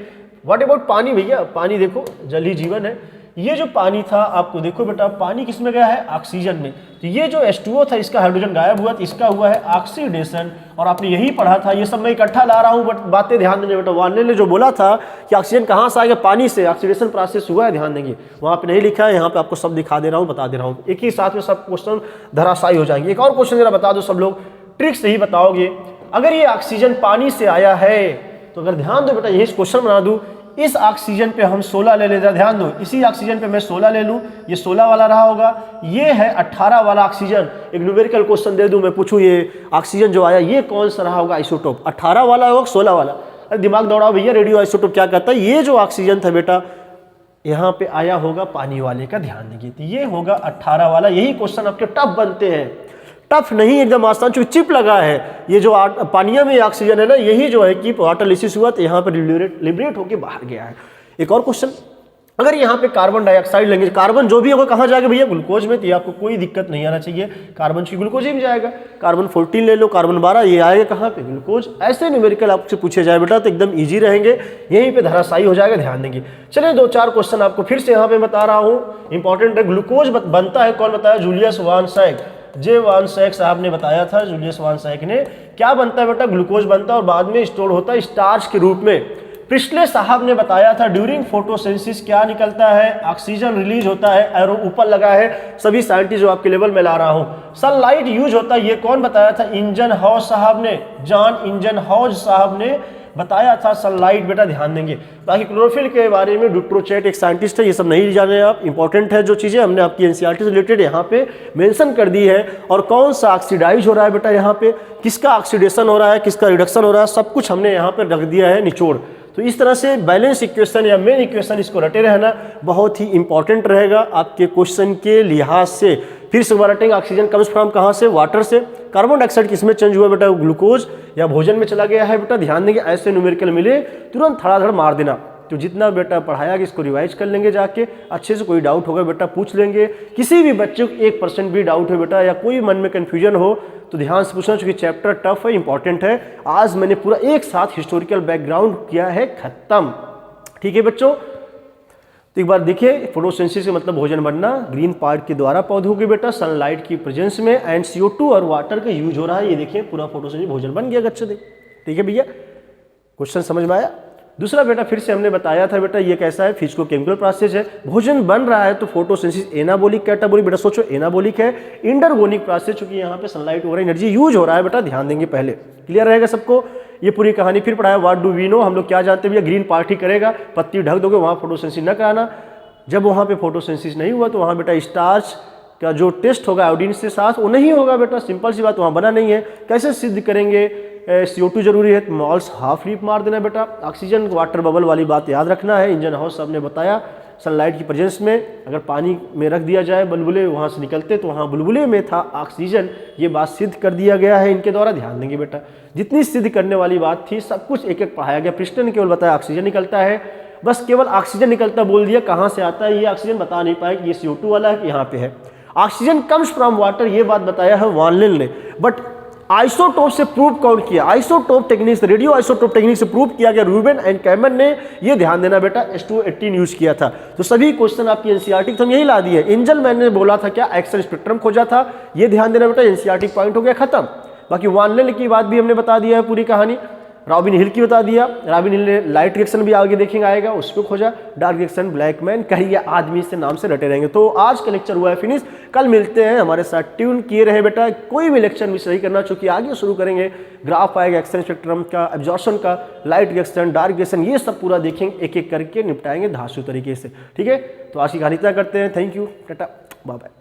व्हाट अबाउट पानी भैया, पानी देखो जल ही जीवन है, ये जो पानी था आपको देखो बेटा, पानी किस में गया है, ऑक्सीजन में, तो ये जो H2O था इसका हाइड्रोजन गायब हुआ, तो इसका हुआ है ऑक्सीडेशन, और आपने यही पढ़ा था, ये सब मैं इकट्ठा ला रहा हूँ बट बातें ध्यान देंगे बेटा, वार्ने ने जो बोला था कि ऑक्सीजन कहाँ से आएगा, पानी से, ऑक्सीडेशन प्रोसेस हुआ है, ध्यान देंगे, वहाँ पे नहीं लिखा है, यहाँ पे आपको सब दिखा दे रहा हूँ, बता दे रहा हूँ, एक ही साथ में सब क्वेश्चन धराशायी हो जाएंगे। एक और क्वेश्चन जरा बता दो सब लोग, ट्रिक से ही बताओगे, अगर ये ऑक्सीजन पानी से आया है तो अगर ध्यान दो बेटा, यही क्वेश्चन बना दूं, इस ऑक्सीजन पे हम 16 ले लेते, ध्यान दो, इसी ऑक्सीजन पे मैं 16 ले लूं, ये 16 वाला रहा होगा, ये है 18 वाला ऑक्सीजन, एक न्यूमेरिकल क्वेश्चन दे दूं मैं, पूछूं ये ऑक्सीजन जो आया ये कौन सा रहा होगा आइसोटोप, 18 वाला होगा 16 वाला, अरे दिमाग दौड़ाओ भैया, रेडियो आइसोटोप क्या कहता है, ये जो ऑक्सीजन था बेटा यहाँ पे आया होगा पानी वाले का, ध्यान देंगे, तो ये होगा 18 वाला, यही क्वेश्चन आपके टफ बनते हैं, टफ नहीं एकदम आसान, चूंकि चिप लगा है, ये जो पानिया में ऑक्सीजन है ना, यही जो है कि वाटर लिसिस हुआ तो यहाँ पर लिबरेट होकर बाहर गया है। एक और क्वेश्चन, अगर यहाँ पे कार्बन डाइऑक्साइड लेंगे, कार्बन जो भी होगा कहाँ जाएगा भैया, ग्लूकोज में, तो ये आपको कोई दिक्कत नहीं आना चाहिए, कार्बन की ग्लूकोज ही में जाएगा, कार्बन 14 ले लो, कार्बन 12, ये आएगा कहाँ पे, ग्लूकोज। ऐसे न्यूमेरिकल आपसे पूछे जाए बेटा तो एकदम ईजी रहेंगे, यहीं पे धराशायी हो जाएगा, ध्यान देंगे। चलिए 2-4 क्वेश्चन आपको फिर से यहाँ पे बता रहा हूँ, इंपॉर्टेंट है। ग्लूकोज बनता है, कौन बताया, जूलियस वान सैक, जे वान सैक साहब ने बताया था, जूलियस वान सैक ने। क्या बनता है बेटा, ग्लूकोज बनता है और बाद में स्टोर होता है स्टार्च के रूप में। प्रिस्ले साहब ने बताया था ड्यूरिंग फोटोसिंथेसिस क्या निकलता है, ऑक्सीजन रिलीज होता है, एरो ऊपर लगा है, सभी साइंटिस्ट जो आपके लेवल में ला रहा हूं। सनलाइट यूज होता है, ये कौन बताया था, इंजन हॉज साहब ने, जॉन इंजन हॉज साहब ने बताया था सनलाइट, बेटा ध्यान देंगे। बाकी क्लोरोफिल के बारे में डुट्रोचेट एक साइंटिस्ट है, ये सब नहीं जाने आप, इंपॉर्टेंट है जो चीज़ें हमने आपकी एनसीईआरटी से रिलेटेड यहाँ पे मेंशन कर दी है। और कौन सा ऑक्सीडाइज हो रहा है बेटा, यहाँ पे किसका ऑक्सीडेशन हो रहा है, किसका रिडक्शन हो रहा है, सब कुछ हमने यहाँ पे रख दिया है निचोड़। तो इस तरह से बैलेंस इक्वेशन या मेन इक्वेशन इसको रटे रहना बहुत ही इंपॉर्टेंट रहेगा आपके क्वेश्चन के लिहाज से। फिर से रटेंगे, ऑक्सीजन कम्स फ्रॉम कहाँ से, वाटर से। कार्बन डाइऑक्साइड किसमें चेंज हुआ बेटा, ग्लूकोज या भोजन में चला गया है बेटा, ध्यान देंगे। ऐसे न्यूमेरिकल मिले तुरंत धड़ाधड़ मार देना। तो जितना बेटा पढ़ाया कि इसको रिवाइज कर लेंगे जाके अच्छे से, कोई डाउट होगा बेटा पूछ लेंगे। किसी भी बच्चे को 1% भी डाउट हो बेटा या कोई मन में कन्फ्यूजन हो तो ध्यान से पूछना, क्योंकि चैप्टर टफ है, इंपॉर्टेंट है। आज मैंने पूरा एक साथ हिस्टोरिकल बैकग्राउंड किया है खत्म। ठीक है बच्चों, तो एक बार देखिए फोटोसिंथेसिस का मतलब भोजन बनना ग्रीन पार्ट के द्वारा पौधों के बेटा सनलाइट की प्रेजेंस में एंड CO2 और वाटर का यूज हो रहा है। ये देखिए पूरा फोटोसिंथेसिस भोजन बन गया अच्छे देख। ठीक है भैया, क्वेश्चन समझ में आया। दूसरा बेटा फिर से हमने बताया था बेटा ये कैसा है, फिजिको केमिकल प्रोसेस है। भोजन बन रहा है तो फोटोसिंथेसिस एनाबॉलिक कैटाबॉलिक, बेटा सोचो एनाबॉलिक है। इंडरगोनिक प्रोसेस चूंकि यहाँ पे सनलाइट हो रहा है, एनर्जी यूज हो रहा है बेटा, ध्यान देंगे पहले। क्लियर रहेगा सबको। ये पूरी कहानी फिर पढ़ाया। व्हाट डू वी नो, हम लोग क्या जानते हैं भैया, ग्रीन पार्ट ही करेगा, पत्ती ढक दोगे, वहाँ फोटोसिंथेसिस न कराना। जब वहाँ पे फोटोसिंथेसिस नहीं हुआ तो वहाँ बेटा स्टार्च का जो टेस्ट होगा आयोडीन से साथ वो नहीं होगा बेटा, सिंपल सी बात, वहाँ बना नहीं है। कैसे सिद्ध करेंगे, CO2 जरूरी है, मॉल्स हाफ लीप मार देना बेटा। ऑक्सीजन वाटर बबल वाली बात याद रखना है। इंजन हाउस साहब ने बताया सनलाइट की प्रेजेंस में अगर पानी में रख दिया जाए बुलबुले वहाँ से निकलते तो वहाँ बुलबुले में था ऑक्सीजन, ये बात सिद्ध कर दिया गया है इनके द्वारा, ध्यान देंगे बेटा। जितनी सिद्ध करने वाली बात थी सब कुछ एक एक पढ़ाया गया। पृष्ठ ने केवल बताया ऑक्सीजन निकलता है, बस केवल ऑक्सीजन निकलता बोल दिया, कहाँ से आता है ये ऑक्सीजन बता नहीं पाए कि ये CO2 वाला है कि यहाँ पे है। ऑक्सीजन कम्स फ्रॉम वाटर ये बात बताया है वार्नेल ने, बट आइसोटोप से प्रूव कौन किया, आइसोटोप टेक्निक से, रेडियो आइसोटोप टेक्निक से प्रूव किया गया, रूबेन एंड कैमन ने। ये ध्यान देना बेटा, H2O18 यूज किया था। तो सभी क्वेश्चन आपकी NCERT हम यही ला दिए। एंजल मैन ने बोला था क्या, एक्शन स्पेक्ट्रम खोजा था, ये ध्यान देना बेटा, NCERT पॉइंट हो गया खत्म। बाकी वार्नेल की बात भी हमने बता दिया है पूरी कहानी। रॉबिन हिल की बता दिया, रॉबिन हिल ने लाइट रिएक्शन भी आगे देखेंगे आएगा, उसको खोजा। डार्क रिएक्शन ब्लैक मैन कहिए आदमी से नाम से रटे रहेंगे। तो आज का लेक्चर हुआ है फिनिश, कल मिलते हैं, हमारे साथ ट्यून किए रहे बेटा। कोई भी लेक्चर मिस नहीं करना, चूंकि आगे शुरू करेंगे, ग्राफ आएगा एक्शन स्पेक्ट्रम का, एब्जॉर्प्शन का, लाइट रिएक्शन, डार्क रिएक्शन, ये सब पूरा देखेंगे, एक एक करके निपटाएंगे धांसू तरीके से। ठीक है, तो आज की कहानी इतना करते हैं। Thank you, tata, bye bye.